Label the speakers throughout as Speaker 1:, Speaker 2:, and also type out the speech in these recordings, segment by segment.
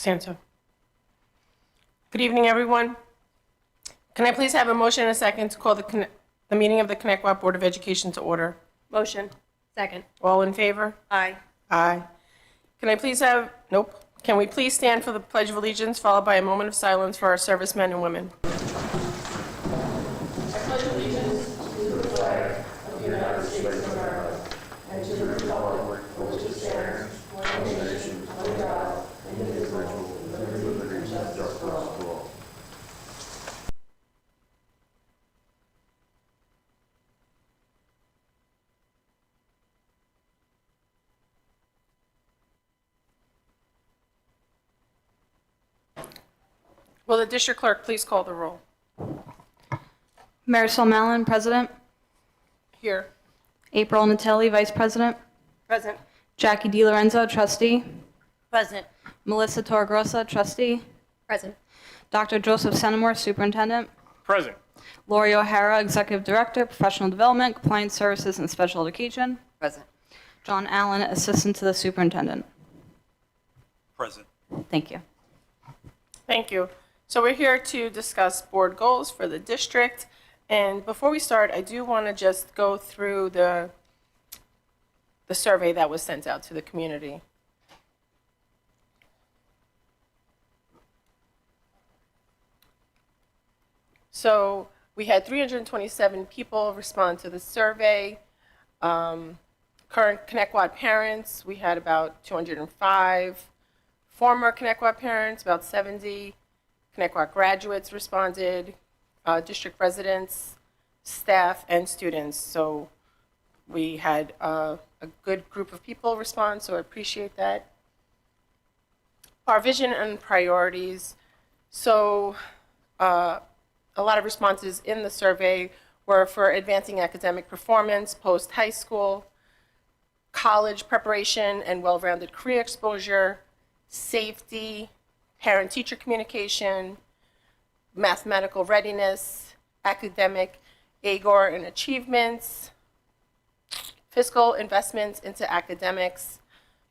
Speaker 1: Santo. Good evening, everyone. Can I please have a motion and a second to call the meeting of the Connecticut Board of Education to order?
Speaker 2: Motion. Second.
Speaker 1: All in favor?
Speaker 2: Aye.
Speaker 1: Aye. Can I please have, nope. Can we please stand for the Pledge of Allegiance, followed by a moment of silence for our servicemen and women? Will the district clerk please call the roll?
Speaker 3: Marisol Mallon, President.
Speaker 1: Here.
Speaker 3: April Natelli, Vice President.
Speaker 1: Present.
Speaker 3: Jackie DiLorenzo, Trustee.
Speaker 2: Present.
Speaker 3: Melissa Torregrossa, Trustee.
Speaker 2: Present.
Speaker 3: Dr. Joseph Senamore, Superintendent.
Speaker 4: Present.
Speaker 3: Lori O'Hara, Executive Director, Professional Development, Compliance Services, and Special Education.
Speaker 2: Present.
Speaker 3: John Allen, Assistant to the Superintendent.
Speaker 4: Present.
Speaker 3: Thank you.
Speaker 1: Thank you. So we're here to discuss board goals for the district. And before we start, I do want to just go through the survey that was sent out to the community. So we had 327 people respond to the survey. Current Connecticut parents, we had about 205. Former Connecticut parents, about 70. Connecticut graduates responded, district residents, staff, and students. So we had a good group of people respond, so I appreciate that. Our vision and priorities. So a lot of responses in the survey were for advancing academic performance, post-high school, college preparation and well-rounded career exposure, safety, parent-teacher communication, mathematical readiness, academic AGOR and achievements, fiscal investments into academics,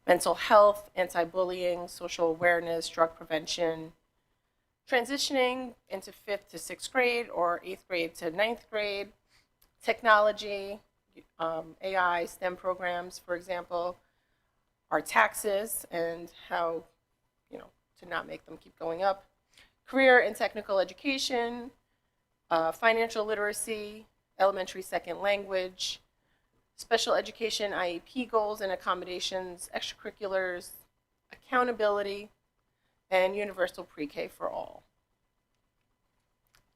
Speaker 1: mental health, anti-bullying, social awareness, drug prevention, transitioning into 5th to 6th grade or 8th grade to 9th grade, technology, AI, STEM programs, for example, our taxes and how, to not make them keep going up, career and technical education, financial literacy, elementary second language, special education IEP goals and accommodations, extracurriculars, accountability, and universal pre-K for all.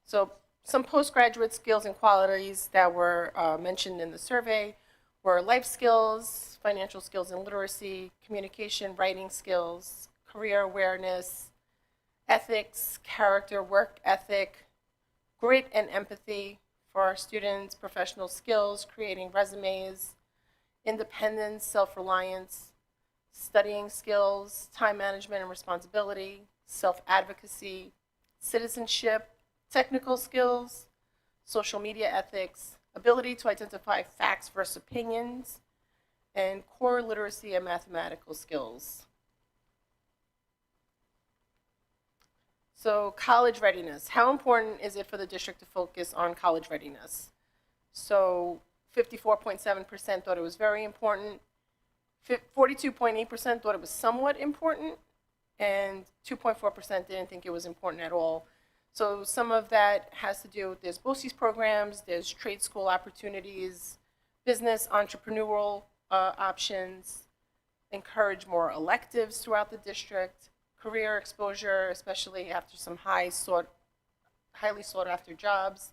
Speaker 1: So some postgraduate skills and qualities that were mentioned in the survey were life skills, financial skills and literacy, communication, writing skills, career awareness, ethics, character, work ethic, grit and empathy for our students, professional skills, creating resumes, independence, self-reliance, studying skills, time management and responsibility, self-advocacy, citizenship, technical skills, social media ethics, ability to identify facts versus opinions, and core literacy and mathematical skills. So college readiness. How important is it for the district to focus on college readiness? So 54.7% thought it was very important. 42.8% thought it was somewhat important, and 2.4% didn't think it was important at all. So some of that has to do with there's BOCES programs, there's trade school opportunities, business entrepreneurial options, encourage more electives throughout the district, career exposure, especially after some highly sought after jobs,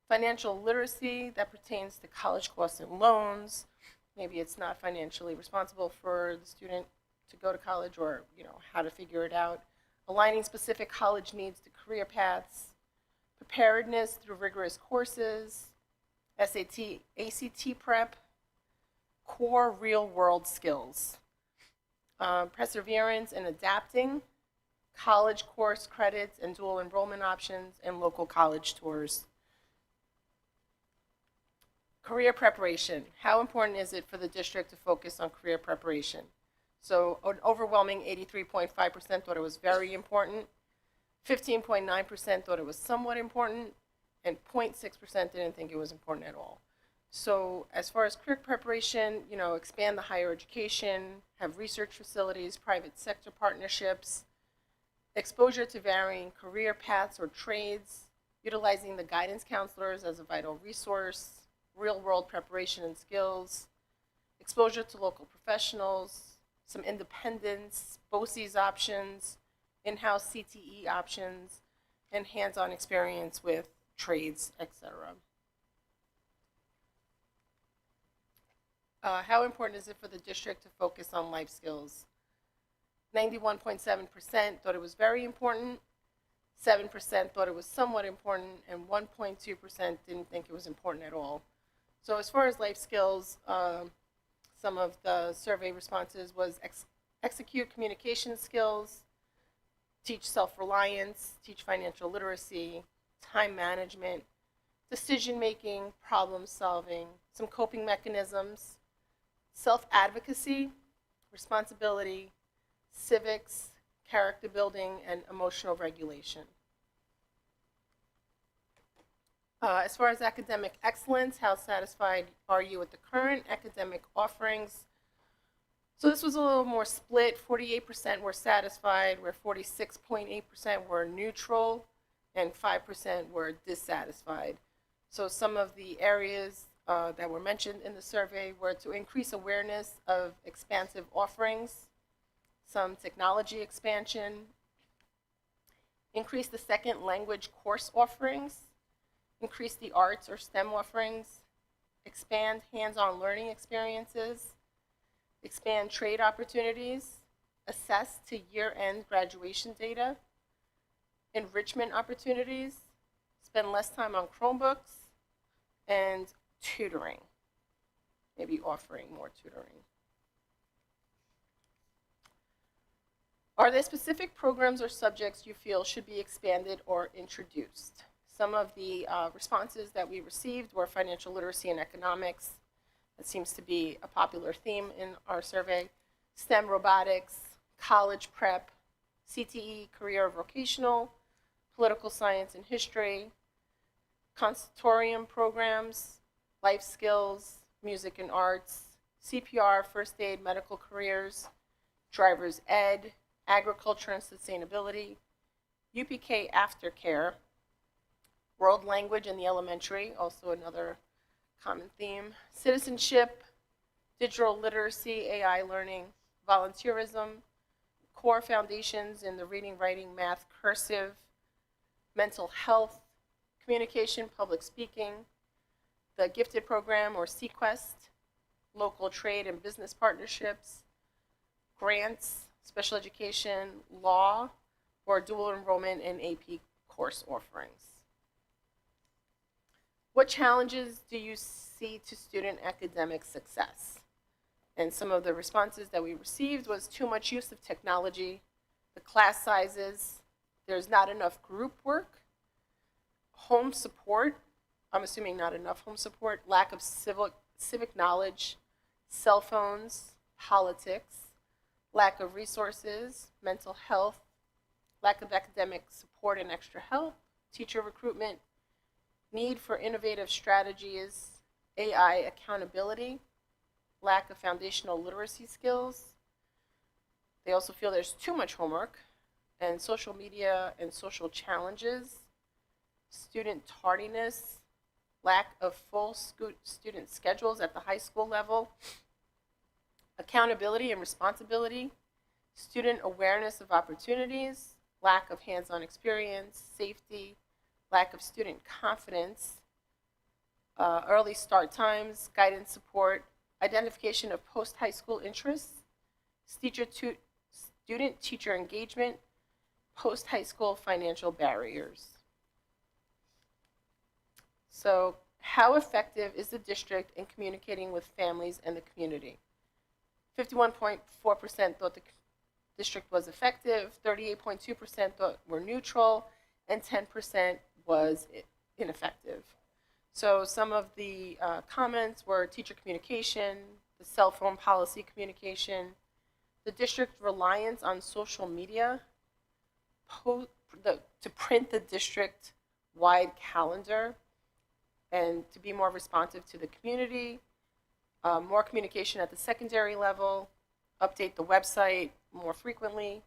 Speaker 1: financial literacy that pertains to college costs and loans. Maybe it's not financially responsible for the student to go to college, or how to figure it out. Aligning specific college needs to career paths, preparedness through rigorous courses, SAT, ACT prep, core real-world skills, perseverance in adapting, college course credits and dual enrollment options, and local college tours. Career preparation. How important is it for the district to focus on career preparation? So an overwhelming 83.5% thought it was very important, 15.9% thought it was somewhat important, and 0.6% didn't think it was important at all. So as far as career preparation, expand the higher education, have research facilities, private sector partnerships, exposure to varying career paths or trades, utilizing the guidance counselors as a vital resource, real-world preparation and skills, exposure to local professionals, some independence, BOCES options, in-house CTE options, and hands-on experience with trades, etc. How important is it for the district to focus on life skills? 91.7% thought it was very important, 7% thought it was somewhat important, and 1.2% didn't think it was important at all. So as far as life skills, some of the survey responses was execute communication skills, teach self-reliance, teach financial literacy, time management, decision-making, problem-solving, some coping mechanisms, self-advocacy, responsibility, civics, character building, and emotional regulation. As far as academic excellence, how satisfied are you with the current academic offerings? So this was a little more split. 48% were satisfied, where 46.8% were neutral, and 5% were dissatisfied. So some of the areas that were mentioned in the survey were to increase awareness of expansive offerings, some technology expansion, increase the second language course offerings, increase the arts or STEM offerings, expand hands-on learning experiences, expand trade opportunities, assess to year-end graduation data, enrichment opportunities, spend less time on Chromebooks, and tutoring, maybe offering more tutoring. Are there specific programs or subjects you feel should be expanded or introduced? Some of the responses that we received were financial literacy and economics. That seems to be a popular theme in our survey. STEM robotics, college prep, CTE, career or vocational, political science and history, consultorium programs, life skills, music and arts, CPR, first aid, medical careers, driver's ed, agriculture and sustainability, UPK aftercare, world language in the elementary, also another common theme, citizenship, digital literacy, AI learning, volunteerism, core foundations in the reading, writing, math, cursive, mental health, communication, public speaking, the gifted program or Sequest, local trade and business partnerships, grants, special education, law, or dual enrollment in AP course offerings. What challenges do you see to student academic success? And some of the responses that we received was too much use of technology, the class sizes, there's not enough group work, home support, I'm assuming not enough home support, lack of civic knowledge, cell phones, politics, lack of resources, mental health, lack of academic support and extra help, teacher recruitment, need for innovative strategies, AI accountability, lack of foundational literacy skills. They also feel there's too much homework, and social media and social challenges, student tardiness, lack of full student schedules at the high school level, accountability and responsibility, student awareness of opportunities, lack of hands-on experience, safety, lack of student confidence, early start times, guidance support, identification of post-high school interests, student-teacher engagement, post-high school financial barriers. So how effective is the district in communicating with families and the community? 51.4% thought the district was effective, 38.2% thought were neutral, and 10% was ineffective. So some of the comments were teacher communication, the cell phone policy communication, the district reliance on social media to print the district-wide calendar and to be more responsive to the community, more communication at the secondary level, update the website more frequently.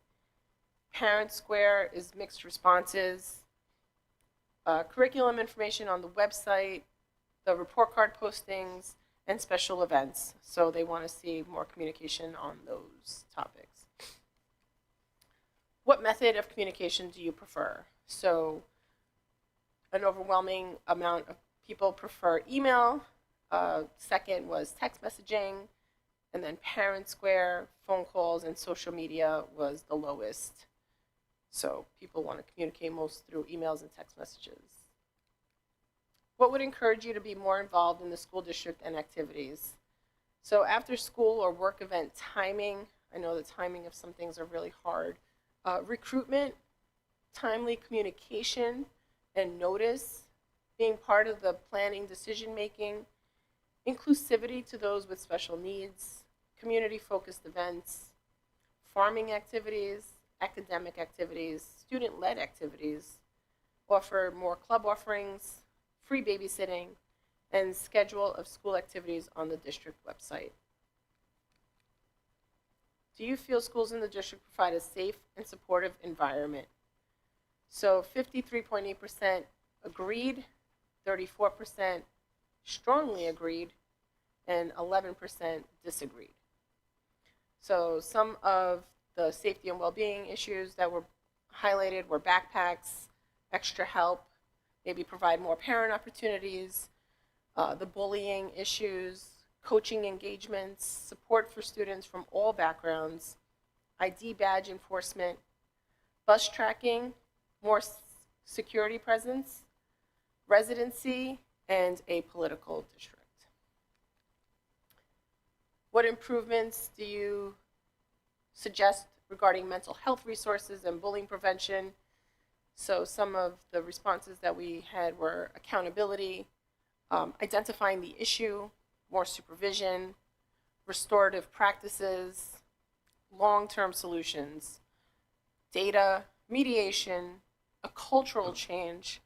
Speaker 1: Parent Square is mixed responses. Curriculum information on the website, the report card postings, and special events. So they want to see more communication on those topics. What method of communication do you prefer? So an overwhelming amount of people prefer email. Second was text messaging. And then Parent Square, phone calls, and social media was the lowest. So people want to communicate most through emails and text messages. What would encourage you to be more involved in the school district and activities? So after school or work event timing, I know the timing of some things are really hard. Recruitment, timely communication and notice, being part of the planning decision making, inclusivity to those with special needs, community-focused events, farming activities, academic activities, student-led activities, offer more club offerings, free babysitting, and schedule of school activities on the district website. Do you feel schools in the district provide a safe and supportive environment? So 53.8% agreed, 34% strongly agreed, and 11% disagreed. So some of the safety and well-being issues that were highlighted were backpacks, extra help, maybe provide more parent opportunities, the bullying issues, coaching engagements, support for students from all backgrounds, ID badge enforcement, bus tracking, more security presence, residency, and a political district. What improvements do you suggest regarding mental health resources and bullying prevention? So some of the responses that we had were accountability, identifying the issue, more supervision, restorative practices, long-term solutions, data, mediation, a cultural change,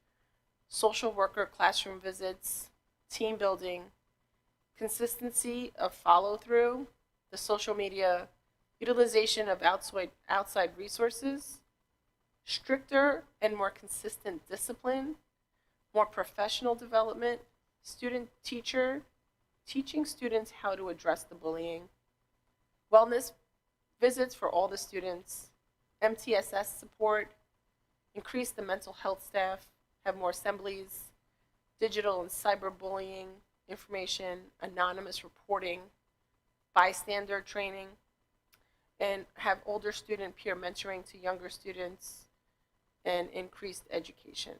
Speaker 1: social worker classroom visits, team building, consistency of follow-through, the social media utilization of outside resources, stricter and more consistent discipline, more professional development, student-teacher, teaching students how to address the bullying, wellness visits for all the students, MTSS support, increase the mental health staff, have more assemblies, digital and cyberbullying information, anonymous reporting, bystander training, and have older student peer mentoring to younger students, and increased education.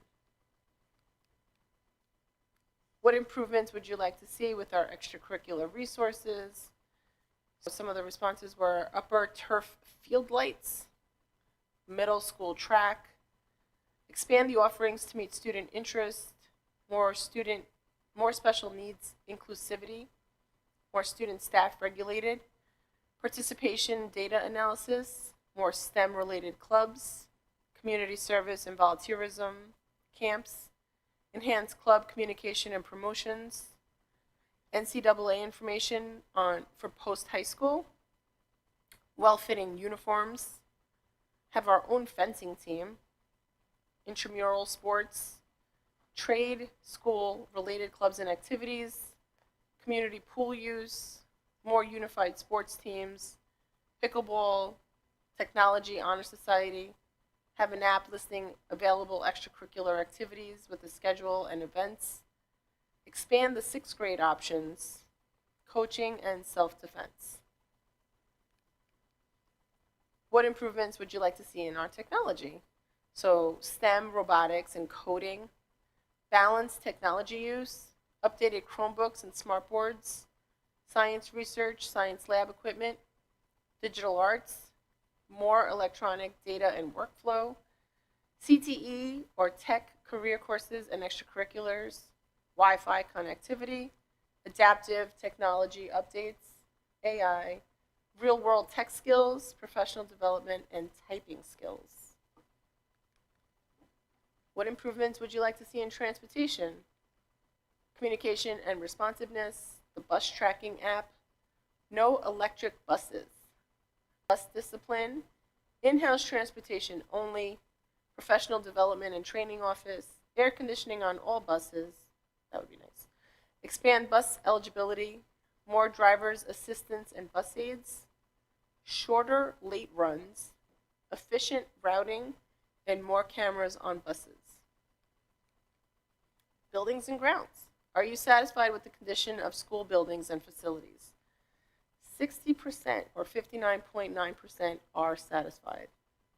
Speaker 1: What improvements would you like to see with our extracurricular resources? So some of the responses were upper turf field lights, middle school track, expand the offerings to meet student interest, more special needs inclusivity, more student staff regulated, participation data analysis, more STEM related clubs, community service and volunteerism, camps, enhanced club communication and promotions, NCAA information for post-high school, well-fitting uniforms, have our own fencing team, intramural sports, trade, school, related clubs and activities, community pool use, more unified sports teams, pickleball, technology honor society, have an app listing available extracurricular activities with a schedule and events, expand the 6th grade options, coaching and self-defense. What improvements would you like to see in our technology? So STEM, robotics, and coding, balanced technology use, updated Chromebooks and smartboards, science research, science lab equipment, digital arts, more electronic data and workflow, CTE or tech career courses and extracurriculars, Wi-Fi connectivity, adaptive technology updates, AI, real-world tech skills, professional development, and typing skills. What improvements would you like to see in transportation? Communication and responsiveness, the bus tracking app, no electric buses, bus discipline, in-house transportation only, professional development and training office, air conditioning on all buses, that would be nice, expand bus eligibility, more driver's assistants and bus aids, shorter late runs, efficient routing, and more cameras on buses. Buildings and grounds. Are you satisfied with the condition of school buildings and facilities? 60% or 59.9% are satisfied.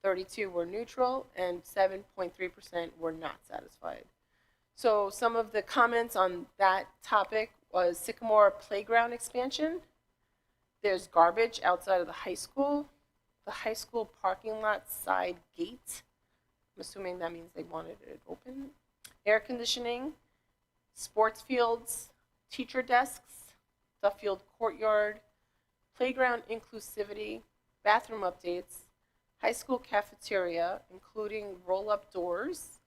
Speaker 1: 32 were neutral and 7.3% were not satisfied. So some of the comments on that topic was Sycamore playground expansion. There's garbage outside of the high school parking lot side gate. I'm assuming that means they wanted it open. Air conditioning, sports fields, teacher desks, Duffield courtyard, playground inclusivity, bathroom updates, high school cafeteria, including roll-up doors,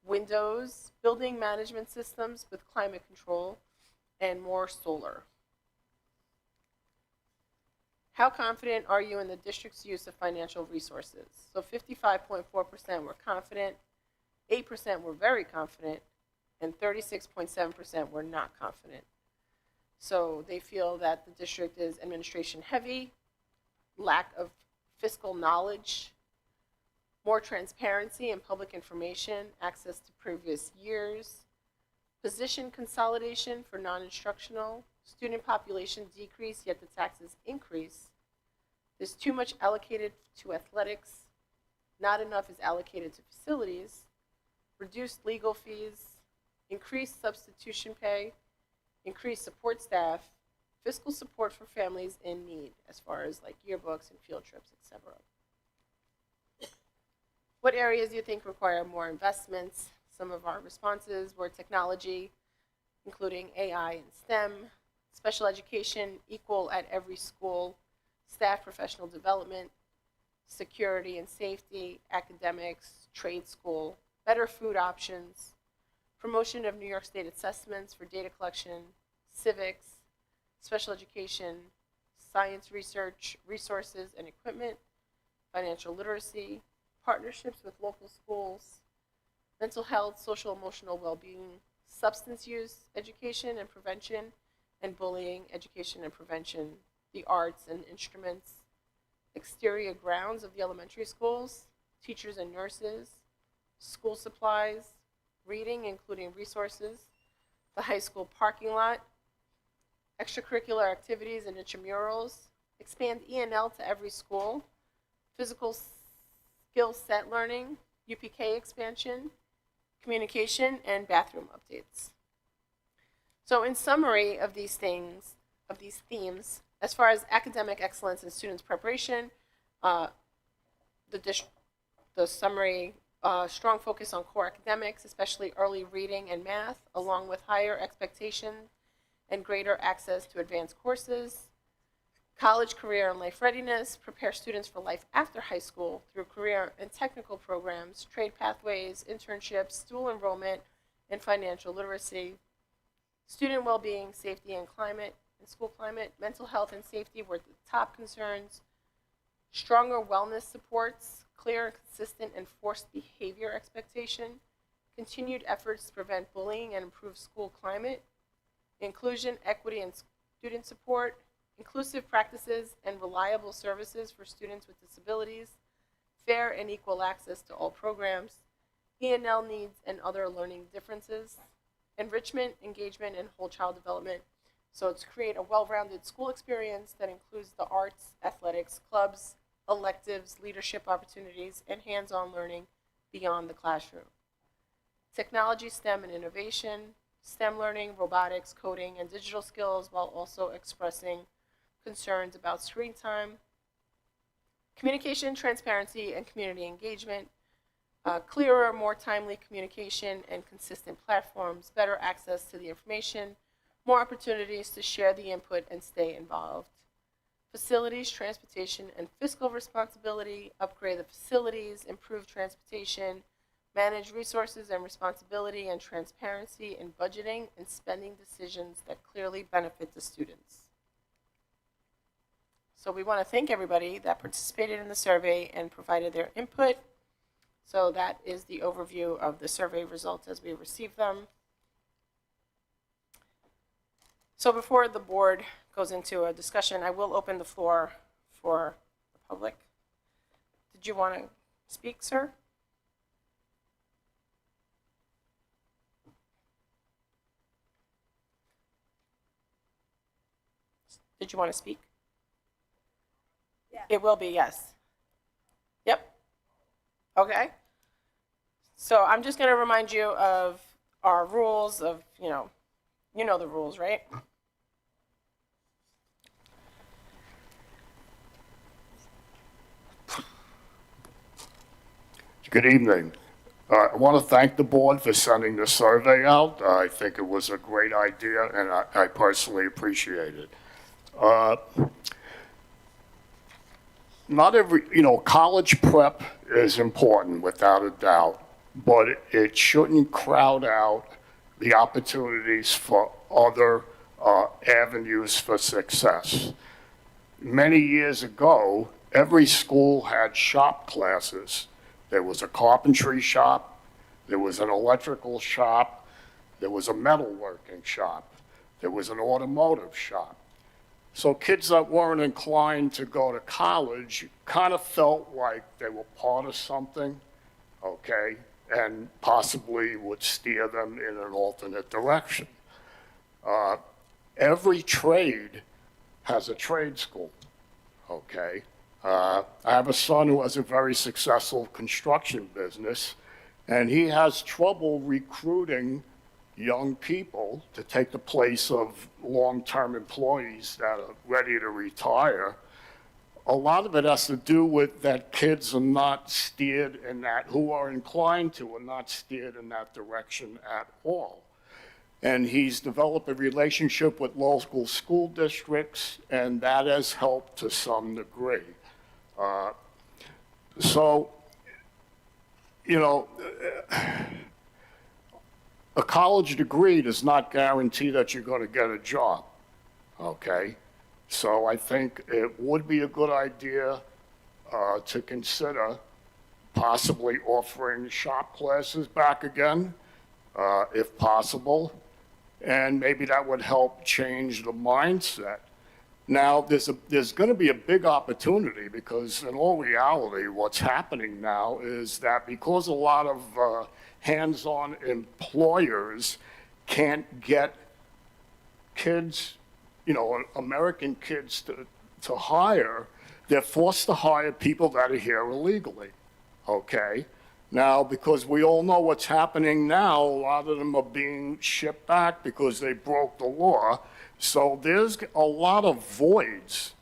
Speaker 1: windows, building management systems with climate control, and more solar. How confident are you in the district's use of financial resources? So 55.4% were confident, 8% were very confident, and 36.7% were not confident. So they feel that the district is administration heavy, lack of fiscal knowledge, more transparency and public information, access to previous years, position consolidation for non-instructional, student population decrease, yet the taxes increase. There's too much allocated to athletics, not enough is allocated to facilities, reduced legal fees, increased substitution pay, increased support staff, fiscal support for families in need, as far as like yearbooks and field trips, etc. What areas do you think require more investments? Some of our responses were technology, including AI and STEM, special education, equal at every school, staff professional development, security and safety, academics, trade school, better food options, promotion of New York State assessments for data collection, civics, special education, science research, resources and equipment, financial literacy, partnerships with local schools, mental health, social emotional well-being, substance use education and prevention, and bullying education and prevention, the arts and instruments, exterior grounds of the elementary schools, teachers and nurses, school supplies, reading including resources, the high school parking lot, extracurricular activities and intramurals, expand E&L to every school, physical skill set learning, UPK expansion, communication, and bathroom updates. So in summary of these things, of these themes, as far as academic excellence and students' preparation, the summary, strong focus on core academics, especially early reading and math, along with higher expectation and greater access to advanced courses. College, career, and life readiness, prepare students for life after high school through career and technical programs, trade pathways, internships, dual enrollment, and financial literacy. Student well-being, safety, and climate, and school climate, mental health and safety were the top concerns. Stronger wellness supports, clear and consistent enforced behavior expectation, continued efforts to prevent bullying and improve school climate, inclusion, equity, and student support, inclusive practices and reliable services for students with disabilities, fair and equal access to all programs, E&L needs and other learning differences, enrichment, engagement, and whole child development. So to create a well-rounded school experience that includes the arts, athletics, clubs, electives, leadership opportunities, and hands-on learning beyond the classroom. Technology, STEM, and innovation, STEM learning, robotics, coding, and digital skills, while also expressing concerns about screen time. Communication, transparency, and community engagement. Clearer, more timely communication and consistent platforms, better access to the information, more opportunities to share the input and stay involved. facilities, transportation, and fiscal responsibility, upgrade the facilities, improve transportation, manage resources and responsibility and transparency in budgeting and spending decisions that clearly benefit the students. So we want to thank everybody that participated in the survey and provided their input. So that is the overview of the survey results as we receive them. So before the board goes into a discussion, I will open the floor for the public. Did you want to speak, sir? Did you want to speak? Yeah. It will be, yes. Yep. Okay. So I'm just going to remind you of our rules of, you know the rules, right?
Speaker 5: Good evening. I want to thank the board for sending the survey out. I think it was a great idea, and I personally appreciate it. Not every, college prep is important without a doubt, but it shouldn't crowd out the opportunities for other avenues for success. Many years ago, every school had shop classes. There was a carpentry shop, there was an electrical shop, there was a metalworking shop, there was an automotive shop. So kids that weren't inclined to go to college kind of felt like they were part of something, okay, and possibly would steer them in an alternate direction. Every trade has a trade school, okay? I have a son who has a very successful construction business, and he has trouble recruiting young people to take the place of long-term employees that are ready to retire. A lot of it has to do with that kids are not steered in that, who are inclined to, are not steered in that direction at all. And he's developed a relationship with local school districts, and that has helped to some degree. So, a college degree does not guarantee that you're going to get a job, okay? So I think it would be a good idea to consider possibly offering shop classes back again, if possible, and maybe that would help change the mindset. Now, there's going to be a big opportunity because in all reality, what's happening now is that because a lot of hands-on employers can't get kids, American kids to hire, they're forced to hire people that are here illegally, okay? Now, because we all know what's happening now, a lot of them are being shipped back because they broke the law. So there's a lot of voids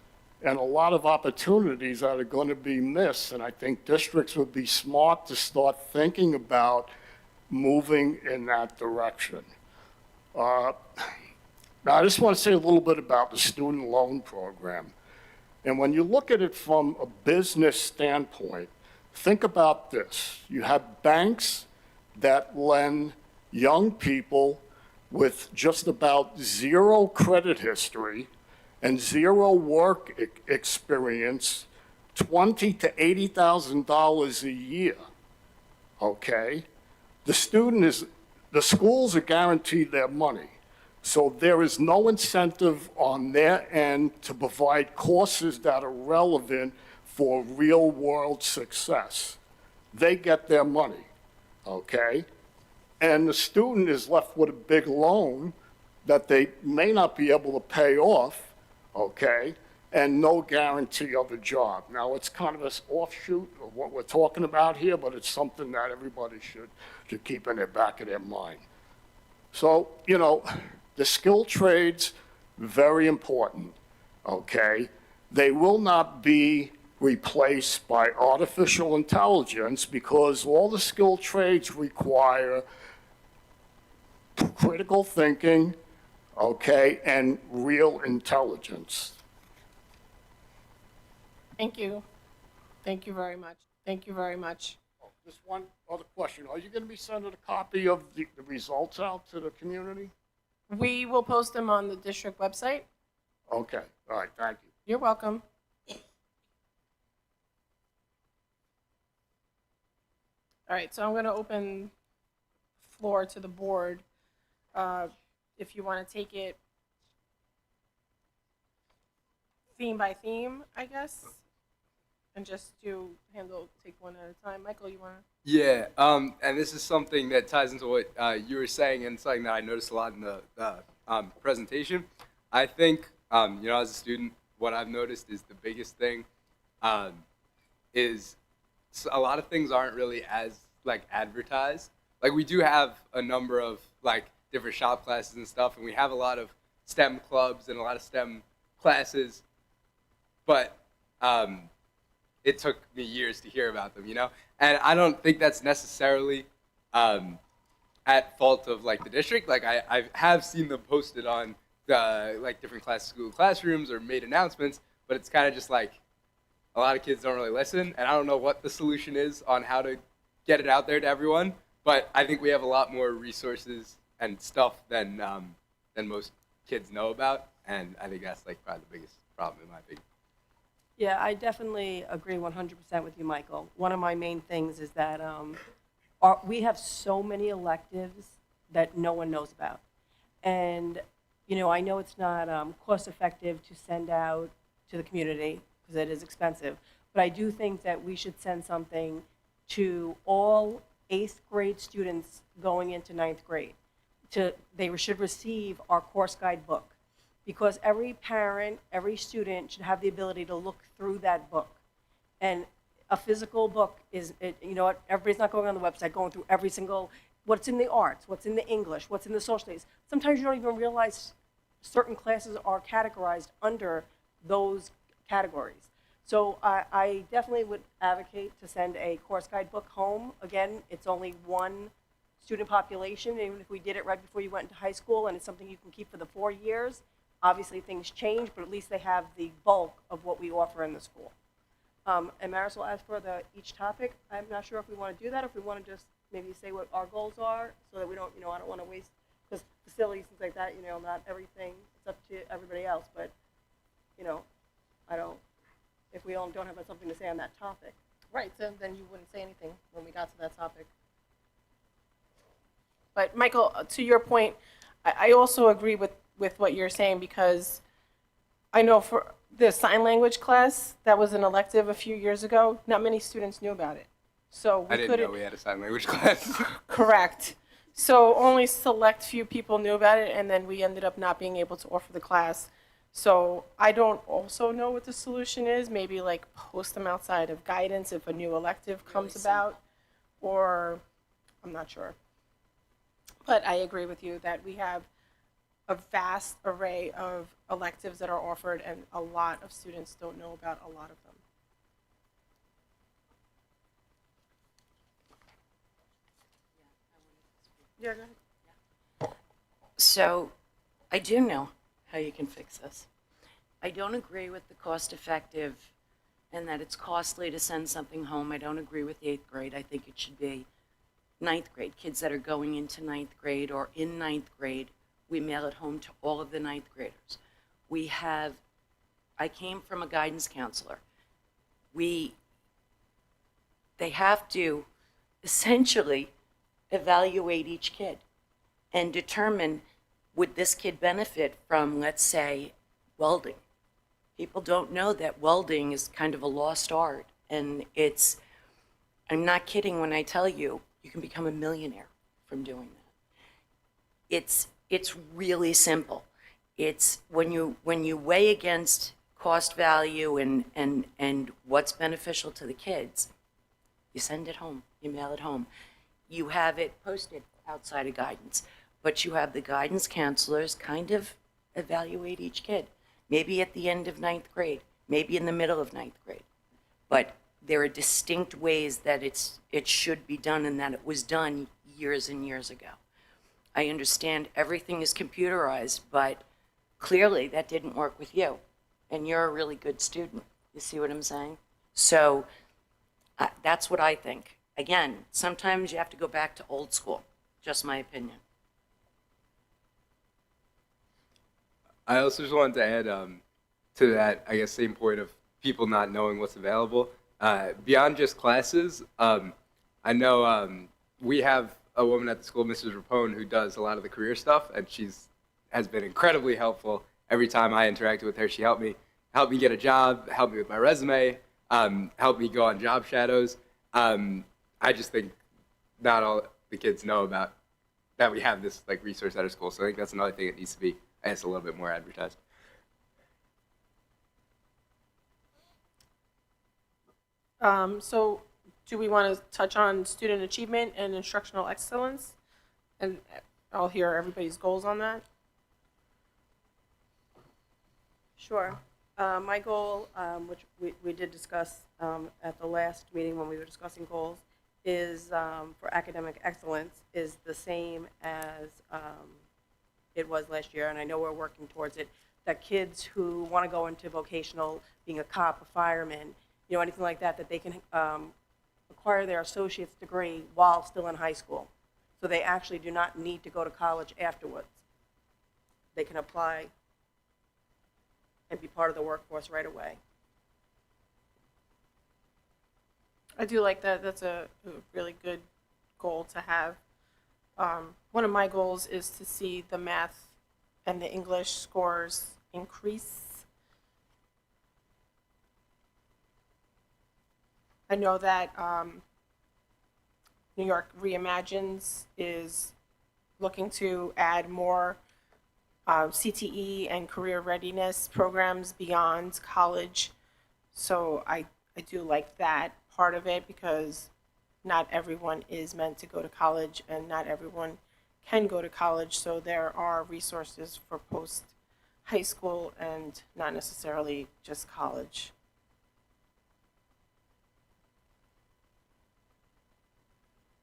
Speaker 5: and a lot of opportunities that are going to be missed. And I think districts would be smart to start thinking about moving in that direction. Now, I just want to say a little bit about the student loan program. And when you look at it from a business standpoint, think about this. You have banks that lend young people with just about zero credit history and zero work experience, $20,000 to $80,000 a year, okay? The schools are guaranteed their money. So there is no incentive on their end to provide courses that are relevant for real-world success. They get their money, okay? And the student is left with a big loan that they may not be able to pay off, okay? And no guarantee of a job. Now, it's kind of an offshoot of what we're talking about here, but it's something that everybody should keep in the back of their mind. So, the skilled trades, very important, okay? They will not be replaced by artificial intelligence because all the skilled trades require critical thinking, okay, and real intelligence.
Speaker 1: Thank you. Thank you very much. Thank you very much.
Speaker 5: Just one other question. Are you going to be sending a copy of the results out to the community?
Speaker 1: We will post them on the district website.
Speaker 5: Okay, all right, thank you.
Speaker 1: You're welcome. All right, so I'm going to open floor to the board. If you want to take it theme by theme, I guess, and just take one at a time. Michael, you want to?
Speaker 6: Yeah, and this is something that ties into what you were saying, and something that I noticed a lot in the presentation. I think, as a student, what I've noticed is the biggest thing is a lot of things aren't really as advertised. Like, we do have a number of different shop classes and stuff, and we have a lot of STEM clubs and a lot of STEM classes, but it took me years to hear about them, And I don't think that's necessarily at fault of the district. I have seen them posted on the different school classrooms or made announcements, but it's kind of just a lot of kids don't really listen, and I don't know what the solution is on how to get it out there to everyone. But I think we have a lot more resources and stuff than most kids know about, and I think that's probably the biggest problem in my opinion.
Speaker 7: Yeah, I definitely agree 100% with you, Michael. One of my main things is that we have so many electives that no one knows about. And, I know it's not cost effective to send out to the community because it is expensive, but I do think that we should send something to all 8th grade students going into 9th grade. They should receive our course guide book, because every parent, every student should have the ability to look through that book. And a physical book everybody's not going on the website, going through every single, what's in the arts, what's in the English, what's in the social studies. Sometimes you don't even realize certain classes are categorized under those categories. So I definitely would advocate to send a course guide book home. Again, it's only one student population, even if we did it right before you went into high school, and it's something you can keep for the 4 years. Obviously, things change, but at least they have the bulk of what we offer in the school. And Marisol, as for each topic, I'm not sure if we want to do that, or if we want to just maybe say what our goals are, so that we don't, I don't want to waste, because facilities, things like that, not everything, it's up to everybody else, but, if we don't have something to say on that topic.
Speaker 1: Right, so then you wouldn't say anything when we got to that topic. But Michael, to your point, I also agree with what you're saying, because I know for the sign language class that was an elective a few years ago, not many students knew about it. So
Speaker 6: I didn't know we had a sign language class.
Speaker 1: Correct. So only select few people knew about it, and then we ended up not being able to offer the class. So I don't also know what the solution is. Maybe post them outside of guidance if a new elective comes about, or I'm not sure. But I agree with you that we have a vast array of electives that are offered, and a lot of students don't know about a lot of them. Yeah, go ahead.
Speaker 8: So I do know how you can fix this. I don't agree with the cost effective and that it's costly to send something home. I don't agree with 8th grade. I think it should be 9th grade. Kids that are going into 9th grade or in 9th grade, we mail it home to all of the 9th graders. I came from a guidance counselor. They have to essentially evaluate each kid and determine, would this kid benefit from, let's say, welding? People don't know that welding is kind of a lost art, and I'm not kidding when I tell you, you can become a millionaire from doing that. It's really simple. It's when you weigh against cost value and what's beneficial to the kids, you send it home, you mail it home. You have it posted outside of guidance, but you have the guidance counselors kind of evaluate each kid. Maybe at the end of 9th grade, maybe in the middle of 9th grade. But there are distinct ways that it should be done, and that it was done years and years ago. I understand everything is computerized, but clearly that didn't work with you, and you're a really good student. You see what I'm saying? So that's what I think. Again, sometimes you have to go back to old school. Just my opinion.
Speaker 6: I also just wanted to add to that, I guess, same point of people not knowing what's available. Beyond just classes, I know we have a woman at the school, Mrs. Rapone, who does a lot of the career stuff, and has been incredibly helpful. Every time I interacted with her, she helped me get a job, helped me with my resume, helped me go on job shadows. I just think not all the kids know about that we have this like resource at our school. So I think that's another thing that needs to be, I guess, a little bit more advertised.
Speaker 1: So do we want to touch on student achievement and instructional excellence? And I'll hear everybody's goals on that.
Speaker 7: Sure. My goal, which we did discuss at the last meeting when we were discussing goals, is for academic excellence is the same as it was last year, and I know we're working towards it, that kids who want to go into vocational, being a cop, a fireman, anything like that, that they can acquire their associate's degree while still in high school. So they actually do not need to go to college afterwards. They can apply and be part of the workforce right away.
Speaker 1: I do like that. That's a really good goal to have. One of my goals is to see the math and the English scores increase. I know that New York Reimagines is looking to add more CTE and career readiness programs beyond college. So I do like that part of it, because not everyone is meant to go to college and not everyone can go to college. So there are resources for post high school and not necessarily just college.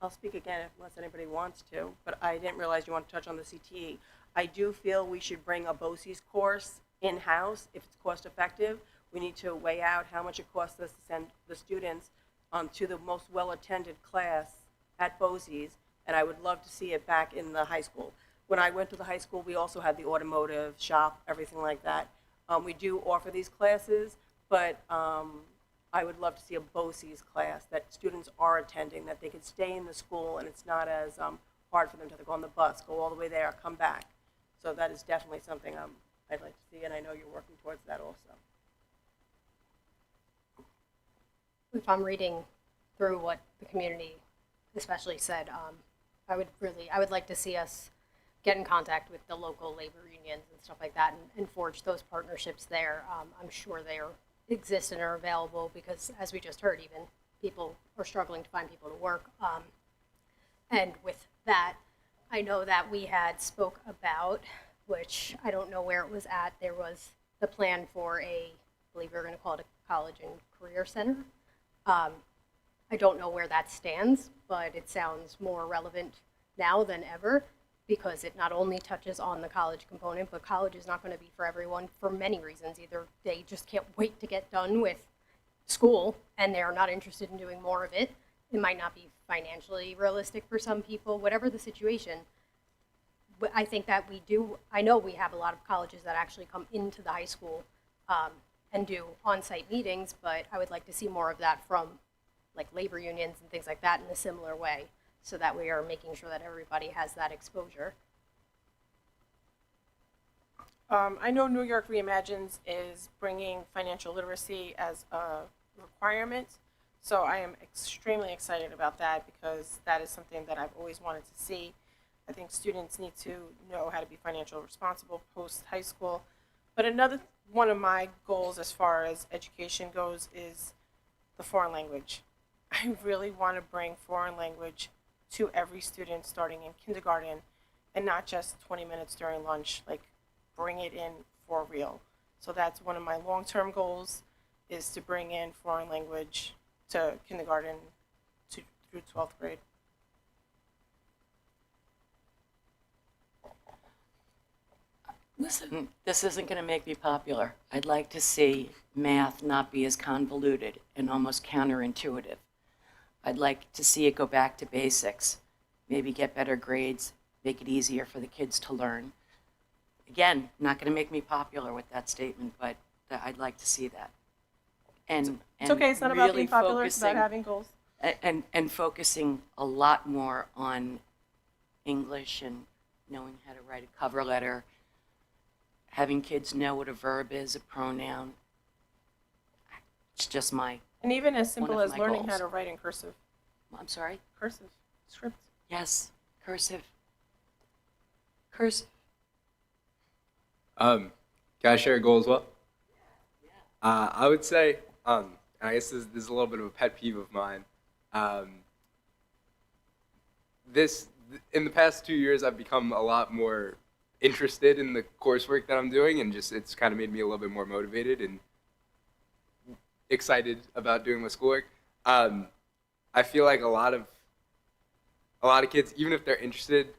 Speaker 7: I'll speak again unless anybody wants to, but I didn't realize you want to touch on the CTE. I do feel we should bring a BOCES course in-house if it's cost effective. We need to weigh out how much it costs us to send the students to the most well-attended class at BOCES, and I would love to see it back in the high school. When I went to the high school, we also had the automotive shop, everything like that. We do offer these classes, but I would love to see a BOCES class that students are attending, that they can stay in the school and it's not as hard for them to have to go on the bus, go all the way there, come back. So that is definitely something I'd like to see, and I know you're working towards that also.
Speaker 2: If I'm reading through what the community especially said, I would like to see us get in contact with the local labor unions and stuff like that and forge those partnerships there. I'm sure they exist and are available because, as we just heard, even people are struggling to find people to work. And with that, I know that we had spoke about, which I don't know where it was at, there was the plan for I believe we were going to call it a college and career center. I don't know where that stands, but it sounds more relevant now than ever because it not only touches on the college component, but college is not going to be for everyone for many reasons. Either they just can't wait to get done with school and they're not interested in doing more of it. It might not be financially realistic for some people, whatever the situation. But I think that I know we have a lot of colleges that actually come into the high school and do on-site meetings, but I would like to see more of that from like labor unions and things like that in a similar way, so that we are making sure that everybody has that exposure.
Speaker 1: I know New York Reimagines is bringing financial literacy as a requirement, so I am extremely excited about that because that is something that I've always wanted to see. I think students need to know how to be financially responsible post-high school. But another one of my goals as far as education goes is the foreign language. I really want to bring foreign language to every student starting in kindergarten and not just 20 minutes during lunch, like bring it in for real. So that's one of my long-term goals, is to bring in foreign language to kindergarten through 12th grade.
Speaker 8: Listen, this isn't going to make me popular. I'd like to see math not be as convoluted and almost counterintuitive. I'd like to see it go back to basics, maybe get better grades, make it easier for the kids to learn. Again, not going to make me popular with that statement, but I'd like to see that. And
Speaker 1: It's okay, it's not about
Speaker 8: really
Speaker 1: being popular, it's about
Speaker 8: focusing-
Speaker 1: having goals.
Speaker 8: and focusing a lot more on English and knowing how to write a cover letter, having kids know what a verb is, a pronoun. It's just my,
Speaker 1: And even as simple
Speaker 8: of
Speaker 1: as
Speaker 8: my
Speaker 1: learning how
Speaker 8: goals.
Speaker 1: to write in cursive
Speaker 8: I'm sorry?
Speaker 1: script.
Speaker 8: Yes, cursive. Cursive.
Speaker 6: Can I share a goal as well? I would say, and I guess this is a little bit of a pet peeve of mine. In the past 2 years, I've become a lot more interested in the coursework that I'm doing, and it's kind of made me a little bit more motivated and excited about doing my schoolwork. I feel like a lot of kids, even if they're interested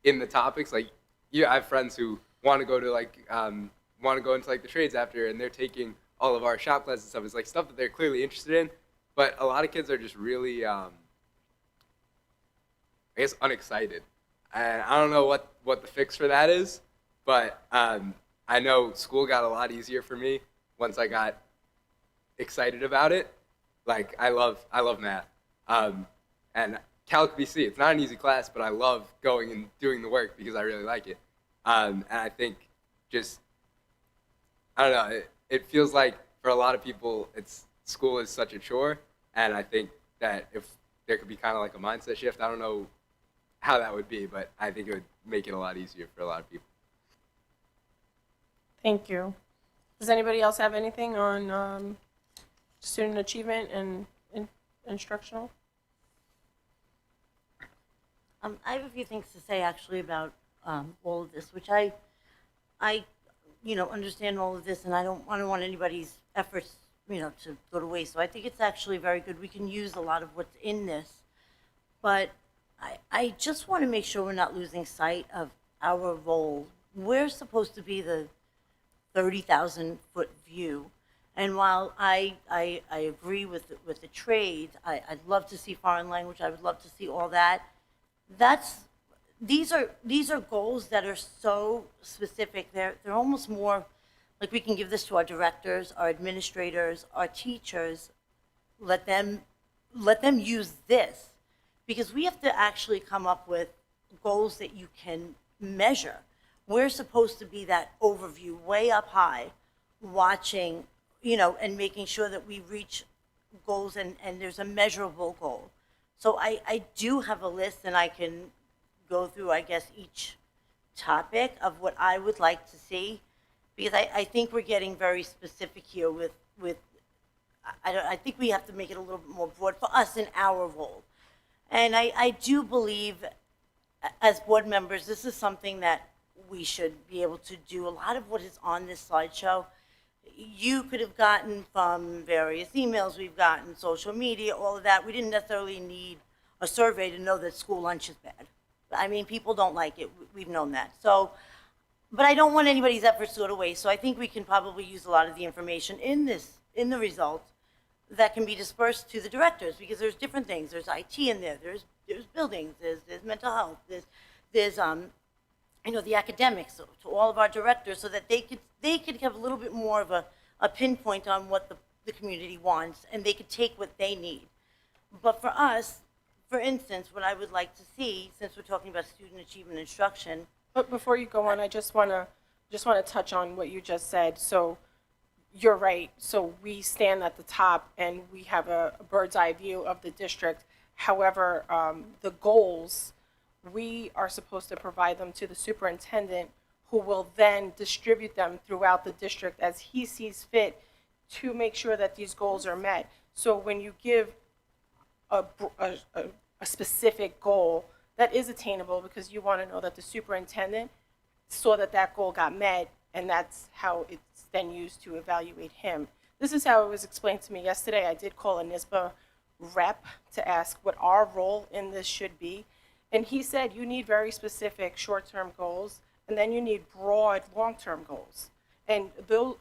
Speaker 6: in the topics, like I have friends who want to go to into like the trades after, and they're taking all of our shop classes and stuff. It's like stuff that they're clearly interested in, but a lot of kids are just really, I guess, unexcited. And I don't know what the fix for that is, but I know school got a lot easier for me once I got excited about it. Like I love math, and Calc BC. It's not an easy class, but I love going and doing the work because I really like it. And I think I don't know. It feels like for a lot of people, school is such a chore, and I think that if there could be kind of like a mindset shift, I don't know how that would be, but I think it would make it a lot easier for a lot of people.
Speaker 1: Thank you. Does anybody else have anything on student achievement and instructional?
Speaker 9: I have a few things to say actually about all of this, which I understand all of this, and I don't want anybody's efforts, to go to waste. So I think it's actually very good. We can use a lot of what's in this, but I just want to make sure we're not losing sight of our role. We're supposed to be the 30,000-foot view, and while I agree with the trades, I'd love to see foreign language. I would love to see all that. These are goals that are so specific. They're almost more like we can give this to our directors, our administrators, our teachers. Let them use this, because we have to actually come up with goals that you can measure. We're supposed to be that overview way up high, watching, and making sure that we reach goals and there's a measurable goal. So I do have a list, and I can go through, I guess, each topic of what I would like to see, because I think we're getting very specific here with I think we have to make it a little bit more broad for us in our role. And I do believe, as board members, this is something that we should be able to do. A lot of what is on this slideshow, you could have gotten from various emails we've gotten, social media, all of that. We didn't necessarily need a survey to know that school lunch is bad. I mean, people don't like it. We've known that. So, but I don't want anybody's efforts to go to waste. So I think we can probably use a lot of the information in the results that can be dispersed to the directors, because there's different things. There's IT in there. There's buildings. There's mental health. There's the academics, to all of our directors, so that they could have a little bit more of a pinpoint on what the community wants, and they could take what they need. But for us, for instance, what I would like to see, since we're talking about student achievement instruction.
Speaker 1: But before you go on, I just want to touch on what you just said. So you're right. So we stand at the top and we have a bird's eye view of the district. However, the goals, we are supposed to provide them to the superintendent, who will then distribute them throughout the district as he sees fit to make sure that these goals are met. So when you give a specific goal that is attainable, because you want to know that the superintendent saw that goal got met, and that's how it's then used to evaluate him. This is how it was explained to me yesterday. I did call a NISBA rep to ask what our role in this should be, and he said you need very specific short-term goals and then you need broad long-term goals. And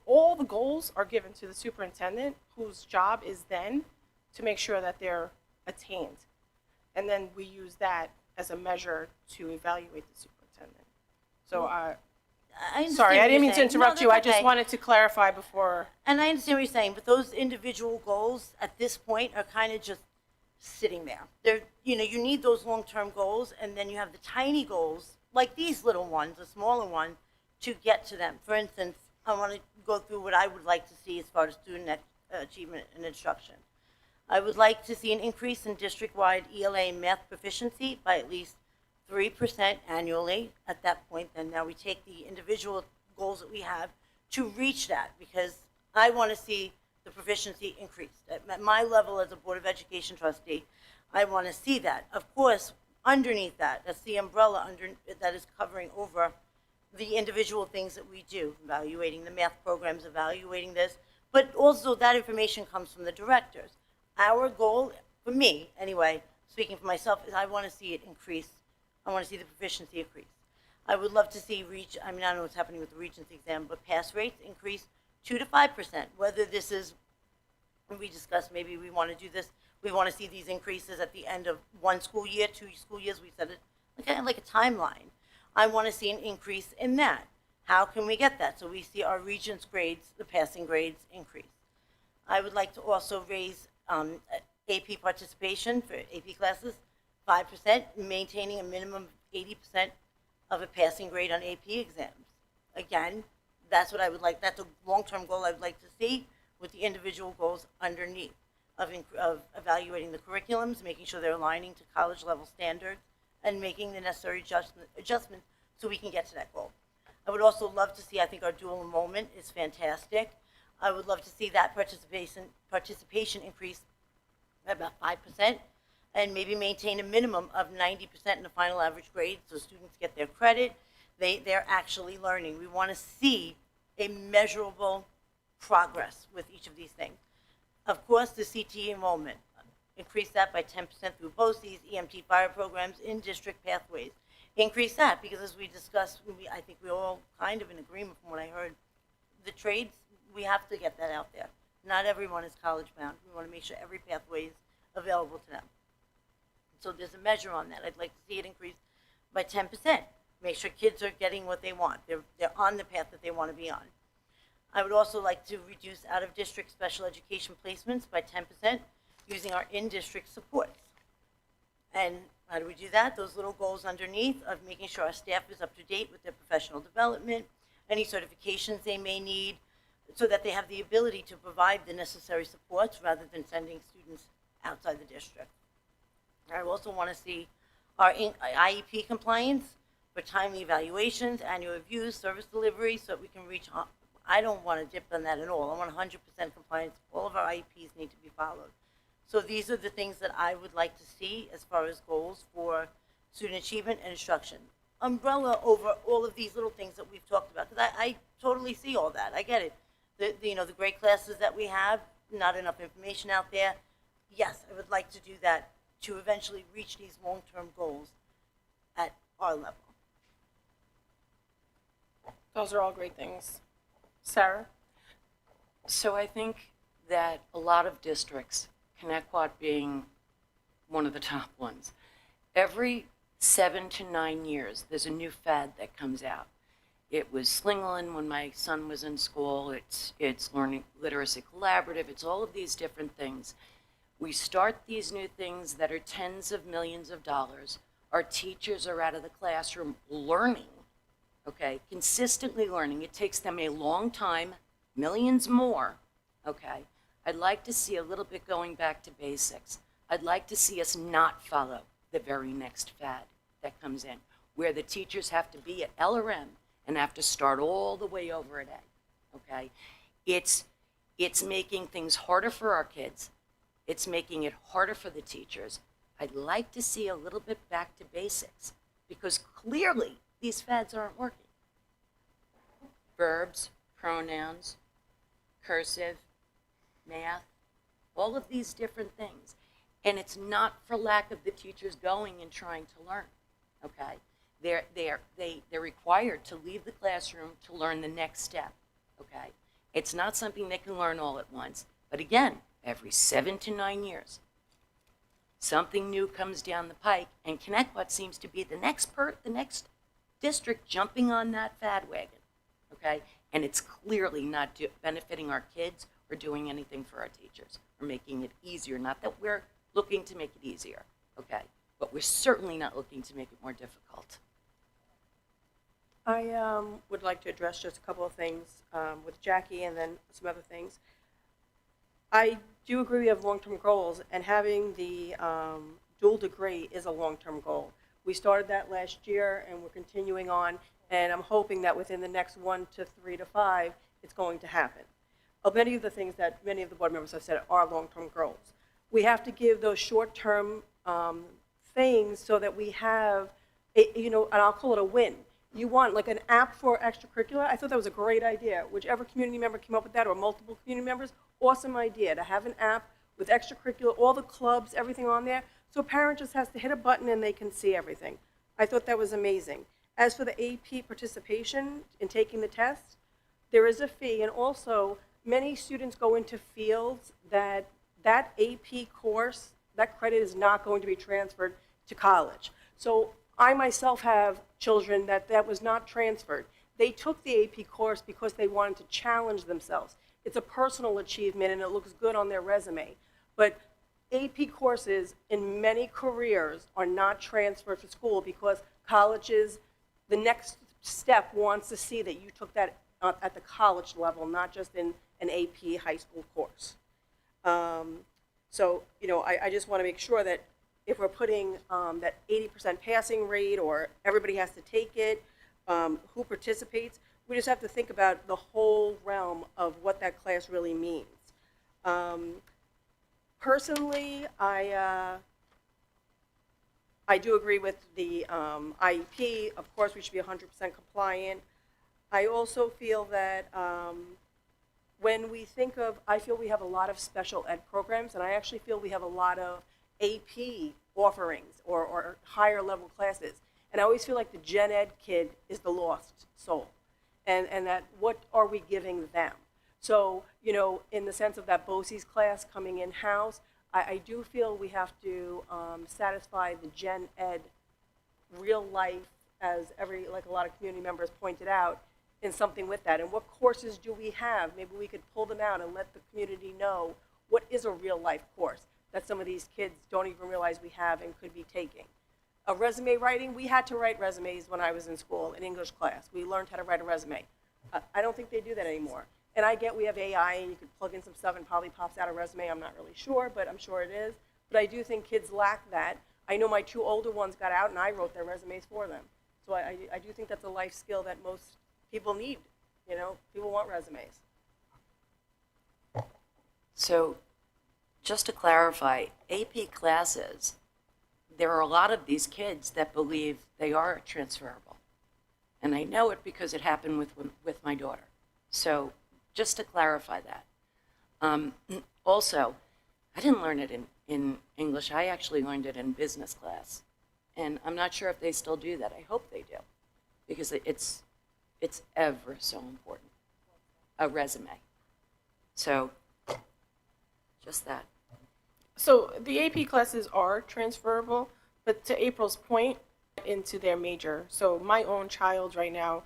Speaker 1: all the goals are given to the superintendent, whose job is then to make sure that they're attained. And then we use that as a measure to evaluate the superintendent. So,
Speaker 9: I understand
Speaker 1: sorry, I
Speaker 9: what
Speaker 1: didn't
Speaker 9: you're
Speaker 1: mean to
Speaker 9: saying.
Speaker 1: interrupt
Speaker 9: No,
Speaker 1: you. I
Speaker 9: that's
Speaker 1: just
Speaker 9: okay.
Speaker 1: wanted to clarify before.
Speaker 9: And I understand what you're saying, but those individual goals at this point are kind of just sitting there. They're, you know, you need those long-term goals, and then you have the tiny goals, like these little ones, the smaller one, to get to them. For instance, I want to go through what I would like to see as far as student achievement and instruction. I would like to see an increase in district-wide ELA math proficiency by at least 3% annually. At that point, then now we take the individual goals that we have to reach that, because I want to see the proficiency increased. At my level as a Board of Education trustee, I want to see that. Of course, underneath that, that's the umbrella that is covering over the individual things that we do, evaluating the math programs, evaluating this, but also that information comes from the directors. Our goal, for me anyway, speaking for myself, is I want to see it increase. I want to see the proficiency increase. I would love to see I don't know what's happening with the Regents exam, but pass rates increase 2 to 5%. Whether this is, we discussed, maybe we want to do this, we want to see these increases at the end of 1 school year, 2 school years, we said it like a timeline. I want to see an increase in that. How can we get that? So we see our Regents grades, the passing grades increase. I would like to also raise AP participation for AP classes, 5%, maintaining a minimum of 80% of a passing grade on AP exams. Again, that's what I would like. That's a long-term goal I would like to see, with the individual goals underneath of evaluating the curriculums, making sure they're aligning to college-level standards, and making the necessary adjustments so we can get to that goal. I would also love to see, I think our dual enrollment is fantastic. I would love to see that participation increase by about 5%, and maybe maintain a minimum of 90% in the final average grade, so students get their credit. They're actually learning. We want to see a measurable progress with each of these things. Of course, the CTE enrollment, increase that by 10% through BOCES, EMT fire programs, in-district pathways. Increase that, because as we discussed, I think we're all kind of in agreement from what I heard. The trades, we have to get that out there. Not everyone is college bound. We want to make sure every pathway is available to them. So there's a measure on that. I'd like to see it increase by 10%. Make sure kids are getting what they want. They're on the path that they want to be on. I would also like to reduce out-of-district special education placements by 10% using our in-district supports. And how do we do that? Those little goals underneath of making sure our staff is up to date with their professional development, any certifications they may need, so that they have the ability to provide the necessary supports rather than sending students outside the district. I also want to see our IEP compliance for timely evaluations, annual reviews, service delivery, so that we can reach. I don't want to dip on that at all. I want 100% compliance. All of our IEPs need to be followed. So these are the things that I would like to see as far as goals for student achievement and instruction. Umbrella over all of these little things that we've talked about, because I totally see all that. I get it. The great classes that we have, not enough information out there. Yes, I would like to do that to eventually reach these long-term goals at our level.
Speaker 1: Those are all great things. Sarah?
Speaker 8: So I think that a lot of districts, Connecticut being one of the top ones, every 7 to 9 years, there's a new fad that comes out. It was Slinglin when my son was in school. It's Learning Literacy Collaborative. It's all of these different things. We start these new things that are tens of millions of dollars. Our teachers are out of the classroom learning, okay, consistently learning. It takes them a long time, millions more, okay. I'd like to see a little bit going back to basics. I'd like to see us not follow the very next fad that comes in, where the teachers have to be at LRM and have to start all the way over at A, okay? It's making things harder for our kids. It's making it harder for the teachers. I'd like to see a little bit back to basics, because clearly these fads aren't working. Verbs, pronouns, cursive, math, all of these different things. And it's not for lack of the teachers going and trying to learn, okay? they're required to leave the classroom to learn the next step, okay? It's not something they can learn all at once. But again, every 7 to 9 years, something new comes down the pike, and Connecticut seems to be the next district jumping on that fad wagon, okay? And it's clearly not benefiting our kids or doing anything for our teachers or making it easier. Not that we're looking to make it easier, okay? But we're certainly not looking to make it more difficult.
Speaker 7: I would like to address just a couple of things with Jackie and then some other things. I do agree we have long-term goals, and having the dual degree is a long-term goal. We started that last year, and we're continuing on, and I'm hoping that within the next 1 to 3 to 5, it's going to happen. Many of the things that many of the board members have said are long-term goals. We have to give those short-term things so that we have, and I'll call it a win. You want like an app for extracurricular? I thought that was a great idea. Whichever community member came up with that, or multiple community members, awesome idea to have an app with extracurricular, all the clubs, everything on there. So a parent just has to hit a button and they can see everything. I thought that was amazing. As for the AP participation in taking the test, there is a fee, and also many students go into fields that AP course, that credit is not going to be transferred to college. So I myself have children that was not transferred. They took the AP course because they wanted to challenge themselves. It's a personal achievement and it looks good on their resume. But AP courses in many careers are not transferred to school because colleges, the next step wants to see that you took that at the college level, not just in an AP high school course. So, I just want to make sure that if we're putting that 80% passing rate, or everybody has to take it, who participates, we just have to think about the whole realm of what that class really means. Personally, I do agree with the IEP. Of course, we should be 100% compliant. I also feel that when we think of, I feel we have a lot of special ed programs, and I actually feel we have a lot of AP offerings or higher level classes. And I always feel like the gen ed kid is the lost soul. And that what are we giving them? So, in the sense of that BOCES class coming in-house, I do feel we have to satisfy the gen ed real life, as like a lot of community members pointed out, in something with that. And what courses do we have? Maybe we could pull them out and let the community know what is a real life course that some of these kids don't even realize we have and could be taking. Resume writing, we had to write resumes when I was in school, in English class. We learned how to write a resume. I don't think they do that anymore. And I get we have AI and you could plug in some stuff and probably pops out a resume. I'm not really sure, but I'm sure it is. But I do think kids lack that. I know my 2 older ones got out and I wrote their resumes for them. So I do think that's a life skill that most people need. People want resumes.
Speaker 8: So, just to clarify, AP classes, there are a lot of these kids that believe they are transferable. And I know it because it happened with my daughter. So, just to clarify that. Also, I didn't learn it in English. I actually learned it in business class. And I'm not sure if they still do that. I hope they do. Because it's ever so important. A resume. So, just that.
Speaker 1: So the AP classes are transferable, but to April's point, into their major. So my own child right now,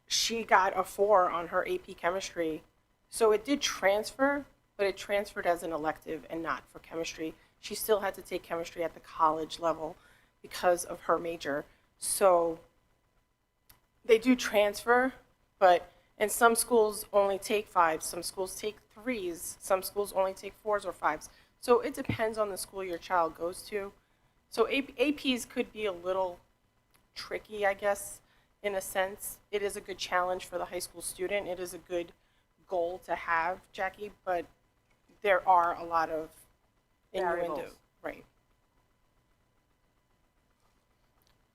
Speaker 1: she got a 4 on her AP chemistry. So it did transfer, but it transferred as an elective and not for chemistry. She still had to take chemistry at the college level because of her major. So they do transfer, but and some schools only take 5s, some schools take 3s, some schools only take 4s or 5s. So it depends on the school your child goes to. So APs could be a little tricky, I guess, in a sense. It is a good challenge for the high school student. It is a good goal to have, Jackie, but there are a lot of innuendo.
Speaker 7: Variables.
Speaker 1: Right.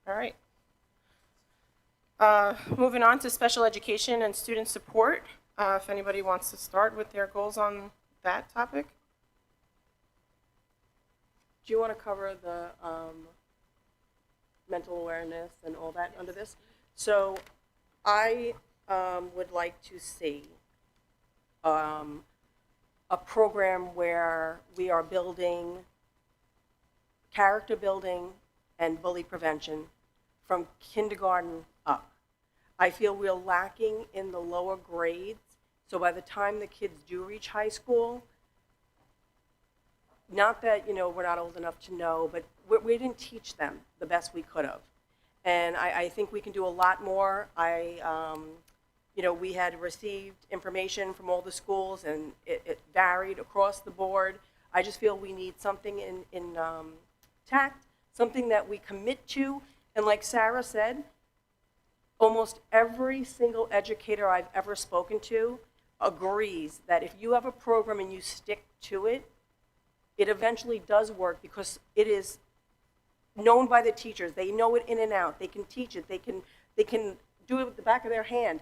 Speaker 1: All right. Moving on to special education and student support. If anybody wants to start with their goals on that topic.
Speaker 7: Do you want to cover the mental awareness and all that under this. So I would like to see a program where we are building character building and bully prevention from kindergarten up. I feel we're lacking in the lower grades, so by the time the kids do reach high school, not that, we're not old enough to know, but we didn't teach them the best we could have. And I think we can do a lot more. We had received information from all the schools, and it varied across the board. I just feel we need something in tact, something that we commit to. And like Sarah said, almost every single educator I've ever spoken to agrees that if you have a program and you stick to it, it eventually does work because it is known by the teachers. They know it in and out. They can teach it. They can do it with the back of their hand.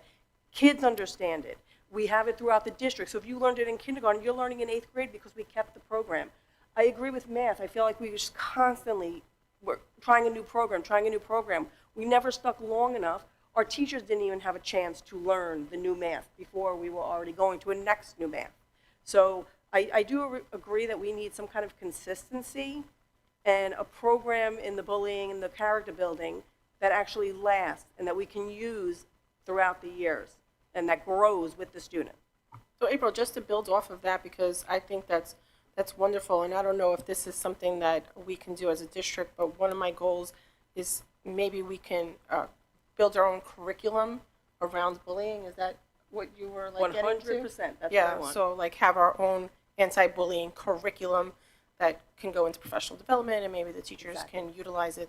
Speaker 7: Kids understand it. We have it throughout the district. So if you learned it in kindergarten, you're learning in 8th grade because we kept the program. I agree with math. I feel like we just constantly were trying a new program. We never stuck long enough. Our teachers didn't even have a chance to learn the new math before we were already going to a next new math. So I do agree that we need some kind of consistency and a program in the bullying and the character building that actually lasts and that we can use throughout the years and that grows with the student.
Speaker 1: So April, just to build off of that, because I think that's wonderful, and I don't know if this is something that we can do as a district, but one of my goals is maybe we can build our own curriculum around bullying. Is that what you were getting to?
Speaker 7: 100%, that's what I
Speaker 1: Yeah,
Speaker 7: want.
Speaker 1: so have our own anti-bullying curriculum that can go into professional development, and maybe the teachers can utilize it.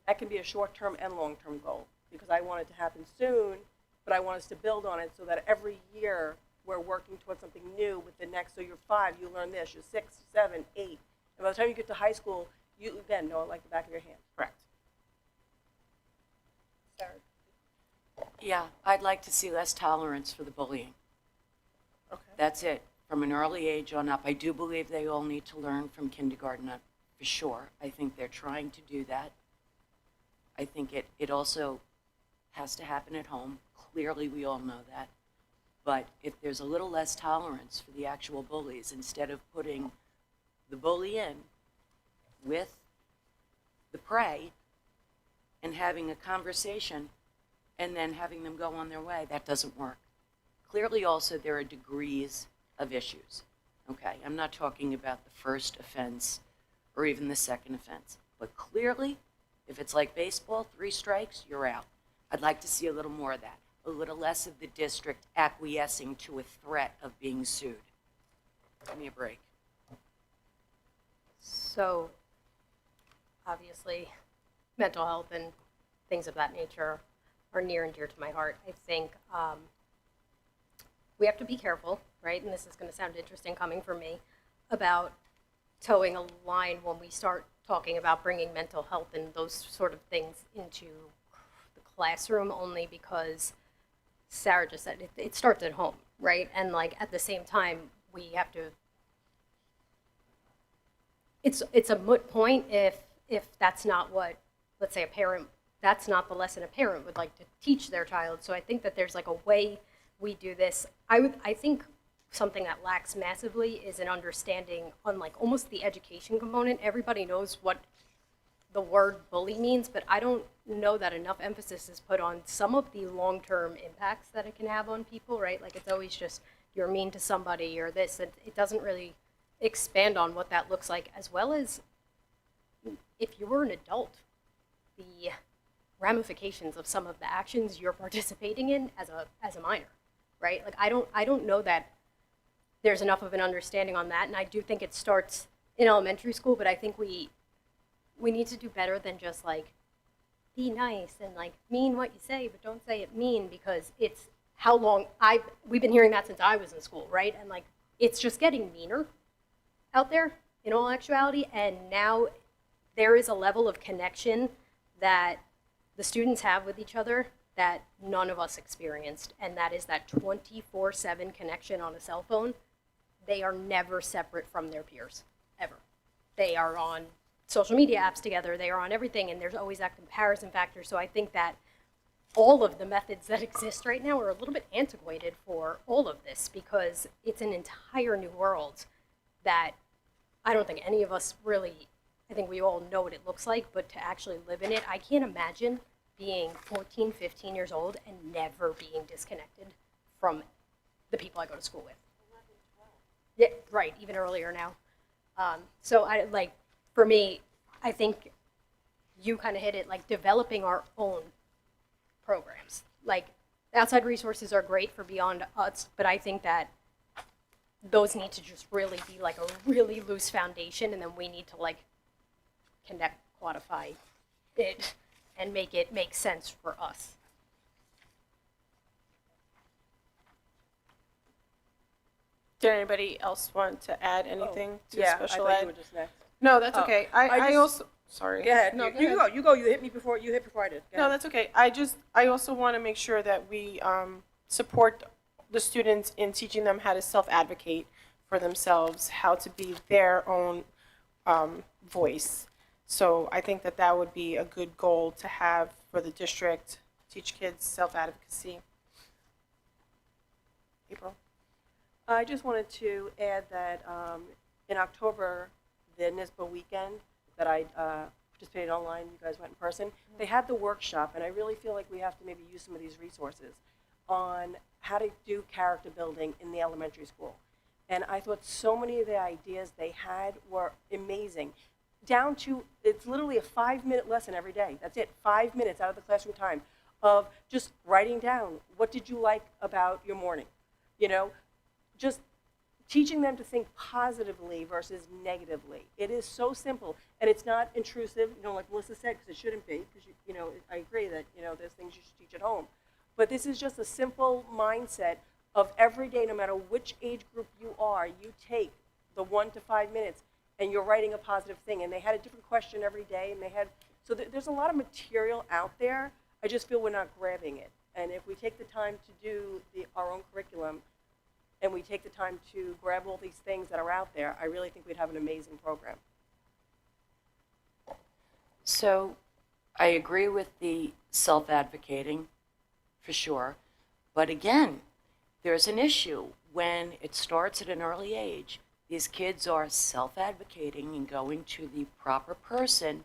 Speaker 7: That can be a short-term and long-term goal, because I want it to happen soon, but I want us to build on it so that every year we're working towards something new with the next. So you're 5, you learn this, you're 6, 7, 8. And by the time you get to high school, you again know it like the back of your hand.
Speaker 1: Correct.
Speaker 7: Sarah?
Speaker 8: Yeah, I'd like to see less tolerance for the bullying.
Speaker 1: Okay.
Speaker 8: That's it, from an early age on up. I do believe they all need to learn from kindergarten up, for sure. I think they're trying to do that. I think it also has to happen at home. Clearly, we all know that. But if there's a little less tolerance for the actual bullies, instead of putting the bully in with the prey and having a conversation and then having them go on their way, that doesn't work. Clearly, also, there are degrees of issues. Okay, I'm not talking about the first offense or even the second offense. But clearly, if it's like baseball, 3 strikes, you're out. I'd like to see a little more of that, a little less of the district acquiescing to a threat of being sued. Give me a break.
Speaker 2: So, obviously, mental health and things of that nature are near and dear to my heart. I think we have to be careful, right? And this is going to sound interesting coming from me, about towing a line when we start talking about bringing mental health and those sort of things into the classroom, only because Sarah just said it starts at home, right? And at the same time, we have to. It's a moot point if that's not what, let's say, that's not the lesson a parent would like to teach their child. So I think that there's a way we do this. I think something that lacks massively is an understanding on almost the education component. Everybody knows what the word bully means, but I don't know that enough emphasis is put on some of the long-term impacts that it can have on people, right? It's always just you're mean to somebody or this, and it doesn't really expand on what that looks like, as well as if you were an adult, the ramifications of some of the actions you're participating in as a minor, right? I don't know that there's enough of an understanding on that, and I do think it starts in elementary school, but I think we need to do better than just be nice and mean what you say, but don't say it mean, because it's how long we've been hearing that since I was in school, right? And it's just getting meaner out there in all actuality, and now there is a level of connection that the students have with each other that none of us experienced, and that is that 24/7 connection on a cell phone. They are never separate from their peers, ever. They are on social media apps together, they are on everything, and there's always that comparison factor. So I think that all of the methods that exist right now are a little bit antiquated for all of this, because it's an entire new world that I don't think any of us really, I think we all know what it looks like, but to actually live in it, I can't imagine being 14, 15 years old and never being disconnected from the people I go to school with. 11, 12. Yeah, right, even earlier now. So I like, for me, I think you kind of hit it, like developing our own programs. Like, outside resources are great for beyond us, but I think that those need to just really be like a really loose foundation, and then we need to like connect, quantify it, and make it make sense for us.
Speaker 1: Did anybody else want to add anything to
Speaker 7: Yeah, I
Speaker 1: special
Speaker 7: thought
Speaker 1: ed?
Speaker 7: you were just next.
Speaker 1: No, that's
Speaker 7: Oh,
Speaker 1: okay.
Speaker 7: I
Speaker 1: I
Speaker 7: just-
Speaker 1: also, sorry.
Speaker 7: Go ahead.
Speaker 1: No,
Speaker 7: you,
Speaker 1: go
Speaker 7: you
Speaker 1: ahead.
Speaker 7: go. You go. You hit me before. You hit before I did. Go
Speaker 1: No,
Speaker 7: ahead.
Speaker 1: that's okay. I also want to make sure that we support the students in teaching them how to self-advocate for themselves, how to be their own voice. So I think that that would be a good goal to have for the district, teach kids self-advocacy. April?
Speaker 7: I just wanted to add that in October, the NISBA weekend that I participated online, you guys went in person, they had the workshop, and I really feel like we have to maybe use some of these resources on how to do character building in the elementary school. And I thought so many of the ideas they had were amazing. Down to, it's literally a 5-minute lesson every day. That's it, 5 minutes out of the classroom time of just writing down, what did you like about your morning? You know, just teaching them to think positively versus negatively. It is so simple, and it's not intrusive, you know, like Melissa said, because it shouldn't be, because, you know, I agree that, you know, there's things you should teach at home. But this is just a simple mindset of every day, no matter which age group you are, you take the 1 to 5 minutes, and you're writing a positive thing. And they had a different question every day, and they had, so there's a lot of material out there. I just feel we're not grabbing it. And if we take the time to do our own curriculum, and we take the time to grab all these things that are out there, I really think we'd have an amazing program.
Speaker 8: So I agree with the self-advocating, for sure. But again, there's an issue when it starts at an early age. These kids are self-advocating and going to the proper person,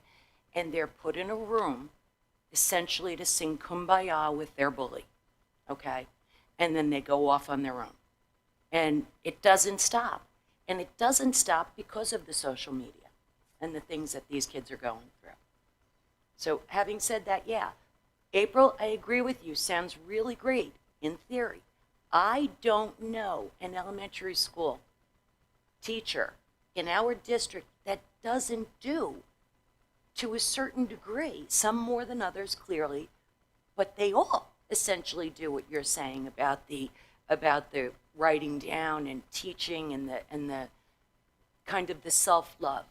Speaker 8: and they're put in a room essentially to sing Kumbaya with their bully, okay? And then they go off on their own. And it doesn't stop. And it doesn't stop because of the social media and the things that these kids are going through. So having said that, yeah, April, I agree with you, sounds really great in theory. I don't know an elementary school teacher in our district that doesn't do, to a certain degree, some more than others clearly, but they all essentially do what you're saying about the writing down and teaching and the kind of the self-love,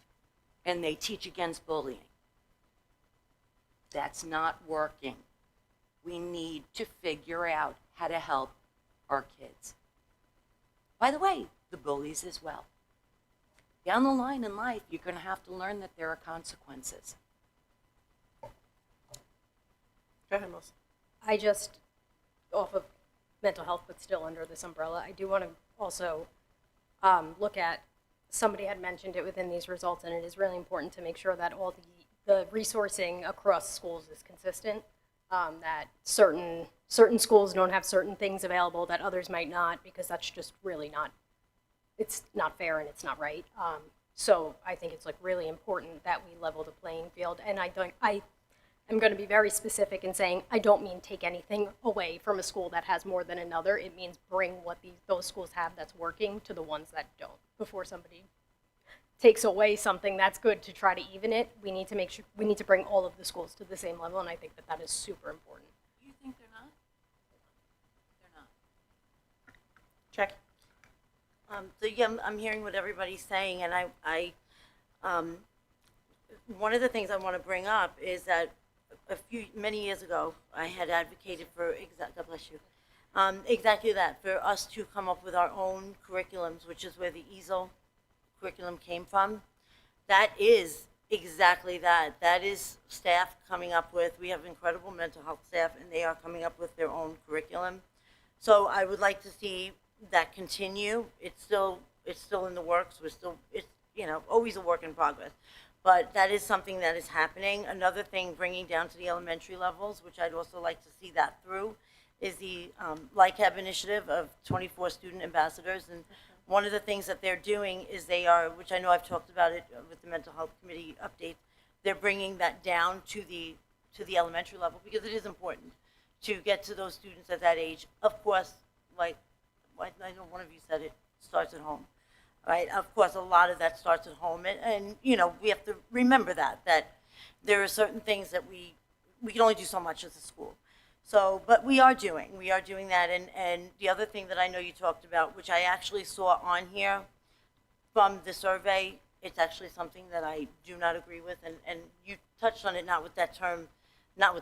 Speaker 8: and they teach against bullying. That's not working. We need to figure out how to help our kids. By the way, the bullies as well. Down the line in life, you're going to have to learn that there are consequences.
Speaker 1: Go ahead, Melissa.
Speaker 2: I just, off of mental health, but still under this umbrella, I do want to also look at, somebody had mentioned it within these results, and it is really important to make sure that all the resourcing across schools is consistent, that certain schools don't have certain things available that others might not, because that's just really not, it's not fair and it's not right. So I think it's like really important that we level the playing field, and I am going to be very specific in saying I don't mean take anything away from a school that has more than another. It means bring what those schools have that's working to the ones that don't. Before somebody takes away something that's good to try to even it, we need to make sure, we need to bring all of the schools to the same level, and I think that is super important.
Speaker 8: You think they're not? They're not.
Speaker 1: Check.
Speaker 9: So yeah, I'm hearing what everybody's saying, and one of the things I want to bring up is that many years ago, I had advocated for, God bless you, exactly that, for us to come up with our own curriculums, which is where the EASL curriculum came from. that is exactly that. That is staff coming up with, we have incredible mental health staff, and they are coming up with their own curriculum. So I would like to see that continue. It's still in the works. It's, always a work in progress. But that is something that is happening. Another thing, bringing down to the elementary levels, which I'd also like to see that through, is the LICAB initiative of 24 student ambassadors. And one of the things that they're doing is they are, which I know I've talked about it with the mental health committee update, they're bringing that down to the elementary level, because it is important to get to those students at that age. Of course, like I know one of you said, it starts at home, right? Of course, a lot of that starts at home, and we have to remember that there are certain things that we can only do so much as a school. So, but we are doing that, and the other thing that I know you talked about, which I actually saw on here from the survey, it's actually something that I do not agree with, and you touched on it, not with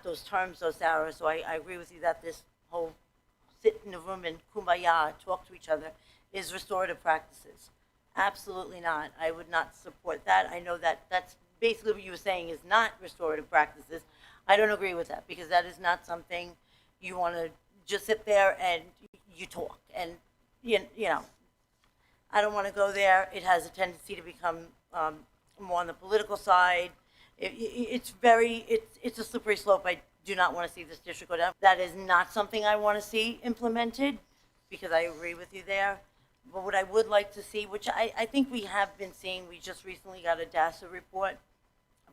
Speaker 9: those terms, though, Sarah, so I agree with you that this whole sit in a room and kumbaya, talk to each other, is restorative practices. Absolutely not. I would not support that. I know that that's basically what you were saying is not restorative practices. I don't agree with that, because that is not something you want to just sit there and you talk. And, I don't want to go there. It has a tendency to become more on the political side. It's a slippery slope. I do not want to see this district go down. That is not something I want to see implemented, because I agree with you there. But what I would like to see, which I think we have been seeing, we just recently got a DASA report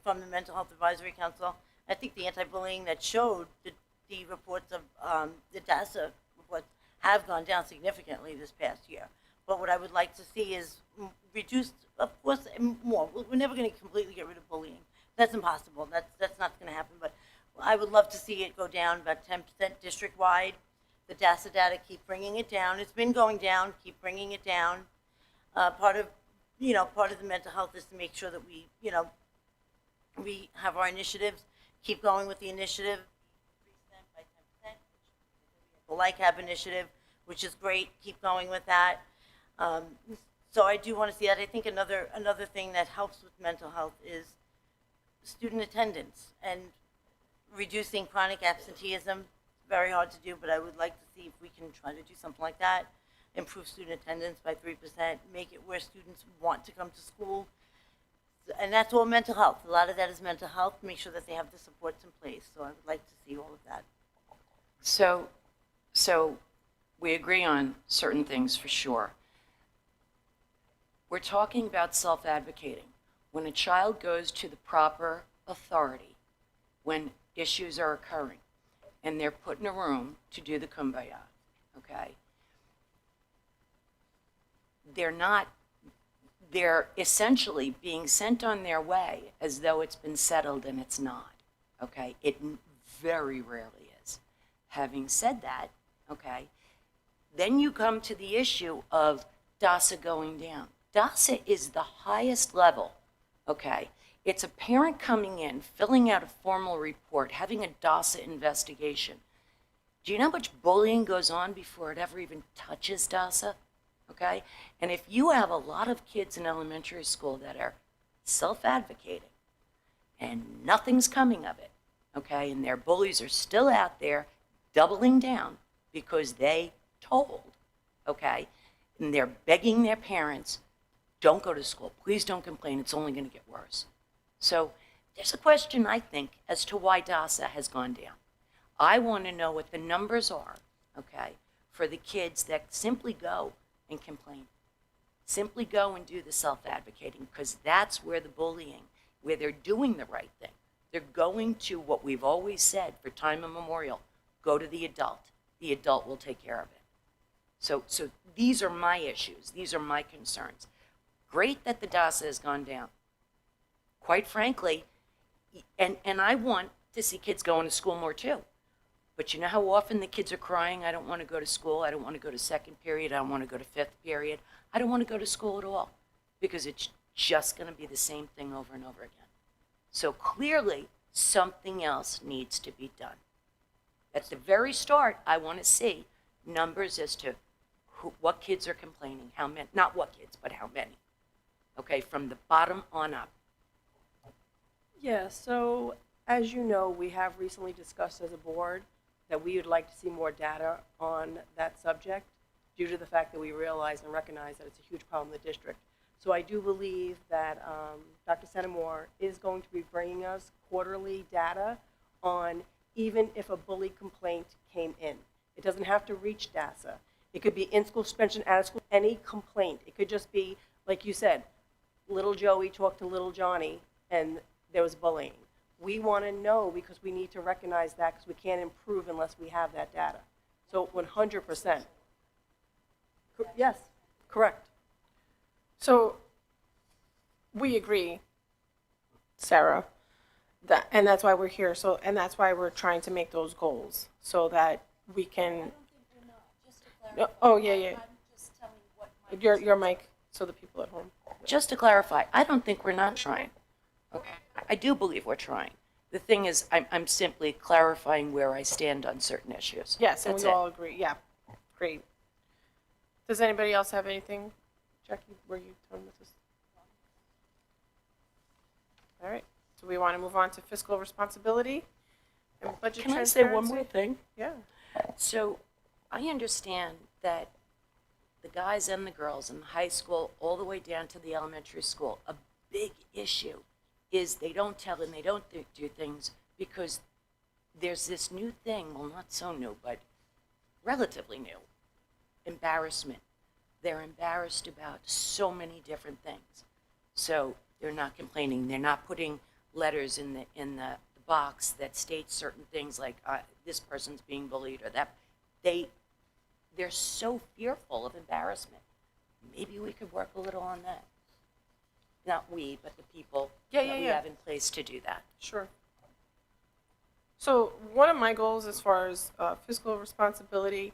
Speaker 9: from the Mental Health Advisory Council. I think the anti-bullying that showed the reports of the DASA reports have gone down significantly this past year. But what I would like to see is reduced, of course, more. We're never going to completely get rid of bullying. That's impossible. That's not going to happen. But I would love to see it go down about 10% district-wide. The DASA data, keep bringing it down. It's been going down. Keep bringing it down. Part of the mental health is to make sure that we have our initiatives. Keep going with the initiative. Increase them by 10%. The LICAB initiative, which is great. Keep going with that. So I do want to see that. I think another thing that helps with mental health is student attendance and reducing chronic absenteeism. Very hard to do, but I would like to see if we can try to do something like that. Improve student attendance by 3%, make it where students want to come to school. And that's all mental health. A lot of that is mental health. Make sure that they have the supports in place. So I would like to see all of that.
Speaker 8: So we agree on certain things for sure. We're talking about self-advocating. When a child goes to the proper authority, when issues are occurring, and they're put in a room to do the kumbaya, okay? They're essentially being sent on their way as though it's been settled, and it's not, okay? It very rarely is. Having said that, okay, then you come to the issue of DASA going down. DASA is the highest level, okay? It's a parent coming in, filling out a formal report, having a DASA investigation. Do you know how much bullying goes on before it ever even touches DASA? Okay? And if you have a lot of kids in elementary school that are self-advocating and nothing's coming of it, okay, and their bullies are still out there doubling down because they told, okay, and they're begging their parents, don't go to school, please don't complain, it's only going to get worse. So there's a question, I think, as to why DASA has gone down. I want to know what the numbers are, okay, for the kids that simply go and complain. Simply go and do the self-advocating, because that's where the bullying, where they're doing the right thing. They're going to what we've always said for time immemorial, go to the adult. The adult will take care of it. So these are my issues. These are my concerns. Great that the DASA has gone down. Quite frankly, and I want to see kids going to school more too. But you know how often the kids are crying, I don't want to go to school, I don't want to go to second period, I don't want to go to fifth period, I don't want to go to school at all, because it's just going to be the same thing over and over again. So clearly, something else needs to be done. At the very start, I want to see numbers as to what kids are complaining, how many, not what kids, but how many. Okay, from the bottom on up.
Speaker 7: Yeah, so as you know, we have recently discussed as a board that we would like to see more data on that subject due to the fact that we realize and recognize that it's a huge problem in the district. So I do believe that Dr. Centimore is going to be bringing us quarterly data on even if a bully complaint came in. It doesn't have to reach DASA. It could be in-school suspension, out-of-school, any complaint. It could just be, like you said, little Joey talked to little Johnny and there was bullying. We want to know because we need to recognize that because we can't improve unless we have that data. So 100%. Yes, correct.
Speaker 1: So we agree, Sarah, that, and that's why we're here. So, and that's why we're trying to make those goals so that we can. No, oh, yeah, yeah. Your mic, so the people at home.
Speaker 8: Just to clarify, I don't think we're not trying. Okay. I do believe we're trying. The thing is, I'm simply clarifying where I stand on certain issues.
Speaker 1: Yes, and
Speaker 8: That's
Speaker 1: we
Speaker 8: it.
Speaker 1: all agree. Yeah, great. Does anybody else have anything? Jackie, were you done with this? All right, so we want to move on to fiscal responsibility and budget
Speaker 8: Can I say one
Speaker 1: transparency?
Speaker 8: more thing?
Speaker 1: Yeah.
Speaker 8: So I understand that the guys and the girls in high school, all the way down to the elementary school, a big issue is they don't tell and they don't do things because there's this new thing, well, not so new, but relatively new, embarrassment. They're embarrassed about so many different things. So they're not complaining. They're not putting letters in the box that states certain things like this person's being bullied or that. They're so fearful of embarrassment. Maybe we could work a little on that. Not we, but the people that we have in place to do that.
Speaker 1: Sure. So one of my goals as far as fiscal responsibility,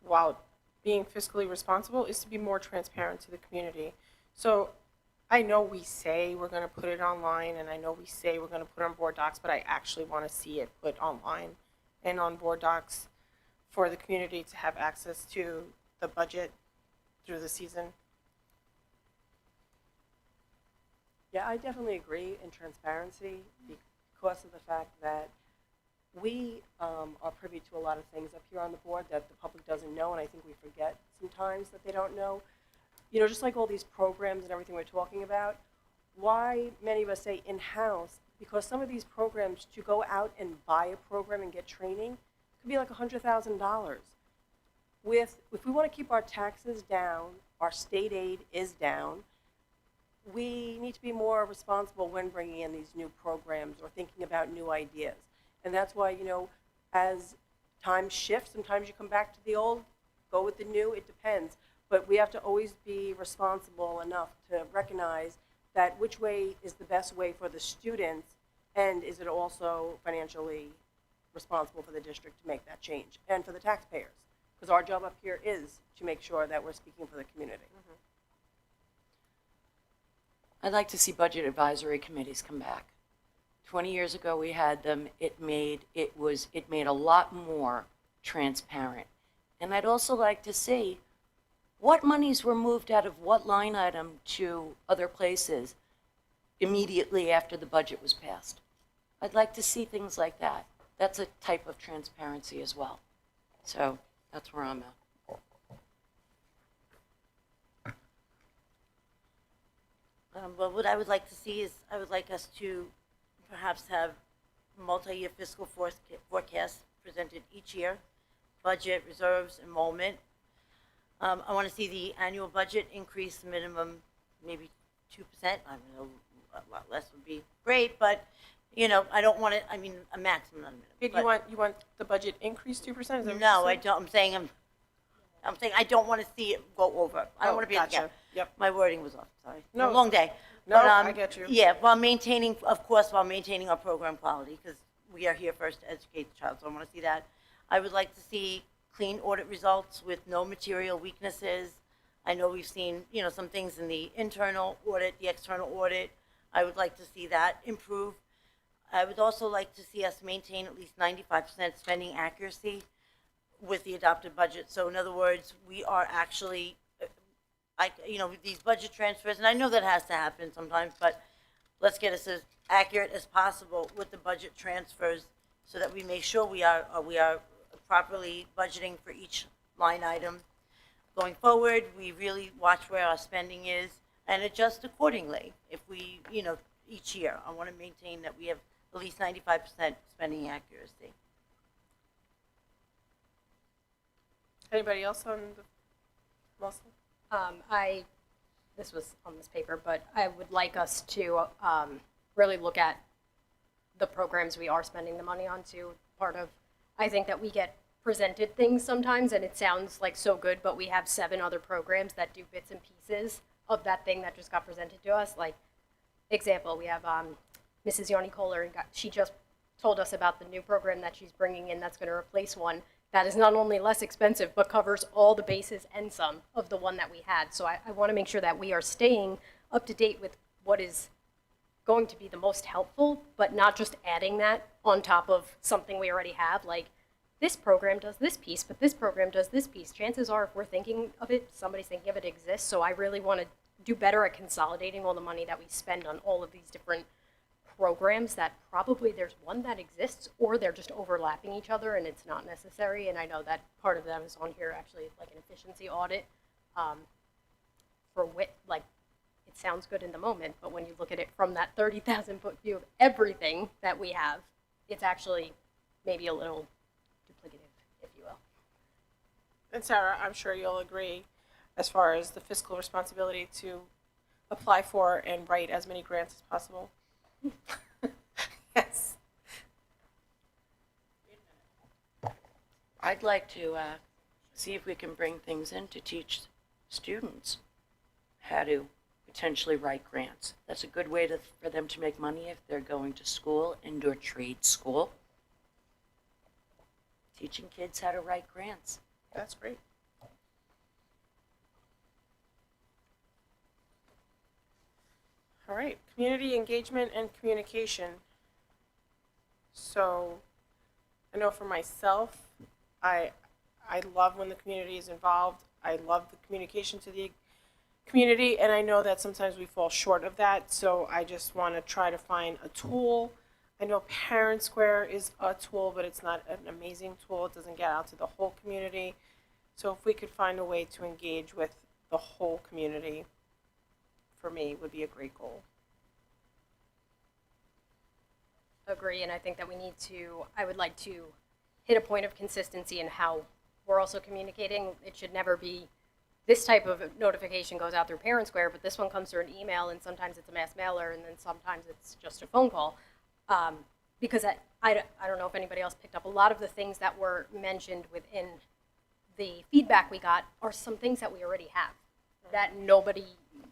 Speaker 1: while being fiscally responsible, is to be more transparent to the community. So I know we say we're going to put it online, and I know we say we're going to put it on board docs, but I actually want to see it put online and on board docs for the community to have access to the budget through the season.
Speaker 7: Yeah, I definitely agree in transparency because of the fact that we are privy to a lot of things up here on the board that the public doesn't know, and I think we forget sometimes that they don't know. You know, just like all these programs and everything we're talking about, why many of us say in-house, because some of these programs, to go out and buy a program and get training, could be like $100,000. If we want to keep our taxes down, our state aid is down, we need to be more responsible when bringing in these new programs or thinking about new ideas. And that's why, you know, as time shifts, sometimes you come back to the old, go with the new, it depends. But we have to always be responsible enough to recognize that which way is the best way for the students, and is it also financially responsible for the district to make that change, and for the taxpayers. Because our job up here is to make sure that we're speaking for the community.
Speaker 8: I'd like to see budget advisory committees come back. 20 years ago we had them. It made a lot more transparent. And I'd also like to see what monies were moved out of what line item to other places immediately after the budget was passed. I'd like to see things like that. That's a type of transparency as well. So that's where I'm at.
Speaker 9: But what I would like to see is, I would like us to perhaps have multi-year fiscal forecasts presented each year, budget, reserves, enrollment. I want to see the annual budget increase minimum, maybe 2%. I mean, a lot less would be great, but, you know, I don't want it, I mean, a maximum, not a minimum.
Speaker 1: Wait, you want the budget increased 2%? Is that what you
Speaker 9: No, I
Speaker 1: said?
Speaker 9: don't, I'm saying I don't want to see it go over. I don't want to be,
Speaker 1: gotcha.
Speaker 9: yeah.
Speaker 1: Yep.
Speaker 9: My wording was off, sorry.
Speaker 1: No.
Speaker 9: A long day.
Speaker 1: No,
Speaker 9: But,
Speaker 1: I get you.
Speaker 9: Yeah, while maintaining, of course, while maintaining our program quality, because we are here first to educate the child, so I want to see that. I would like to see clean audit results with no material weaknesses. I know we've seen, you know, some things in the internal audit, the external audit. I would like to see that improve. I would also like to see us maintain at least 95% spending accuracy with the adopted budget. So in other words, we are actually, you know, these budget transfers, and I know that has to happen sometimes, but let's get us as accurate as possible with the budget transfers so that we make sure we are properly budgeting for each line item. Going forward, we really watch where our spending is and adjust accordingly if we, each year. I want to maintain that we have at least 95% spending accuracy.
Speaker 1: Anybody else on the, Melissa?
Speaker 2: This was on this paper, but I would like us to really look at the programs we are spending the money on too. I think that we get presented things sometimes and it sounds like so good, but we have 7 other programs that do bits and pieces of that thing that just got presented to us. Like, example, we have Mrs. Yoni Kohler, and she just told us about the new program that she's bringing in that's going to replace one that is not only less expensive, but covers all the bases and some of the one that we had. So I want to make sure that we are staying up to date with what is going to be the most helpful, but not just adding that on top of something we already have. Like, this program does this piece, but this program does this piece. Chances are, if we're thinking of it, somebody's thinking of it exists. So I really want to do better at consolidating all the money that we spend on all of these different programs that probably there's one that exists or they're just overlapping each other and it's not necessary. And I know that part of them is on here actually like an efficiency audit for like, it sounds good in the moment, but when you look at it from that 30,000 foot view of everything that we have, it's actually maybe a little duplicative, if you will.
Speaker 1: And Sarah, I'm sure you'll agree as far as the fiscal responsibility to apply for and write as many grants as possible. Yes.
Speaker 8: I'd like to see if we can bring things in to teach students how to potentially write grants. That's a good way for them to make money if they're going to school, indoor trade school. Teaching kids how to write grants.
Speaker 1: That's great. All right, community engagement and communication. So I know for myself, I love when the community is involved. I love the communication to the community, and I know that sometimes we fall short of that, so I just want to try to find a tool. I know Parent Square is a tool, but it's not an amazing tool. It doesn't get out to the whole community. So if we could find a way to engage with the whole community, for me, would be a great goal.
Speaker 2: Agree, and I think that I would like to hit a point of consistency in how we're also communicating. It should never be, this type of notification goes out through Parent Square, but this one comes through an email, and sometimes it's a mass mailer, and then sometimes it's just a phone call. Because I don't know if anybody else picked up, a lot of the things that were mentioned within the feedback we got are some things that we already have, that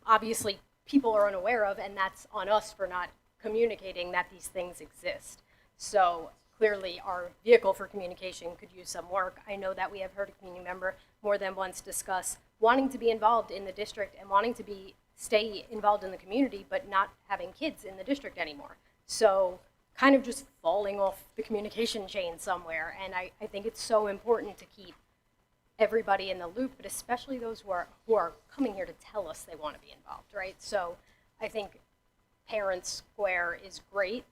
Speaker 2: obviously people are unaware of, and that's on us for not communicating that these things exist. So clearly our vehicle for communication could use some work. I know that we have heard a community member more than once discuss wanting to be involved in the district and wanting to stay involved in the community, but not having kids in the district anymore. So kind of just falling off the communication chain somewhere. And I think it's so important to keep everybody in the loop, but especially those who are coming here to tell us they want to be involved, right? So I think Parent Square is great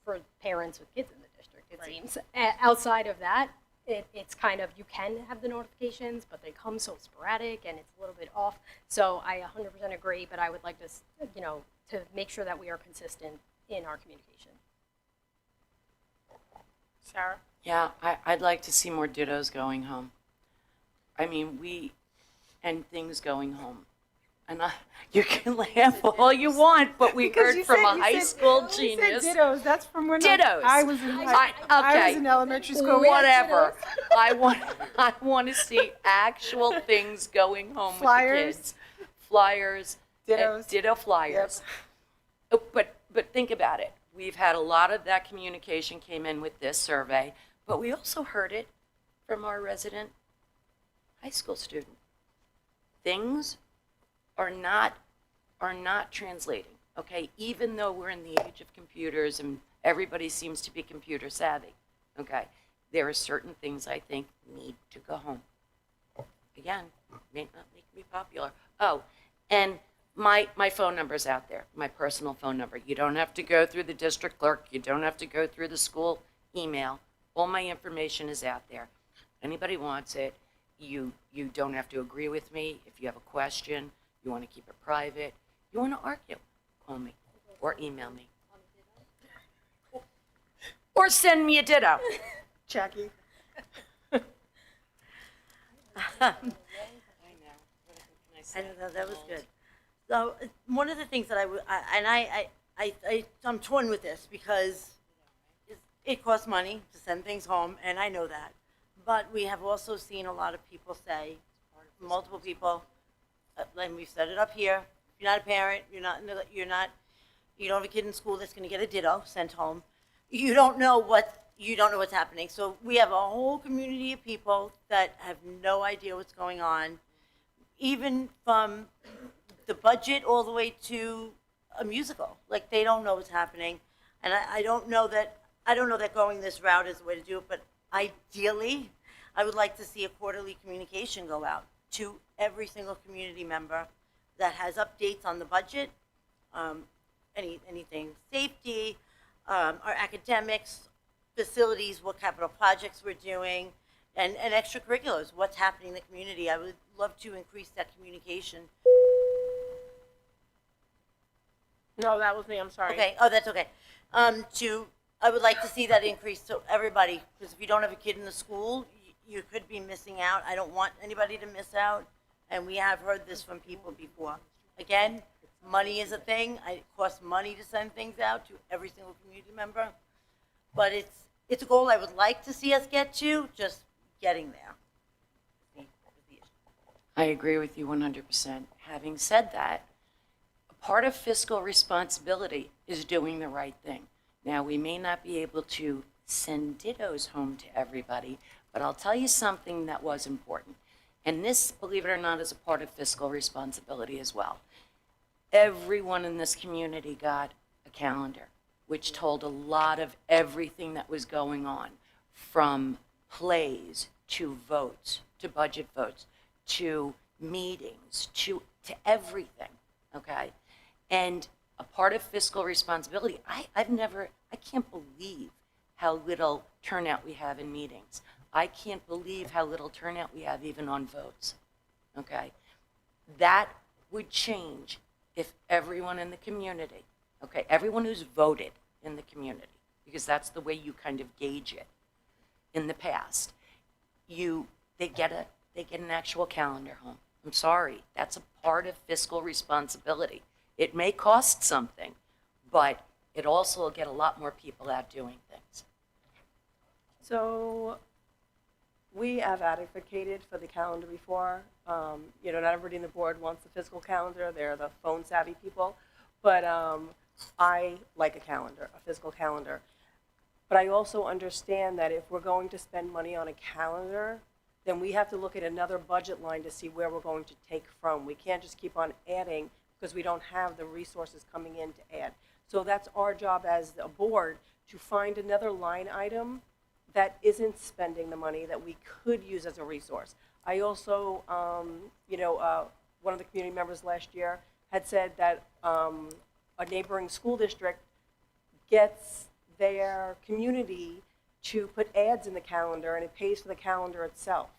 Speaker 2: for parents with kids in the district, it seems. Outside of that, it's kind of, you can have the notifications, but they come so sporadic and it's a little bit off. So I 100% agree, but I would like to, to make sure that we are consistent in our communication.
Speaker 1: Sarah?
Speaker 8: Yeah, I'd like to see more dittos going home. I mean, and things going home. And you can laugh all you want, but we heard from a high school genius.
Speaker 1: You said dittos. That's from when
Speaker 8: Dittos.
Speaker 1: I was in I was in elementary school.
Speaker 8: Whatever. I want to see actual things going home
Speaker 1: Flyers.
Speaker 8: with the kids. Flyers.
Speaker 1: Dittos.
Speaker 8: Ditto flyers. Oh, but think about it. We've had a lot of that communication came in with this survey, but we also heard it from our resident high school student. Things are not translating, okay? Even though we're in the age of computers and everybody seems to be computer savvy, okay? There are certain things I think need to go home. Again, may not make me popular. Oh, and my phone number's out there, my personal phone number. You don't have to go through the district clerk. You don't have to go through the school email. All my information is out there. Anybody wants it, you don't have to agree with me. If you have a question, you want to keep it private, you want to argue, call me or email me. Or send me a ditto.
Speaker 7: Jackie?
Speaker 9: I don't know, that was good. So, one of the things that I'm torn with this because it costs money to send things home, and I know that. But we have also seen a lot of people say, multiple people, and we've set it up here, if you're not a parent, you don't have a kid in school that's gonna get a ditto sent home, you don't know what's happening. So we have a whole community of people that have no idea what's going on, even from the budget all the way to a musical. Like, they don't know what's happening. And I don't know that going this route is the way to do it, but ideally, I would like to see a quarterly communication go out to every single community member that has updates on the budget, anything safety, our academics, facilities, what capital projects we're doing, and extracurriculars, what's happening in the community. I would love to increase that communication.
Speaker 1: No, that was me, I'm sorry.
Speaker 9: Okay, oh, that's okay. I would like to see that increase to everybody, because if you don't have a kid in the school, you could be missing out. I don't want anybody to miss out, and we have heard this from people before. Again, money is a thing. It costs money to send things out to every single community member, but it's a goal I would like to see us get to, just getting there.
Speaker 8: I agree with you 100%. Having said that, a part of fiscal responsibility is doing the right thing. Now, we may not be able to send dittos home to everybody, but I'll tell you something that was important. And this, believe it or not, is a part of fiscal responsibility as well. Everyone in this community got a calendar, which told a lot of everything that was going on, from plays to votes, to budget votes, to meetings, to everything, okay? And a part of fiscal responsibility, I can't believe how little turnout we have in meetings. I can't believe how little turnout we have even on votes, okay? That would change if everyone in the community, okay, everyone who's voted in the community, because that's the way you kind of gauge it in the past, they get an actual calendar home. I'm sorry, that's a part of fiscal responsibility. It may cost something, but it also will get a lot more people out doing things.
Speaker 7: So we have advocated for the calendar before. Not everybody in the board wants the physical calendar. They're the phone savvy people. But I like a calendar, a physical calendar. But I also understand that if we're going to spend money on a calendar, then we have to look at another budget line to see where we're going to take from. We can't just keep on adding because we don't have the resources coming in to add. So that's our job as a board, to find another line item that isn't spending the money that we could use as a resource. I also, one of the community members last year had said that a neighboring school district gets their community to put ads in the calendar, and it pays for the calendar itself,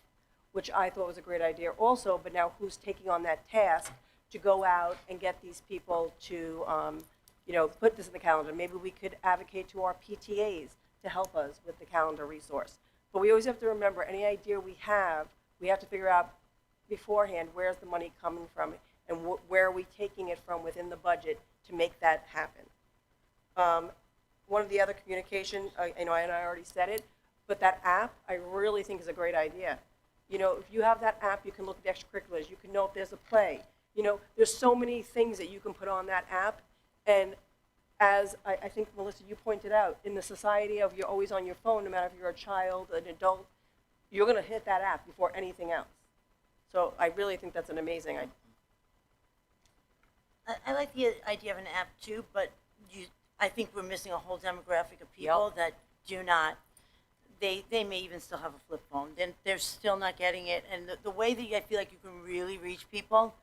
Speaker 7: which I thought was a great idea also. But now who's taking on that task to go out and get these people to, put this in the calendar? Maybe we could advocate to our PTAs to help us with the calendar resource. But we always have to remember, any idea we have to figure out beforehand, where's the money coming from, and where are we taking it from within the budget to make that happen. One of the other communication, and I already said it, but that app, I really think is a great idea. If you have that app, you can look at the extracurriculars, you can know if there's a play. There's so many things that you can put on that app. And as I think, Melissa, you pointed out, in the society of you're always on your phone, no matter if you're a child, an adult, you're going to hit that app before anything else. So I really think that's an amazing idea.
Speaker 9: I like the idea of an app too, but I think we're missing a whole demographic of people that do not. They may even still have a flip phone. Then they're still not getting it. And the way that I feel like you can really reach people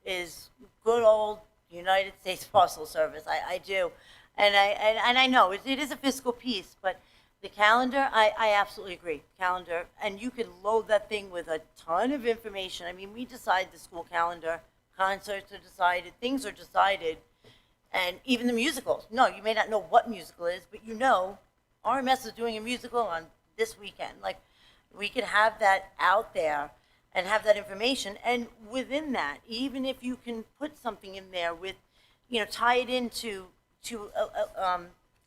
Speaker 9: is good old United States Postal Service. I do. And I know it is a fiscal piece, but the calendar, I absolutely agree. Calendar, and you can load that thing with a ton of information. I mean, we decide the school calendar, concerts are decided, things are decided, and even the musicals. No, you may not know what musical is, but you know RMS is doing a musical on this weekend. Like, we could have that out there and have that information. And within that, even if you can put something in there with, tie it into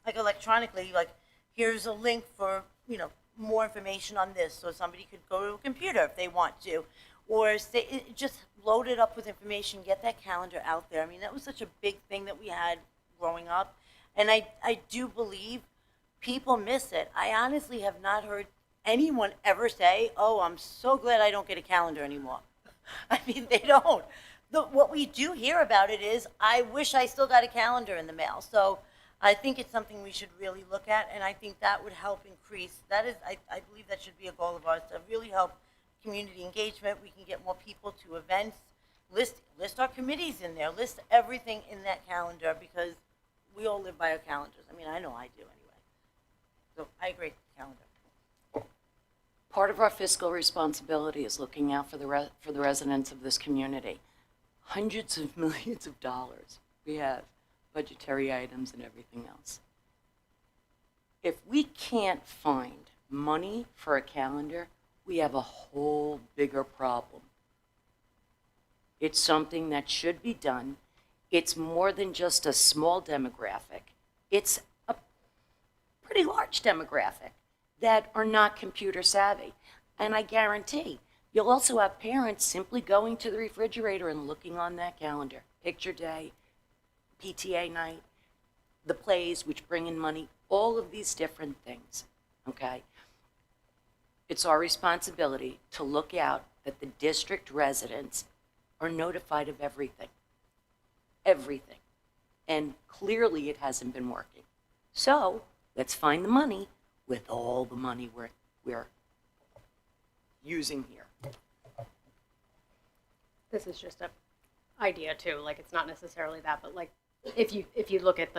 Speaker 9: like electronically, like here's a link for, more information on this. So somebody could go to a computer if they want to, or just load it up with information, get that calendar out there. I mean, that was such a big thing that we had growing up. And I do believe people miss it. I honestly have not heard anyone ever say, oh, I'm so glad I don't get a calendar anymore. I mean, they don't. What we do hear about it is, I wish I still got a calendar in the mail. So I think it's something we should really look at, and I think that would help increase. That is, I believe that should be a goal of ours, to really help community engagement. We can get more people to events, list our committees in there, list everything in that calendar, because we all live by our calendars. I mean, I know I do anyway. So I agree, calendar.
Speaker 8: Part of our fiscal responsibility is looking out for the residents of this community. Hundreds of millions of dollars we have, budgetary items and everything else. If we can't find money for a calendar, we have a whole bigger problem. It's something that should be done. It's more than just a small demographic. It's a pretty large demographic that are not computer savvy. And I guarantee you'll also have parents simply going to the refrigerator and looking on that calendar. Picture day, PTA night, the plays which bring in money, all of these different things, okay? It's our responsibility to look out that the district residents are notified of everything. Everything. And clearly it hasn't been working. So let's find the money with all the money we're using here.
Speaker 2: This is just a idea too. Like, it's not necessarily that, but like, if you look at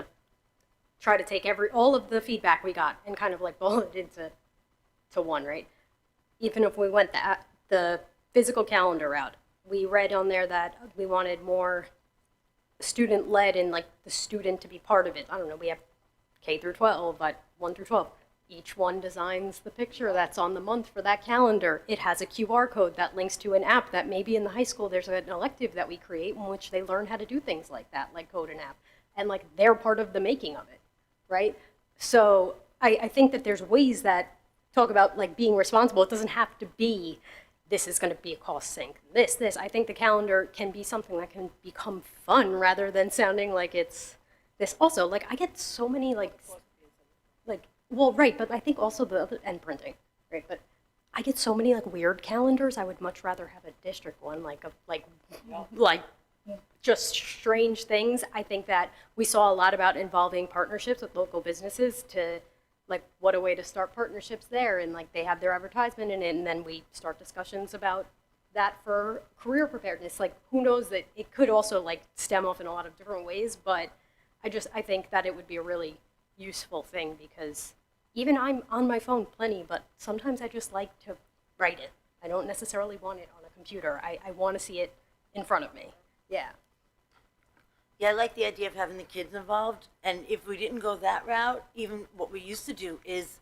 Speaker 2: try to take all of the feedback we got and kind of like boil it into one, right? Even if we went the physical calendar route, we read on there that we wanted more student-led and like the student to be part of it. I don't know, we have K through 12, but 1 through 12. Each one designs the picture that's on the month for that calendar. It has a QR code that links to an app that maybe in the high school there's an elective that we create in which they learn how to do things like that, like code an app. And like they're part of the making of it, right? So I think that there's ways that talk about like being responsible. It doesn't have to be, this is going to be a cost sink. This. I think the calendar can be something that can become fun rather than sounding like it's this. Also, like I get so many well, right, but I think also the other, and printing, right? But I get so many like weird calendars. I would much rather have a district one, like just strange things. I think that we saw a lot about involving partnerships with local businesses to, like, what a way to start partnerships there, and like they have their advertisement in it, and then we start discussions about that for career preparedness. Like, who knows, that it could also like stem off in a lot of different ways, but I think that it would be a really useful thing, because even I'm on my phone plenty, but sometimes I just like to write it. I don't necessarily want it on a computer. I want to see it in front of me. Yeah.
Speaker 9: Yeah, I like the idea of having the kids involved. And if we didn't go that route, even what we used to do is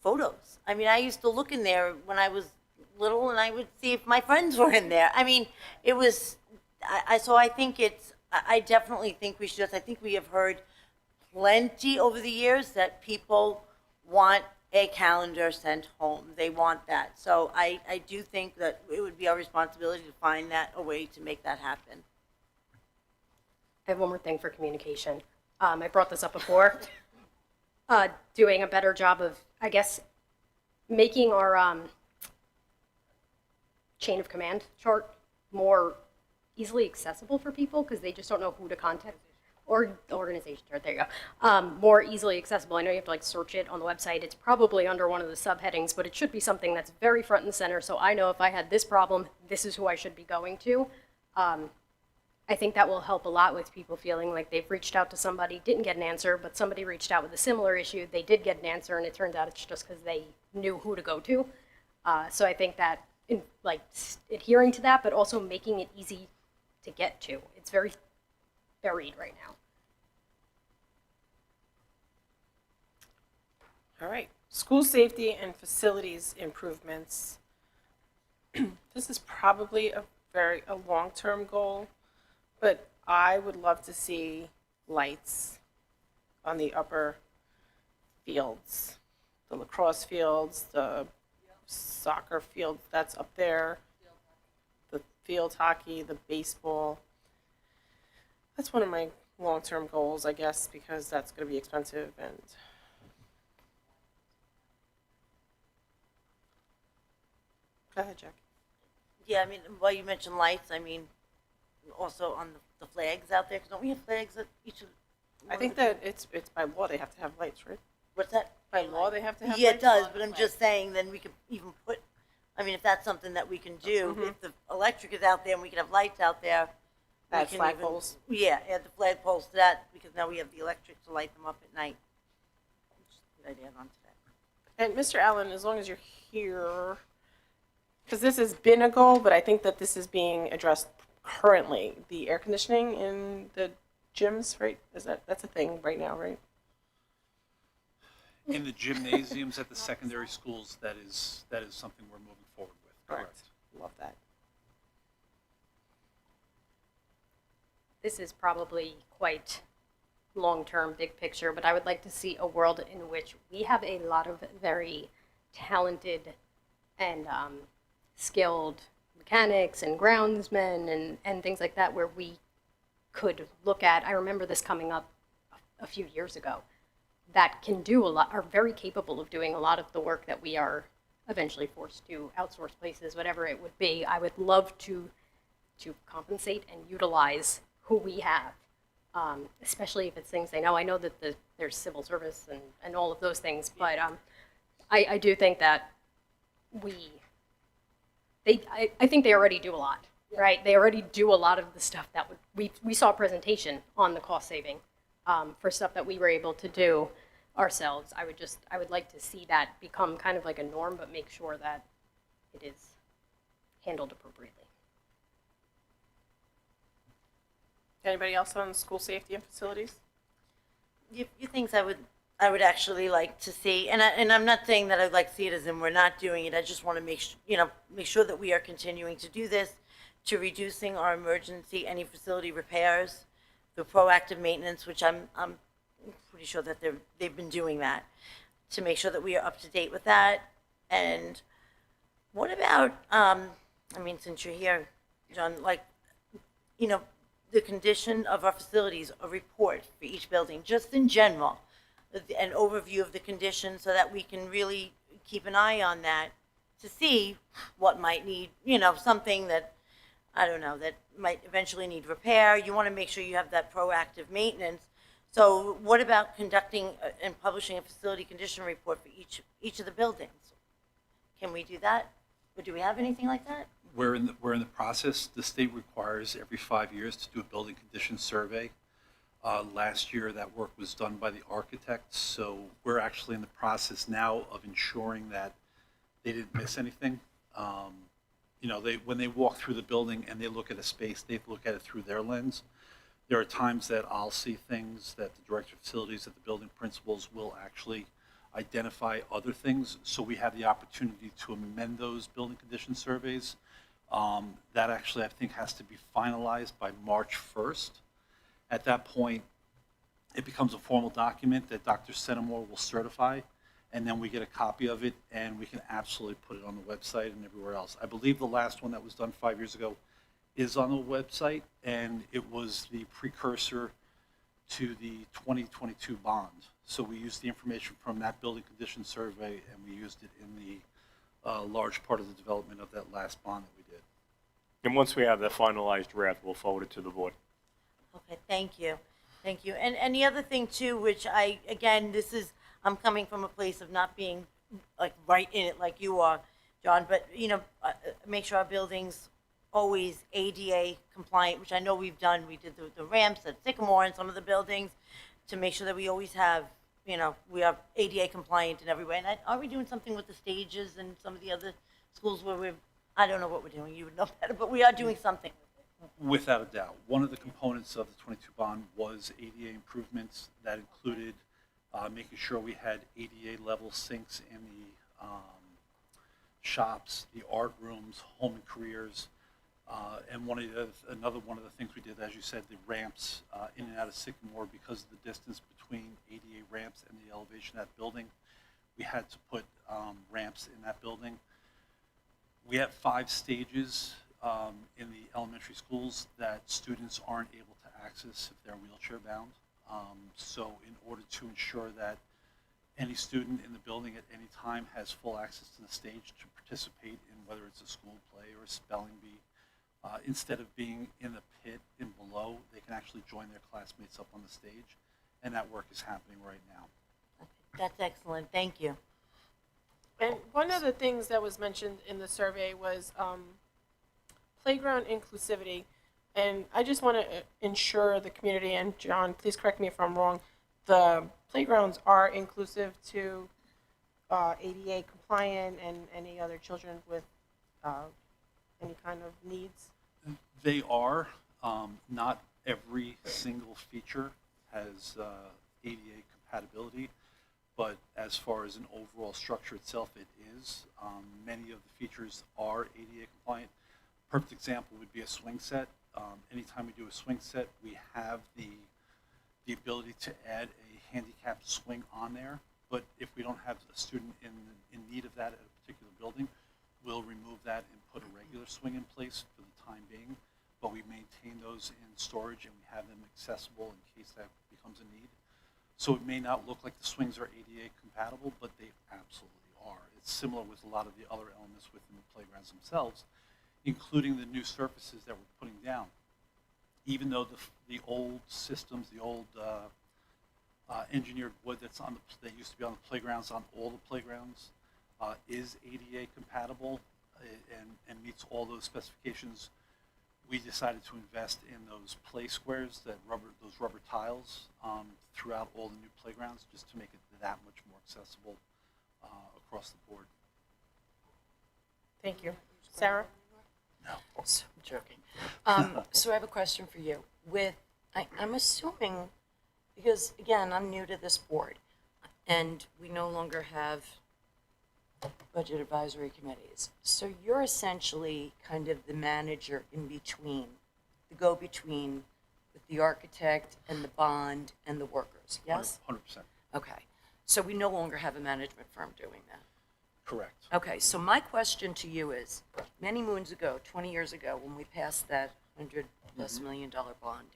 Speaker 9: photos. I mean, I used to look in there when I was little, and I would see if my friends were in there. I mean, it was, so I think I definitely think we should. I think we have heard plenty over the years that people want a calendar sent home. They want that. So I do think that it would be our responsibility to find a way to make that happen.
Speaker 2: I have one more thing for communication. I brought this up before. Doing a better job of, I guess, making our chain of command chart more easily accessible for people, because they just don't know who to contact. Or organization chart, there you go. More easily accessible. I know you have to like search it on the website. It's probably under one of the subheadings, but it should be something that's very front and center. So I know if I had this problem, this is who I should be going to. I think that will help a lot with people feeling like they've reached out to somebody, didn't get an answer, but somebody reached out with a similar issue, they did get an answer, and it turns out it's just because they knew who to go to. So I think that adhering to that, but also making it easy to get to. It's very buried right now.
Speaker 1: All right, school safety and facilities improvements. This is probably a long-term goal, but I would love to see lights on the upper fields, the lacrosse fields, the soccer field that's up there, the field hockey, the baseball. That's one of my long-term goals, I guess, because that's going to be expensive and go ahead, Jack.
Speaker 9: Yeah, I mean, while you mentioned lights, I mean, also on the flags out there, 'cause don't we have flags at each of?
Speaker 1: I think that it's by law they have to have lights, right?
Speaker 9: What's that?
Speaker 1: By law they have to have
Speaker 9: Yeah,
Speaker 1: lights?
Speaker 9: it does, but I'm just saying, then we could even put, I mean, if that's something that we can do,
Speaker 1: Mhm.
Speaker 9: if the electric is out there and we can have lights out there. we
Speaker 1: Add
Speaker 9: can
Speaker 1: flag
Speaker 9: even-
Speaker 1: poles.
Speaker 9: Yeah, add the flag poles to that, because now we have the electric to light them up at night. Just a good idea on to that.
Speaker 1: And Mr. Allen, as long as you're here, because this has been a goal, but I think that this is being addressed currently, the air conditioning in the gyms, right? That's a thing right now, right?
Speaker 4: In the gymnasiums at the secondary schools, that is something we're moving forward with, correct?
Speaker 1: Love that.
Speaker 2: This is probably quite long-term, big picture, but I would like to see a world in which we have a lot of very talented and skilled mechanics and groundsmen and things like that, where we could look at, I remember this coming up a few years ago, that can do a lot, are very capable of doing a lot of the work that we are eventually forced to outsource places, whatever it would be. I would love to compensate and utilize who we have, especially if it's things they know. I know that there's civil service and all of those things, but I do think that I think they already do a lot, right? They already do a lot of the stuff that we saw a presentation on the cost saving for stuff that we were able to do ourselves. I would like to see that become kind of like a norm, but make sure that it is handled appropriately.
Speaker 1: Anybody else on school safety and facilities?
Speaker 9: You things I would actually like to see, and I'm not saying that I'd like to see it as in we're not doing it. I just want to make sure that we are continuing to do this, to reducing our emergency any facility repairs, the proactive maintenance, which I'm pretty sure that they've been doing that, to make sure that we are up to date with that. And what about I mean, since you're here, John, the condition of our facilities, a report for each building, just in general, an overview of the condition, so that we can really keep an eye on that to see what might need, something that, I don't know, that might eventually need repair. You want to make sure you have that proactive maintenance. So what about conducting and publishing a facility condition report for each of the buildings? Can we do that? Or do we have anything like that?
Speaker 4: We're in the process. The state requires every 5 years to do a building condition survey. Last year, that work was done by the architects, so we're actually in the process now of ensuring that they didn't miss anything. When they walk through the building and they look at a space, they look at it through their lens. There are times that I'll see things that the director of facilities, that the building principals will actually identify other things, so we have the opportunity to amend those building condition surveys. That actually, I think, has to be finalized by March 1st. At that point, it becomes a formal document that Dr. Senamore will certify, and then we get a copy of it, and we can absolutely put it on the website and everywhere else. I believe the last one that was done 5 years ago is on the website, and it was the precursor to the 2022 bond. So we used the information from that building condition survey, and we used it in the large part of the development of that last bond that we did.
Speaker 10: And once we have the finalized draft, we'll forward it to the board.
Speaker 9: Okay, thank you. Thank you. And the other thing too, which I'm coming from a place of not being like right in it like you are, John, but make sure our buildings always ADA compliant, which I know we've done. We did the ramps at Sycamore and some of the buildings to make sure that we always have, we are ADA compliant in every way. And are we doing something with the stages and some of the other schools where I don't know what we're doing, you would know better, but we are doing something.
Speaker 4: Without a doubt. One of the components of the 22 bond was ADA improvements. That included making sure we had ADA level sinks in the shops, the art rooms, home and careers. And another one of the things we did, as you said, the ramps in and out of Sycamore, because of the distance between ADA ramps and the elevation of that building, we had to put ramps in that building. We have 5 stages in the elementary schools that students aren't able to access if they're wheelchair bound. So in order to ensure that any student in the building at any time has full access to the stage to participate in whether it's a school play or a spelling bee, instead of being in the pit and below, they can actually join their classmates up on the stage, and that work is happening right now.
Speaker 9: That's excellent, thank you.
Speaker 1: And one of the things that was mentioned in the survey was playground inclusivity. And I just want to ensure the community, and John, please correct me if I'm wrong, the playgrounds are inclusive to ADA compliant and any other children with any kind of needs?
Speaker 4: They are. Not every single feature has ADA compatibility, but as far as an overall structure itself, it is. Many of the features are ADA compliant. Perfect example would be a swing set. Anytime we do a swing set, we have the ability to add a handicapped swing on there, but if we don't have a student in need of that at a particular building, we'll remove that and put a regular swing in place for the time being, but we maintain those in storage and we have them accessible in case that becomes a need. So it may not look like the swings are ADA compatible, but they absolutely are. It's similar with a lot of the other elements within the playgrounds themselves, including the new surfaces that we're putting down. Even though the old systems, the old engineered wood that used to be on the playgrounds, on all the playgrounds, is ADA compatible and meets all those specifications, we decided to invest in those play squares, those rubber tiles throughout all the new playgrounds, just to make it that much more accessible across the board.
Speaker 1: Thank you. Sarah?
Speaker 8: No, I'm joking. So I have a question for you. I'm assuming, because again, I'm new to this board, and we no longer have budget advisory committees. So you're essentially kind of the manager in between, the go-between with the architect and the bond and the workers, yes?
Speaker 4: 100%.
Speaker 8: Okay. So we no longer have a management firm doing that.
Speaker 4: Correct.
Speaker 8: Okay, so my question to you is, many moons ago, 20 years ago, when we passed that $100+ million bond,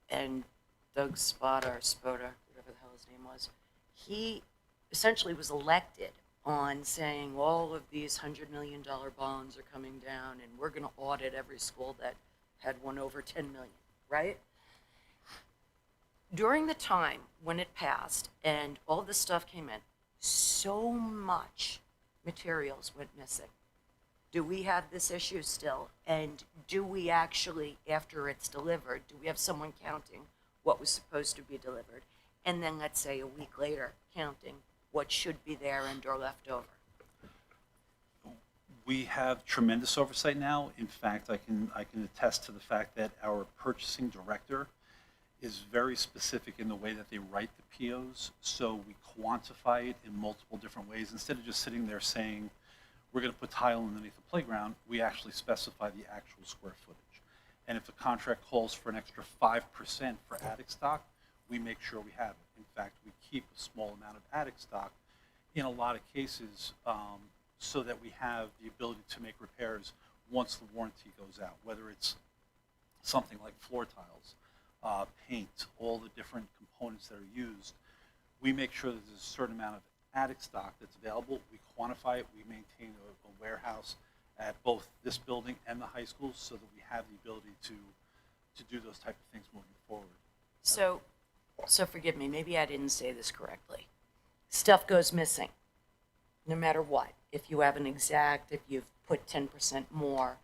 Speaker 8: and Doug Spoda, whatever the hell his name was, he essentially was elected on saying all of these $100 million bonds are coming down and we're going to audit every school that had one over 10 million, right? During the time when it passed and all this stuff came in, so much materials went missing. Do we have this issue still? And do we actually, after it's delivered, do we have someone counting what was supposed to be delivered? And then let's say a week later, counting what should be there and or left over?
Speaker 4: We have tremendous oversight now. In fact, I can attest to the fact that our purchasing director is very specific in the way that they write the POs. So we quantify it in multiple different ways. Instead of just sitting there saying, we're going to put tile underneath the playground, we actually specify the actual square footage. And if the contract calls for an extra 5% for attic stock, we make sure we have it. In fact, we keep a small amount of attic stock in a lot of cases so that we have the ability to make repairs once the warranty goes out, whether it's something like floor tiles, paint, all the different components that are used. We make sure that there's a certain amount of attic stock that's available. We quantify it. We maintain a warehouse at both this building and the high school so that we have the ability to do those type of things moving forward.
Speaker 8: So forgive me, maybe I didn't say this correctly. Stuff goes missing, no matter what. If you have an exact, if you've put 10% more,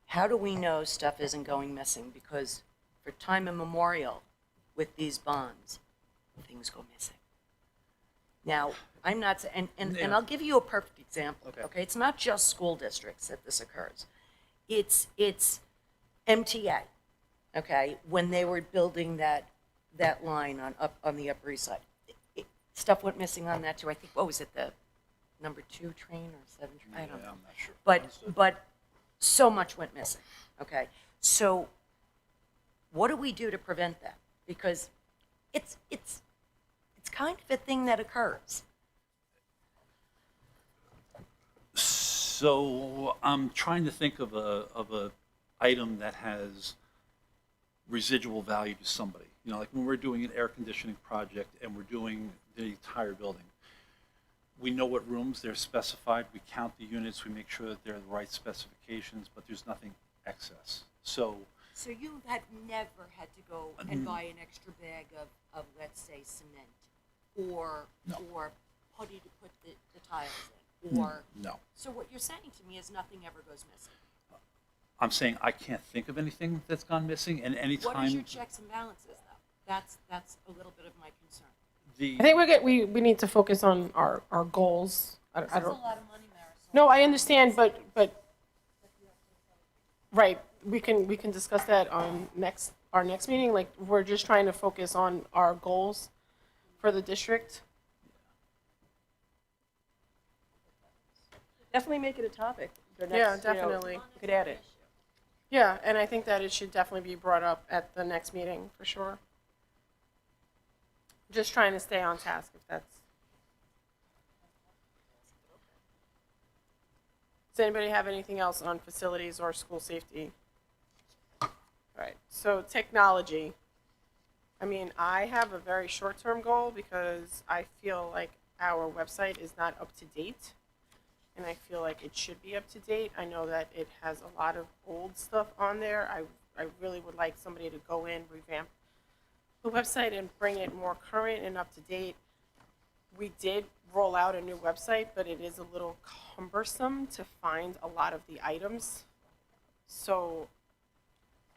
Speaker 8: how do we know stuff isn't going missing? Because for time immemorial with these bonds, things go missing. Now, I'm not, and I'll give you a perfect example, okay? It's not just school districts that this occurs. It's MTA, okay? When they were building that line on the Upper East Side. Stuff went missing on that too. I think, what was it, the number 2 train or 7 train? I don't know.
Speaker 4: I'm not sure.
Speaker 8: But so much went missing, okay? So what do we do to prevent that? Because it's kind of a thing that occurs.
Speaker 4: So I'm trying to think of a item that has residual value to somebody. You know, like when we're doing an air conditioning project and we're doing the entire building, we know what rooms they're specified, we count the units, we make sure that they're the right specifications, but there's nothing excess. So
Speaker 8: So you have never had to go and buy an extra bag of let's say, cement or putty to put the tiles in? Or
Speaker 4: no.
Speaker 8: So what you're saying to me is nothing ever goes missing.
Speaker 4: I'm saying I can't think of anything that's gone missing, and anytime.
Speaker 8: What is your checks and balances, though? That's a little bit of my concern.
Speaker 1: I think we need to focus on our goals. I
Speaker 8: This is a
Speaker 1: don't.
Speaker 8: lot of money, Marisol.
Speaker 1: No, I understand, but right, we can discuss that on our next meeting. Like, we're just trying to focus on our goals for the district.
Speaker 7: Definitely make it a topic. The
Speaker 1: Yeah,
Speaker 7: next, you know,
Speaker 1: definitely.
Speaker 7: you could add it.
Speaker 1: Yeah, and I think that it should definitely be brought up at the next meeting, for sure. Just trying to stay on task, if that's. Does anybody have anything else on facilities or school safety? All right, so technology. I mean, I have a very short-term goal because I feel like our website is not up to date. And I feel like it should be up to date. I know that it has a lot of old stuff on there. I really would like somebody to go in, revamp the website and bring it more current and up to date. We did roll out a new website, but it is a little cumbersome to find a lot of the items. So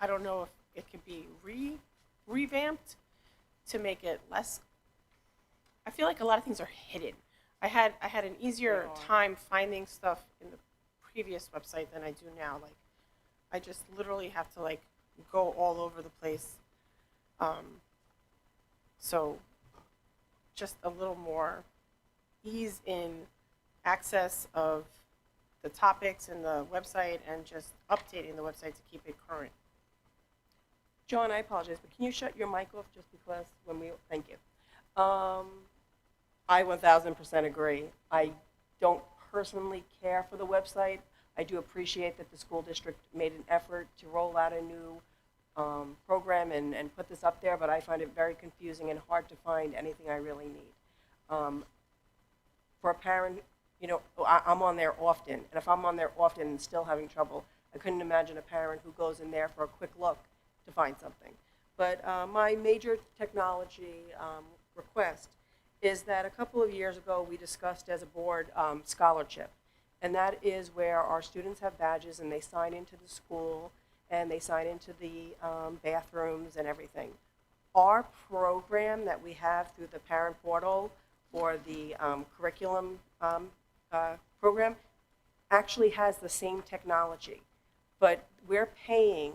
Speaker 1: I don't know if it could be revamped to make it less. I feel like a lot of things are hidden. I had an easier time finding stuff in the previous website than I do now. Like, I just literally have to like go all over the place. So just a little more ease in access of the topics in the website and just updating the website to keep it current.
Speaker 7: John, I apologize, but can you shut your mic off just because thank you. I 1000% agree. I don't personally care for the website. I do appreciate that the school district made an effort to roll out a new program and put this up there, but I find it very confusing and hard to find anything I really need. For a parent, you know, I'm on there often, and if I'm on there often and still having trouble, I couldn't imagine a parent who goes in there for a quick look to find something. But my major technology request is that a couple of years ago we discussed as a board scholarship, and that is where our students have badges and they sign into the school and they sign into the bathrooms and everything. Our program that we have through the parent portal for the curriculum program actually has the same technology, but we're paying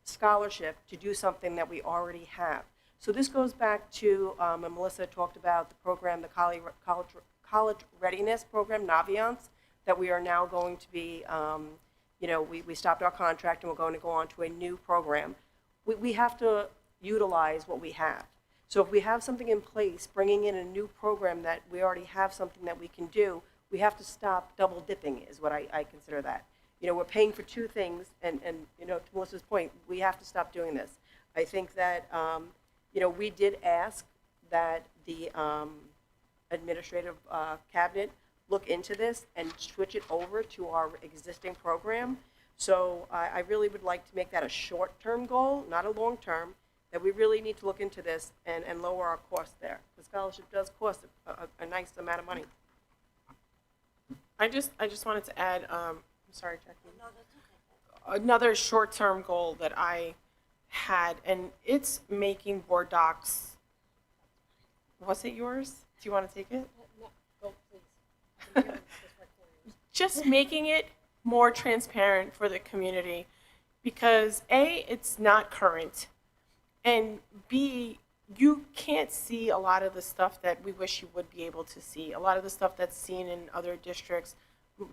Speaker 7: scholarship to do something that we already have. So this goes back to, and Melissa talked about the program, the college readiness program, Naviance, that we are now going to be, you know, we stopped our contract and we're going to go on to a new program. We have to utilize what we have. So if we have something in place, bringing in a new program that we already have something that we can do, we have to stop double dipping is what I consider that. You know, we're paying for two things, and you know, to Melissa's point, we have to stop doing this. I think that, you know, we did ask that the administrative cabinet look into this and switch it over to our existing program. So I really would like to make that a short-term goal, not a long-term, that we really need to look into this and lower our costs there. The scholarship does cost a nice amount of money.
Speaker 1: I just wanted to add, I'm sorry, Jackie.
Speaker 9: No, that's okay.
Speaker 1: another short-term goal that I had, and it's making board docs. Was it yours? Do you want to take it? Just making it more transparent for the community, because A, it's not current, and B, you can't see a lot of the stuff that we wish you would be able to see. A lot of the stuff that's seen in other districts.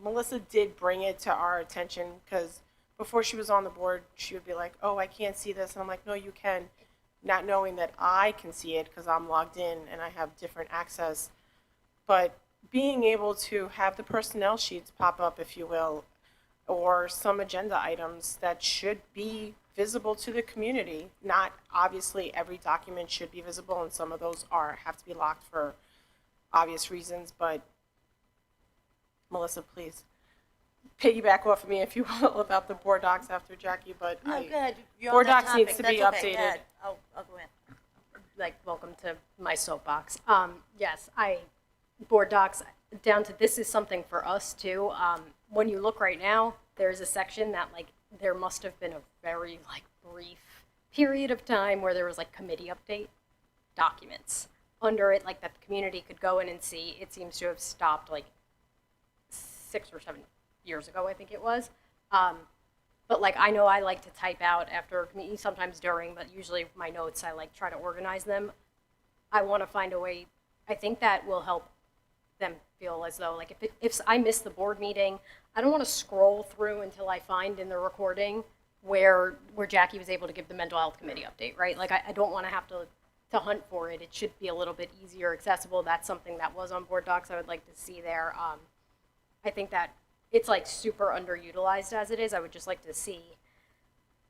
Speaker 1: Melissa did bring it to our attention, because before she was on the board, she would be like, oh, I can't see this. And I'm like, no, you can. Not knowing that I can see it because I'm logged in and I have different access. But being able to have the personnel sheets pop up, if you will, or some agenda items that should be visible to the community. Not obviously every document should be visible, and some of those have to be locked for obvious reasons. But Melissa, please piggyback off of me, if you will, about the board docs after Jackie. But
Speaker 9: No, go ahead. You're on
Speaker 1: board
Speaker 9: that
Speaker 1: docs needs
Speaker 9: topic.
Speaker 1: to be
Speaker 9: That's okay. Go
Speaker 1: updated.
Speaker 9: ahead. I'll go ahead.
Speaker 2: Like, welcome to my soapbox. Yes, board docs, down to this is something for us too. When you look right now, there's a section that like, there must have been a very like brief period of time where there was like committee update documents under it, like that the community could go in and see. It seems to have stopped like 6 or 7 years ago, I think it was. But like, I know I like to type out after a meeting, sometimes during, but usually my notes, I like try to organize them. I want to find a way, I think that will help them feel as though, like, if I miss the board meeting, I don't want to scroll through until I find in the recording where Jackie was able to give the mental health committee update, right? Like, I don't want to have to hunt for it. It should be a little bit easier accessible. That's something that was on board docs I would like to see there. I think that it's like super underutilized as it is. I would just like to see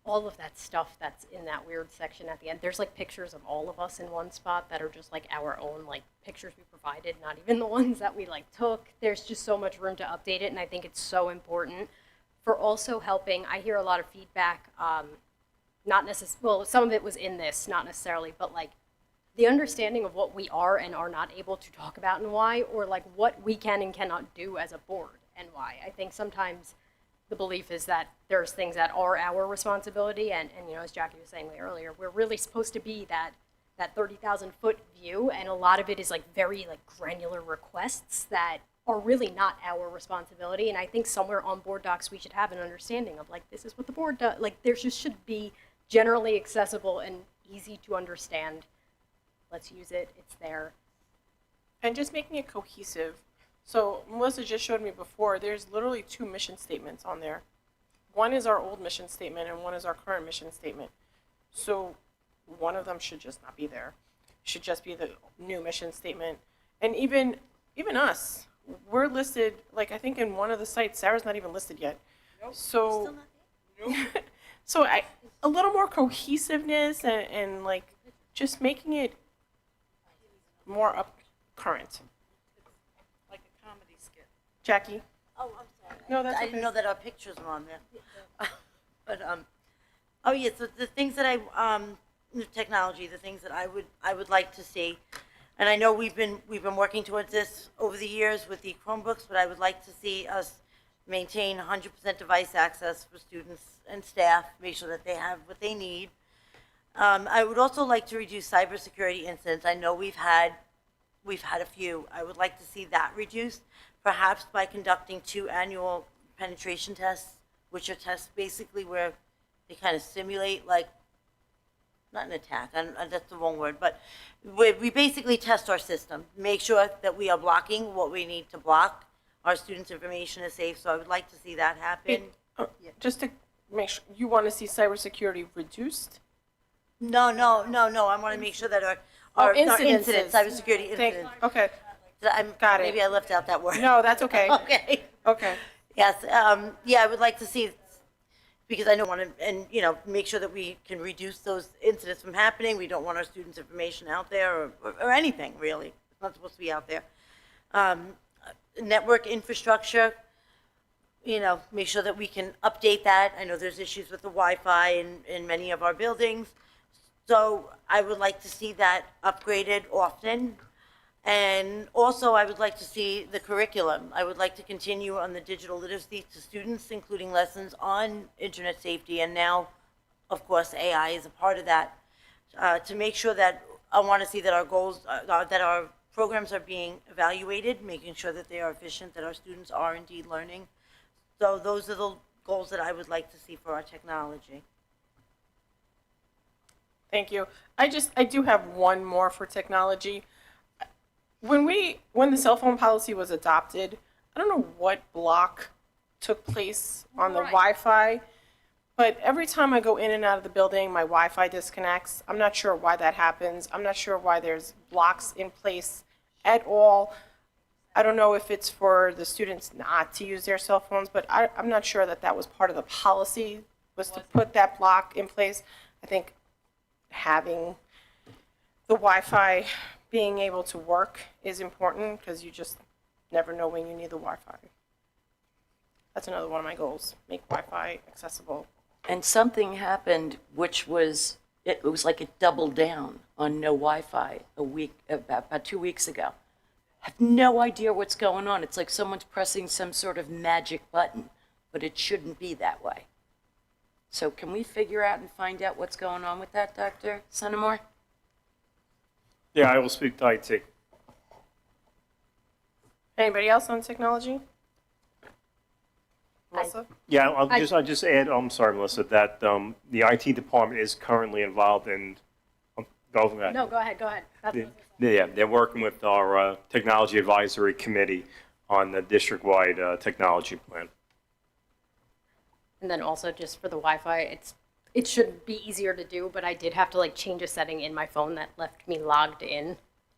Speaker 2: all of that stuff that's in that weird section at the end. There's like pictures of all of us in one spot that are just like our own like pictures we provided, not even the ones that we like took. There's just so much room to update it, and I think it's so important for also helping. I hear a lot of feedback, not necessarily, well, some of it was in this, not necessarily, but like the understanding of what we are and are not able to talk about and why, or like what we can and cannot do as a board and why. I think sometimes the belief is that there's things that are our responsibility, and you know, as Jackie was saying earlier, we're really supposed to be that 30,000 foot view, and a lot of it is like very like granular requests that are really not our responsibility. And I think somewhere on board docs we should have an understanding of like, this is what the board does. Like, there just should be generally accessible and easy to understand. Let's use it, it's there.
Speaker 1: And just making it cohesive. So Melissa just showed me before, there's literally 2 mission statements on there. One is our old mission statement and one is our current mission statement. So one of them should just not be there. It should just be the new mission statement. And even us, we're listed, like I think in one of the sites, Sarah's not even listed yet. So, so a little more cohesiveness and like just making it more up current.
Speaker 9: Like a comedy skit.
Speaker 1: Jackie?
Speaker 9: Oh, I'm sorry.
Speaker 1: No, that's
Speaker 9: I didn't
Speaker 1: okay.
Speaker 9: know that our pictures were on there. But, oh yeah, so the things that the technology, the things that I would like to see, and I know we've been working towards this over the years with the Chromebooks, but I would like to see us maintain 100% device access for students and staff, make sure that they have what they need. I would also like to reduce cybersecurity incidents. I know we've had a few. I would like to see that reduced, perhaps by conducting 2 annual penetration tests, which are tests basically where they kind of simulate, like, not an attack, that's the wrong word, but we basically test our system, make sure that we are blocking what we need to block, our students' information is safe, so I would like to see that happen.
Speaker 1: Just to make sure, you want to see cybersecurity reduced?
Speaker 9: No, I want to make sure that our incidents, cybersecurity incidents.
Speaker 1: Okay,
Speaker 9: Got
Speaker 1: Got it.
Speaker 9: Maybe I left out that word.
Speaker 1: no, that's okay.
Speaker 9: Okay.
Speaker 1: Okay,
Speaker 9: Yes, yeah, I would like to see, because I don't want to, and, you know, make sure that we can reduce those incidents from happening. We don't want our students' information out there or anything, really. It's not supposed to be out there. Network infrastructure, you know, make sure that we can update that. I know there's issues with the Wi-Fi in many of our buildings. So I would like to see that upgraded often. And also, I would like to see the curriculum. I would like to continue on the digital literacy to students, including lessons on internet safety, and now, of course, AI is a part of that, to make sure that, I want to see that our goals, that our programs are being evaluated, making sure that they are efficient, that our students are indeed learning. So those are the goals that I would like to see for our technology.
Speaker 1: Thank you. I do have one more for technology. When the cell phone policy was adopted, I don't know what block took place on the Wi-Fi, but every time I go in and out of the building, my Wi-Fi disconnects. I'm not sure why that happens. I'm not sure why there's blocks in place at all. I don't know if it's for the students not to use their cell phones, but I'm not sure that that was part of the policy, was to put that block in place. I think having the Wi-Fi being able to work is important, because you just never know when you need the Wi-Fi. That's another one of my goals, make Wi-Fi accessible.
Speaker 8: And something happened, which was, it was like it doubled down on no Wi-Fi about 2 weeks ago. I have no idea what's going on. It's like someone's pressing some sort of magic button, but it shouldn't be that way. So can we figure out and find out what's going on with that, Dr. Sunamore?
Speaker 10: Yeah, I will speak to IT.
Speaker 1: Anybody else on technology? Melissa?
Speaker 10: Yeah, I'll just add, I'm sorry, Melissa, that the IT department is currently involved in, go ahead.
Speaker 2: No, go ahead. That's
Speaker 10: Yeah, they're working with our Technology Advisory Committee on the district-wide technology plan.
Speaker 2: And then also just for the Wi-Fi, it should be easier to do, but I did have to like change a setting in my phone that left me logged in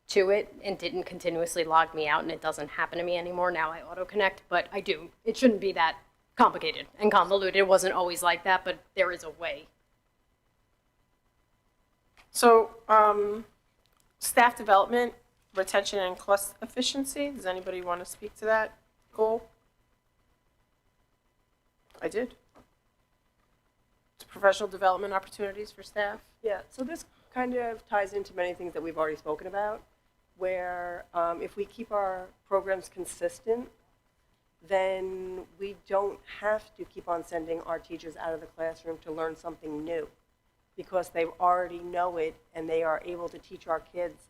Speaker 2: to it and didn't continuously log me out, and it doesn't happen to me anymore. Now I auto-connect, but I do. It shouldn't be that complicated and convoluted. It wasn't always like that, but there is a way.
Speaker 1: So, staff development, retention, and cost efficiency. Does anybody want to speak to that goal? I did. Professional development opportunities for staff.
Speaker 7: Yeah, so this kind of ties into many things that we've already spoken about, where if we keep our programs consistent, then we don't have to keep on sending our teachers out of the classroom to learn something new, because they already know it and they are able to teach our kids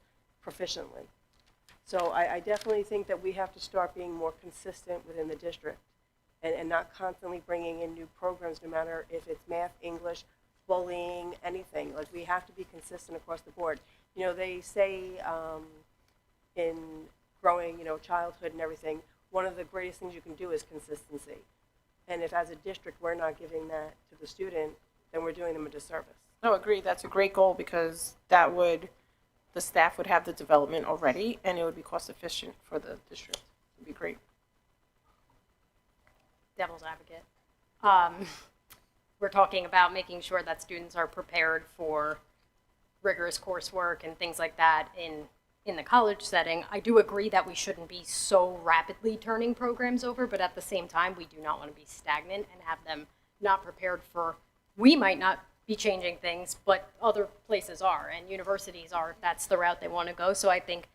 Speaker 7: proficiently. So I definitely think that we have to start being more consistent within the district, and not constantly bringing in new programs, no matter if it's math, English, bullying, anything. Like, we have to be consistent across the board. You know, they say in growing, childhood and everything, one of the greatest things you can do is consistency. And if as a district we're not giving that to the student, then we're doing them a disservice.
Speaker 1: No, agree. That's a great goal, because the staff would have the development already, and it would be cost efficient for the district. It'd be great.
Speaker 2: Devil's advocate. We're talking about making sure that students are prepared for rigorous coursework and things like that in the college setting. I do agree that we shouldn't be so rapidly turning programs over, but at the same time, we do not want to be stagnant and have them not prepared for, we might not be changing things, but other places are, and universities are, if that's the route they want to go. So I think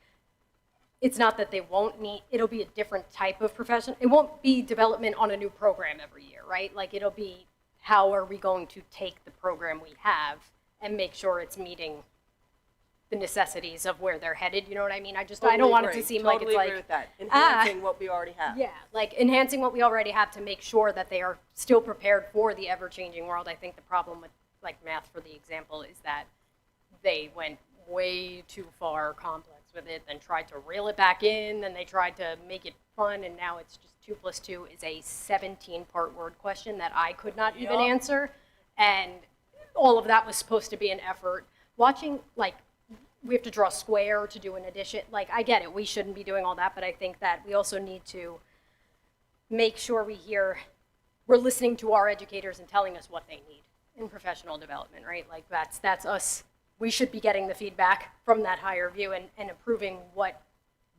Speaker 2: it's not that they won't need, it'll be a different type of profession. It won't be development on a new program every year, right? Like, it'll be, how are we going to take the program we have and make sure it's meeting the necessities of where they're headed, you know what I mean? I don't want it to seem like it's like,
Speaker 7: agree with that. Enhancing what we already have.
Speaker 2: yeah, like enhancing what we already have to make sure that they are still prepared for the ever-changing world. I think the problem with, like, math, for the example, is that they went way too far complex with it, then tried to reel it back in, then they tried to make it fun, and now it's just 2 + 2 is a 17-part word question that I could not even answer, and all of that was supposed to be an effort. Watching, like, we have to draw a square to do an addition. Like, I get it, we shouldn't be doing all that, but I think that we also need to make sure we're listening to our educators and telling us what they need in professional development, right? Like, that's us. We should be getting the feedback from that higher view and approving what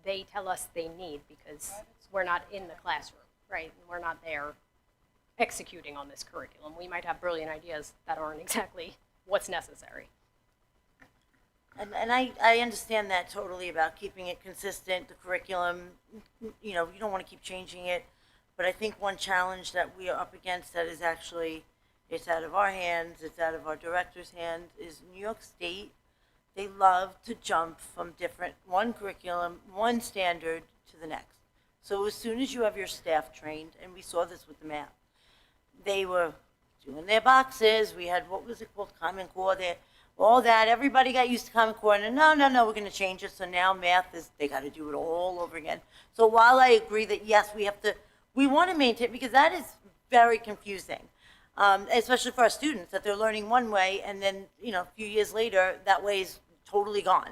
Speaker 2: they tell us they need, because we're not in the classroom, right? And we're not there executing on this curriculum. We might have brilliant ideas that aren't exactly what's necessary.
Speaker 9: And I understand that totally about keeping it consistent, the curriculum, you know, you don't want to keep changing it. But I think one challenge that we are up against that is actually, it's out of our hands, it's out of our director's hands, is New York State. They love to jump from one curriculum, one standard to the next. So as soon as you have your staff trained, and we saw this with the math, they were doing their boxes. We had, what was it called, Common Core there, all that. Everybody got used to Common Core, and no, we're going to change it. So now math is, they got to do it all over again. So while I agree that yes, we want to maintain, because that is very confusing, especially for our students, that they're learning one way, and then, you know, a few years later, that way is totally gone.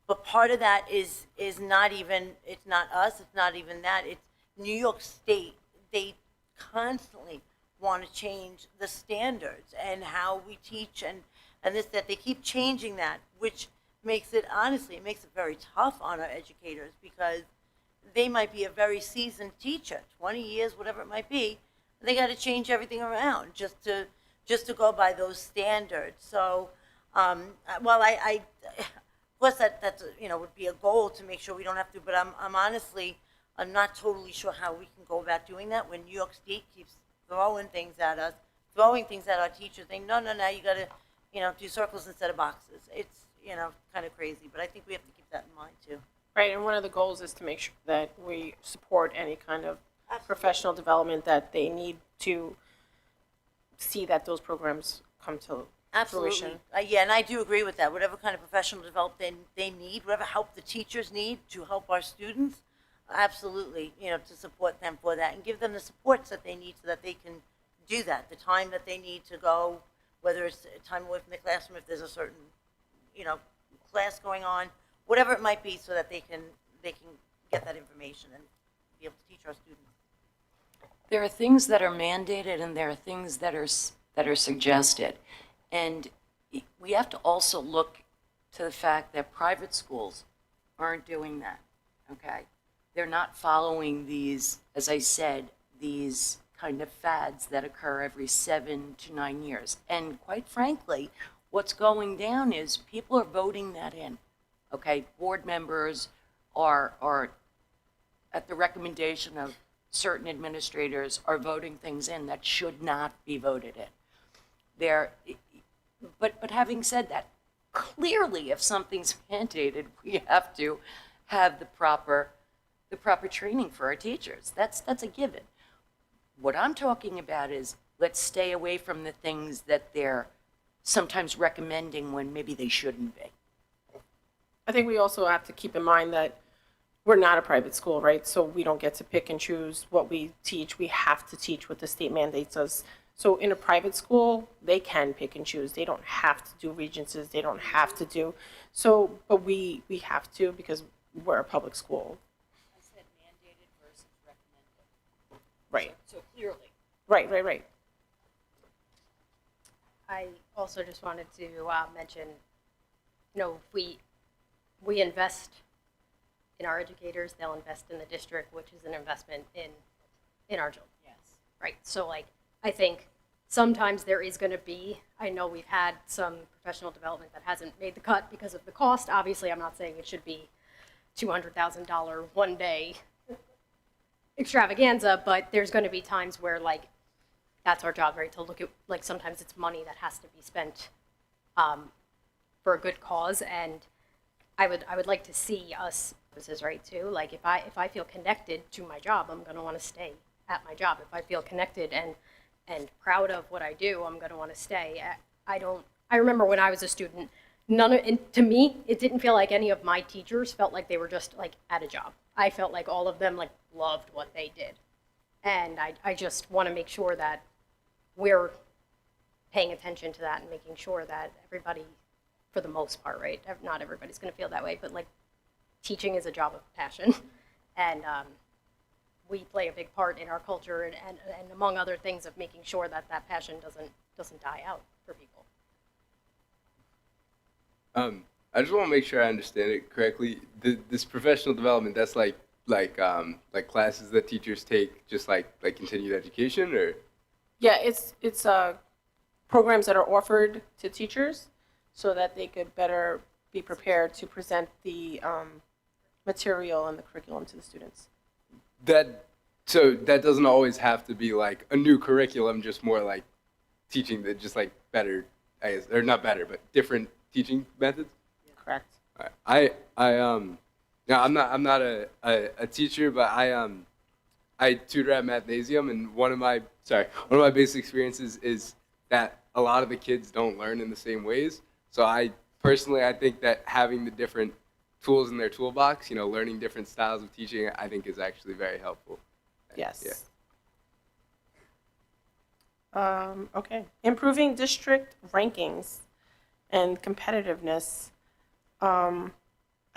Speaker 9: But part of that is not even, it's not us, it's not even that, it's New York State. They constantly want to change the standards and how we teach and this, that they keep changing that, which makes it, honestly, it makes it very tough on our educators, because they might be a very seasoned teacher, 20 years, whatever it might be, they got to change everything around just to go by those standards. So, well, of course that's you know, would be a goal to make sure we don't have to, but I'm honestly, I'm not totally sure how we can go about doing that when New York State keeps throwing things at us, throwing things at our teachers, saying, no, you got to, you know, do circles instead of boxes. It's, you know, kind of crazy, but I think we have to keep that in mind too.
Speaker 1: Right, and one of the goals is to make sure that we support any kind of professional development that they need to see that those programs come to
Speaker 9: Absolutely.
Speaker 1: fruition.
Speaker 9: Yeah, and I do agree with that. Whatever kind of professional development they need, whatever help the teachers need to help our students, absolutely, you know, to support them for that and give them the supports that they need so that they can do that. The time that they need to go, whether it's time away from the classroom, if there's a certain, you know, class going on, whatever it might be, so that they can get that information and be able to teach our students.
Speaker 8: There are things that are mandated and there are things that are suggested. And we have to also look to the fact that private schools aren't doing that, okay? They're not following these, as I said, these kind of fads that occur every 7 to 9 years. And quite frankly, what's going down is people are voting that in, okay? Board members are at the recommendation of certain administrators are voting things in that should not be voted in. But having said that, clearly if something's mandated, we have to have the proper training for our teachers. That's a given. What I'm talking about is let's stay away from the things that they're sometimes recommending when maybe they shouldn't be.
Speaker 1: I think we also have to keep in mind that we're not a private school, right? So we don't get to pick and choose what we teach. We have to teach what the state mandates us. So in a private school, they can pick and choose. They don't have to do regencies. They don't have to do. So, but we have to because we're a public school.
Speaker 8: I said mandated versus recommended.
Speaker 1: Right.
Speaker 8: So clearly.
Speaker 1: Right.
Speaker 2: I also just wanted to mention, you know, if we invest in our educators, they'll invest in the district, which is an investment in our children.
Speaker 8: Yes.
Speaker 2: Right. So like, I think sometimes there is going to be, I know we've had some professional development that hasn't made the cut because of the cost. Obviously, I'm not saying it should be $200,000 one day extravaganza, but there's going to be times where like, that's our job, right? To look at, like, sometimes it's money that has to be spent for a good cause. And I would like to see us, this is right too, like if I feel connected to my job, I'm going to want to stay at my job. If I feel connected and proud of what I do, I'm going to want to stay. I remember when I was a student, to me, it didn't feel like any of my teachers felt like they were just like at a job. I felt like all of them like loved what they did. And I just want to make sure that we're paying attention to that and making sure that everybody, for the most part, right? Not everybody's going to feel that way, but like teaching is a job of passion. And we play a big part in our culture and among other things of making sure that that passion doesn't die out for people.
Speaker 6: I just want to make sure I understand it correctly. This professional development, that's like classes that teachers take, just like continued education, or?
Speaker 1: Yeah, it's programs that are offered to teachers so that they could better be prepared to present the material and the curriculum to the students.
Speaker 6: So that doesn't always have to be like a new curriculum, just more like teaching that just like better, I guess, or not better, but different teaching methods.
Speaker 1: Correct.
Speaker 6: Yeah, I'm not a teacher, but I tutor at Mathnasium, and one of my basic experiences is that a lot of the kids don't learn in the same ways. So I think that having the different tools in their toolbox, learning different styles of teaching, I think is actually very helpful.
Speaker 1: Yes. Okay. Improving district rankings and competitiveness. I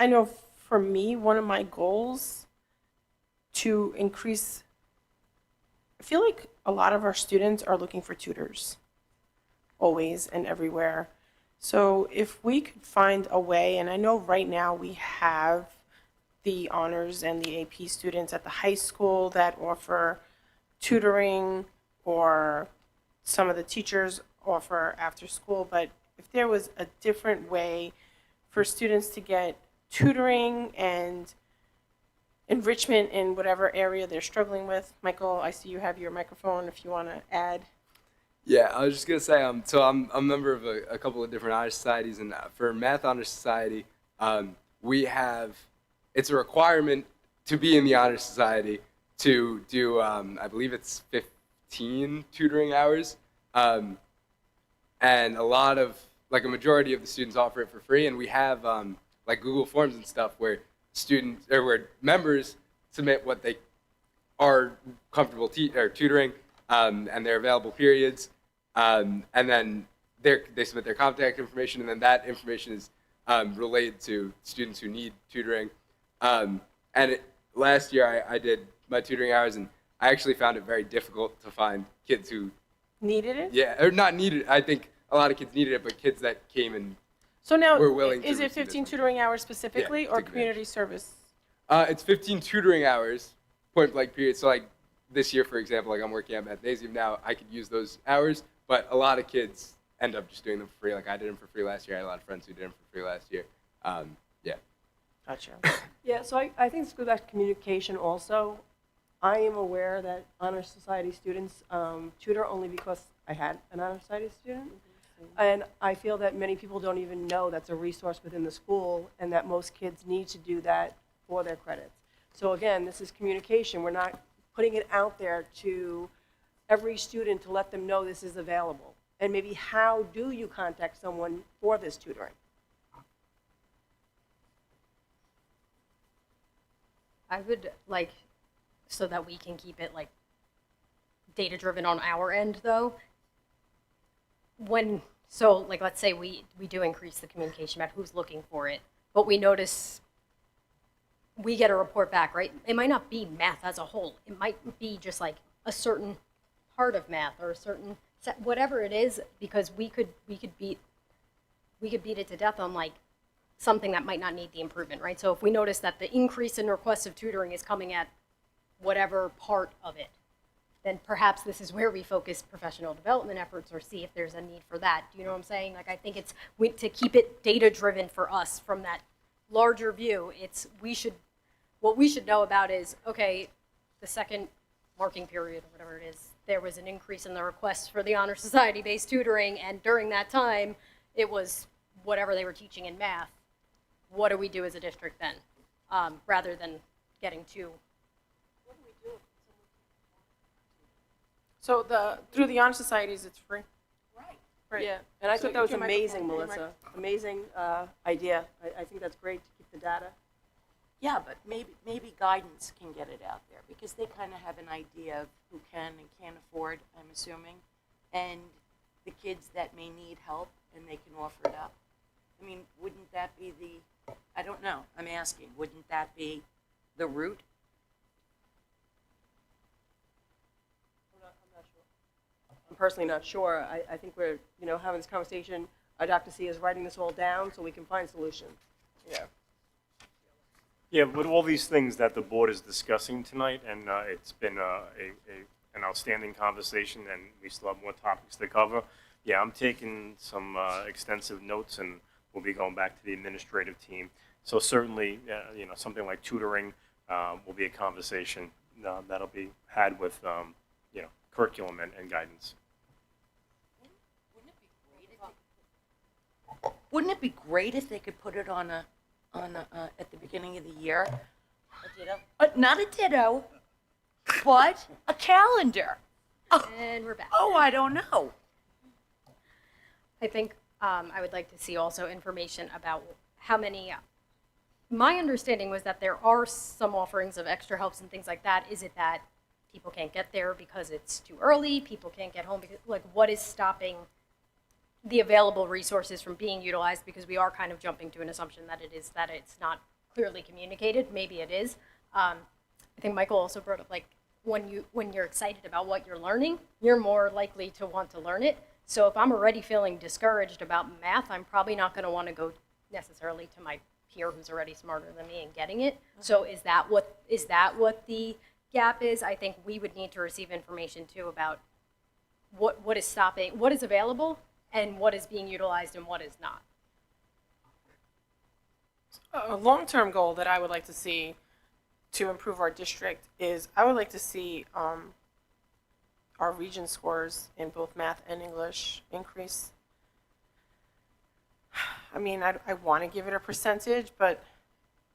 Speaker 1: know for me, one of my goals to increase, I feel like a lot of our students are looking for tutors, always and everywhere. So if we could find a way, and I know right now we have the honors and the AP students at the high school that offer tutoring, or some of the teachers offer after school, but if there was a different way for students to get tutoring and enrichment in whatever area they're struggling with. Michael, I see you have your microphone if you want to add.
Speaker 6: Yeah, I was just gonna say, so I'm a member of a couple of different honor societies, and for Math Honor Society, it's a requirement to be in the honor society to do, I believe it's 15 tutoring hours, and a lot of, like a majority of the students offer it for free, and we have like Google Forms and stuff where where members submit what they are comfortable tutoring, and their available periods. And then they submit their contact information, and then that information is relayed to students who need tutoring. Last year I did my tutoring hours, and I actually found it very difficult to find kids who
Speaker 1: Needed it?
Speaker 6: Yeah, or not needed it. I think a lot of kids needed it, but kids that came and
Speaker 1: So now,
Speaker 6: we're willing to
Speaker 1: is it
Speaker 6: receive
Speaker 1: 15
Speaker 6: this.
Speaker 1: tutoring hours specifically,
Speaker 6: Yeah,
Speaker 1: or
Speaker 6: take
Speaker 1: community service?
Speaker 6: It's 15 tutoring hours, point blank period. So like this year, for example, like I'm working at Mathnasium now, I could use those hours, but a lot of kids end up just doing them for free. Like I did them for free last year. I had a lot of friends who did them for free last year. Yeah.
Speaker 1: Gotcha.
Speaker 7: Yeah, so I think this goes back to communication also. I am aware that Honor Society students tutor only because I had an Honor Society student. And I feel that many people don't even know that's a resource within the school, and that most kids need to do that for their credits. So again, this is communication. We're not putting it out there to every student to let them know this is available. And maybe how do you contact someone for this tutoring?
Speaker 2: I would like, so that we can keep it like data driven on our end though. Let's say we do increase the communication about who's looking for it, but we notice we get a report back, right? It might not be math as a whole. It might be just like a certain part of math or a certain set, whatever it is, because we could beat it to death on like something that might not need the improvement, right? So if we notice that the increase in requests of tutoring is coming at whatever part of it, then perhaps this is where we focus professional development efforts or see if there's a need for that. Do you know what I'm saying? Like, I think to keep it data-driven for us from that larger view, what we should know about is, okay, the second marking period or whatever it is, there was an increase in the requests for the Honor Society-based tutoring, and during that time, it was whatever they were teaching in math. What do we do as a district then, rather than getting too...
Speaker 1: So through the honor societies, it's free. Right.
Speaker 7: Yeah, and I
Speaker 1: So
Speaker 7: thought that was
Speaker 1: your
Speaker 7: amazing,
Speaker 1: microphone,
Speaker 7: Melissa. Amazing idea. I think that's great to keep the data.
Speaker 8: Yeah, but maybe guidance can get it out there, because they kind of have an idea of who can and can't afford, I'm assuming, and the kids that may need help, and they can offer it up. I mean, wouldn't that be I don't know, I'm asking, wouldn't that be the route?
Speaker 7: I'm personally not sure. I think we're, having this conversation. Dr. C is writing this all down so we can find solutions. Yeah.
Speaker 10: Yeah, with all these things that the board is discussing tonight, and it's been an outstanding conversation, and we still have more topics to cover. Yeah, I'm taking some extensive notes, and will be going back to the administrative team. So certainly, something like tutoring will be a conversation that'll be had with, curriculum and guidance.
Speaker 8: Wouldn't it be great if they could put it on at the beginning of the year? A ditto? Not a ditto, but a calendar.
Speaker 2: And we're back.
Speaker 8: Oh, I don't know.
Speaker 2: I think I would like to see also information about how many. My understanding was that there are some offerings of extra helps and things like that. Is it that people can't get there because it's too early? People can't get home because, like, what is stopping the available resources from being utilized? Because we are kind of jumping to an assumption that it's not clearly communicated. Maybe it is. I think Michael also brought up, like, when you're excited about what you're learning, you're more likely to want to learn it. So if I'm already feeling discouraged about math, I'm probably not going to want to go necessarily to my peer who's already smarter than me and getting it. So is that what the gap is? I think we would need to receive information too about what is stopping, what is available, and what is being utilized and what is not.
Speaker 1: A long-term goal that I would like to see to improve our district is I would like to see our region scores in both math and English increase. I mean, I want to give it a percentage, but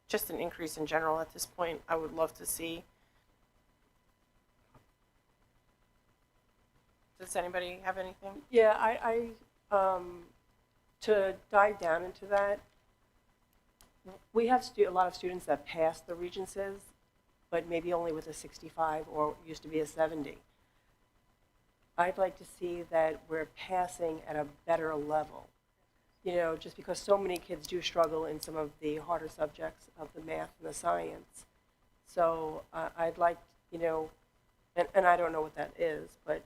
Speaker 1: just an increase in general at this point, I would love to see. Does anybody have anything?
Speaker 7: Yeah, to dive down into that, we have a lot of students that pass the Regencies, but maybe only with a 65 or used to be a 70. I'd like to see that we're passing at a better level. Just because so many kids do struggle in some of the harder subjects of the math and the science. So I'd like, and I don't know what that is, but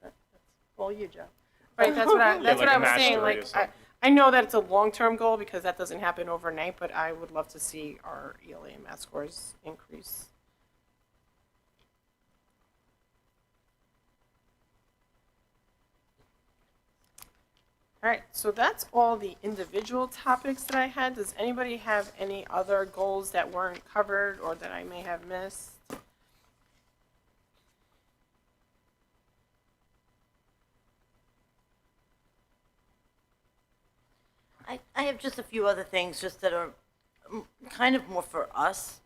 Speaker 7: that's all you, Joe.
Speaker 1: Right, that's what I was saying.
Speaker 10: mastery or
Speaker 1: Like,
Speaker 10: something.
Speaker 1: I know that it's a long-term goal because that doesn't happen overnight, but I would love to see our ELA and math scores increase. All right, so that's all the individual topics that I had. Does anybody have any other goals that weren't covered or that I may have missed?
Speaker 9: I have just a few other things just that are kind of more for us,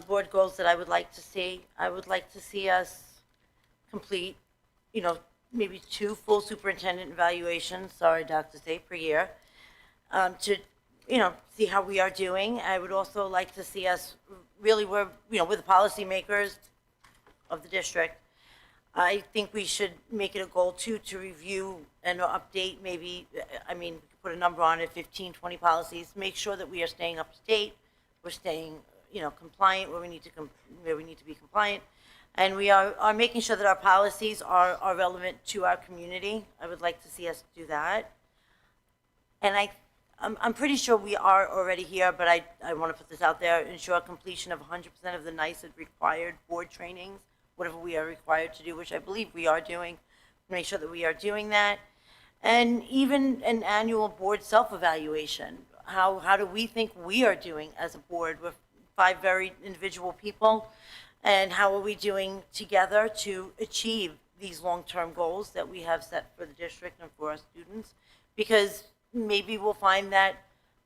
Speaker 9: board goals that I would like to see. I would like to see us complete, maybe 2 full superintendent evaluations, sorry, Dr. State, per year, to, see how we are doing. I would also like to see us really, we're the policymakers of the district. I think we should make it a goal too to review and update maybe, put a number on it, 15, 20 policies, make sure that we are staying up to date, we're staying, compliant where we need to be compliant, and we are making sure that our policies are relevant to our community. I would like to see us do that. And I'm pretty sure we are already here, but I want to put this out there, ensure completion of 100% of the NICED required board trainings, whatever we are required to do, which I believe we are doing, make sure that we are doing that. And even an annual board self-evaluation. How do we think we are doing as a board? We're 5 very individual people, and how are we doing together to achieve these long-term goals that we have set for the district and for our students? Because maybe we'll find that,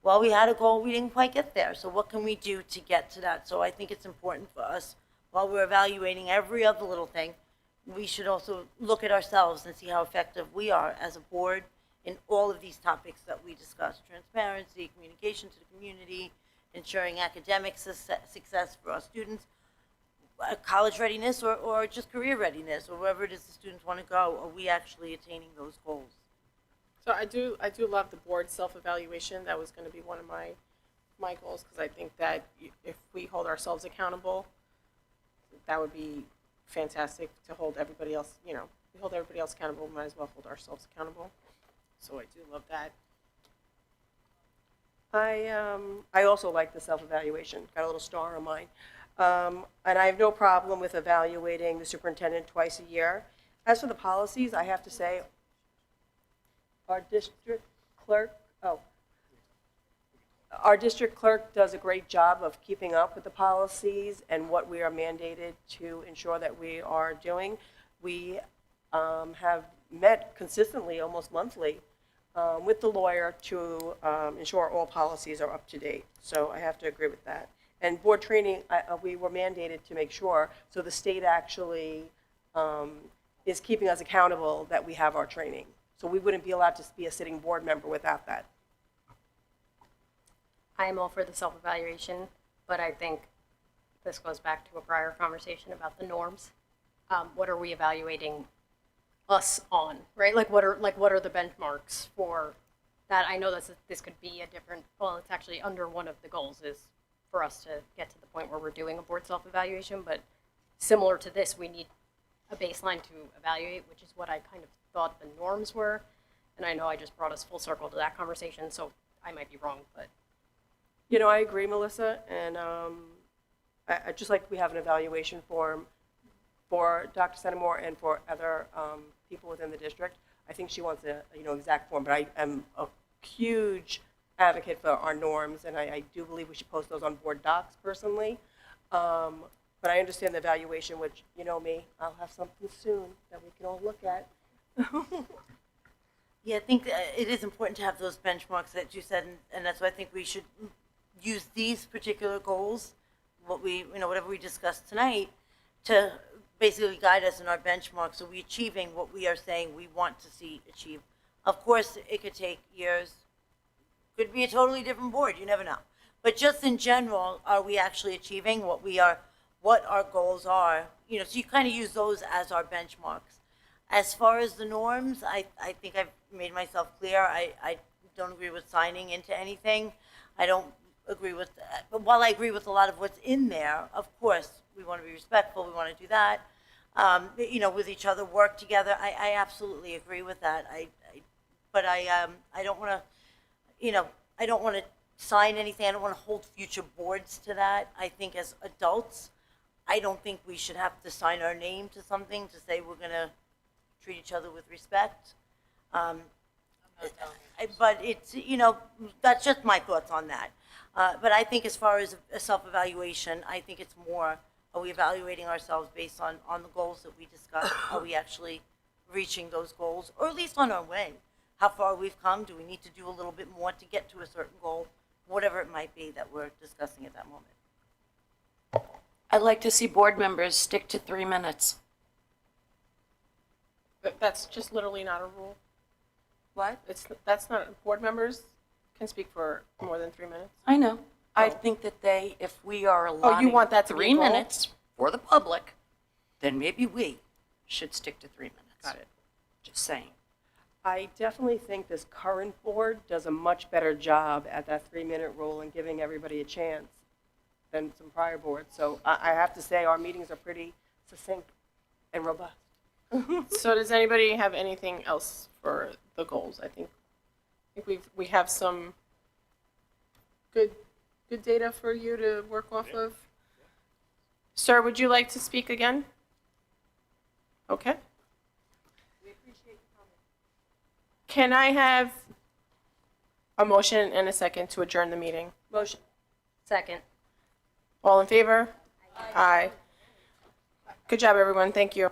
Speaker 9: well, we had a goal, we didn't quite get there, so what can we do to get to that? So I think it's important for us, while we're evaluating every other little thing, we should also look at ourselves and see how effective we are as a board in all of these topics that we discussed: transparency, communication to the community, ensuring academic success for our students, college readiness, or just career readiness, or wherever it is the students want to go. Are we actually attaining those goals?
Speaker 1: So I do love the board self-evaluation. That was going to be one of my goals, because I think that if we hold ourselves accountable, that would be fantastic to hold everybody else, we hold everybody else accountable, we might as well hold ourselves accountable. So I do love that.
Speaker 7: I also like the self-evaluation, got a little star on mine. And I have no problem with evaluating the superintendent twice a year. As for the policies, I have to say, our district clerk, our district clerk does a great job of keeping up with the policies and what we are mandated to ensure that we are doing. We have met consistently, almost monthly, with the lawyer to ensure all policies are up to date. So I have to agree with that. And board training, we were mandated to make sure, so the state actually is keeping us accountable that we have our training. So we wouldn't be allowed to be a sitting board member without that.
Speaker 2: I am all for the self-evaluation, but I think this goes back to a prior conversation about the norms. What are we evaluating us on, right? Like what are the benchmarks for that? I know that this could be a different, well, it's actually under one of the goals is for us to get to the point where we're doing a board self-evaluation, but similar to this, we need a baseline to evaluate, which is what I kind of thought the norms were. And I know I just brought us full circle to that conversation, so I might be wrong, but.
Speaker 7: You know, I agree, Melissa, and I just like we have an evaluation form for Dr. Centimore and for other people within the district. I think she wants a exact form, but I am a huge advocate for our norms, and I do believe we should post those on board docs personally. But I understand the evaluation, which, you know me, I'll have something soon that we can all look at.
Speaker 9: Yeah, I think it is important to have those benchmarks that you said, and that's why I think we should use these particular goals, whatever we discussed tonight, to basically guide us in our benchmarks. So we achieving what we are saying we want to see achieved. Of course, it could take years. Could be a totally different board. You never know. But just in general, are we actually achieving what our goals are? You know, so you kind of use those as our benchmarks. As far as the norms, I think I've made myself clear. I don't agree with signing into anything. I don't agree with, but while I agree with a lot of what's in there, of course, we want to be respectful, we want to do that, with each other, work together. I absolutely agree with that. But I don't want to, I don't want to sign anything. I don't want to hold future boards to that. I think as adults, I don't think we should have to sign our name to something to say we're going to treat each other with respect. But it's, that's just my thoughts on that. But I think as far as a self-evaluation, I think it's more, are we evaluating ourselves based on the goals that we discussed? Are we actually reaching those goals, or at least on our way? How far we've come? Do we need to do a little bit more to get to a certain goal? Whatever it might be that we're discussing at that moment.
Speaker 8: I'd like to see board members stick to 3 minutes.
Speaker 1: That's just literally not a rule.
Speaker 8: What?
Speaker 1: That's not, board members can speak for more than 3 minutes.
Speaker 8: I know. I
Speaker 1: Oh.
Speaker 8: think that if we are allotting
Speaker 1: want that to be a
Speaker 8: 3
Speaker 1: goal?
Speaker 8: minutes for the public, then maybe we should stick to 3 minutes.
Speaker 7: Got it.
Speaker 8: Just saying.
Speaker 7: I definitely think this current board does a much better job at that 3-minute rule and giving everybody a chance than some prior boards. So I have to say our meetings are pretty succinct and robust.
Speaker 1: So does anybody have anything else for the goals? I think we have some good data for you to work off of. Sir, would you like to speak again? Okay.
Speaker 7: We appreciate your comment.
Speaker 1: Can I have a motion and a second to adjourn the meeting?
Speaker 7: Motion.
Speaker 2: Second.
Speaker 1: All in favor? Aye. Good job, everyone. Thank you.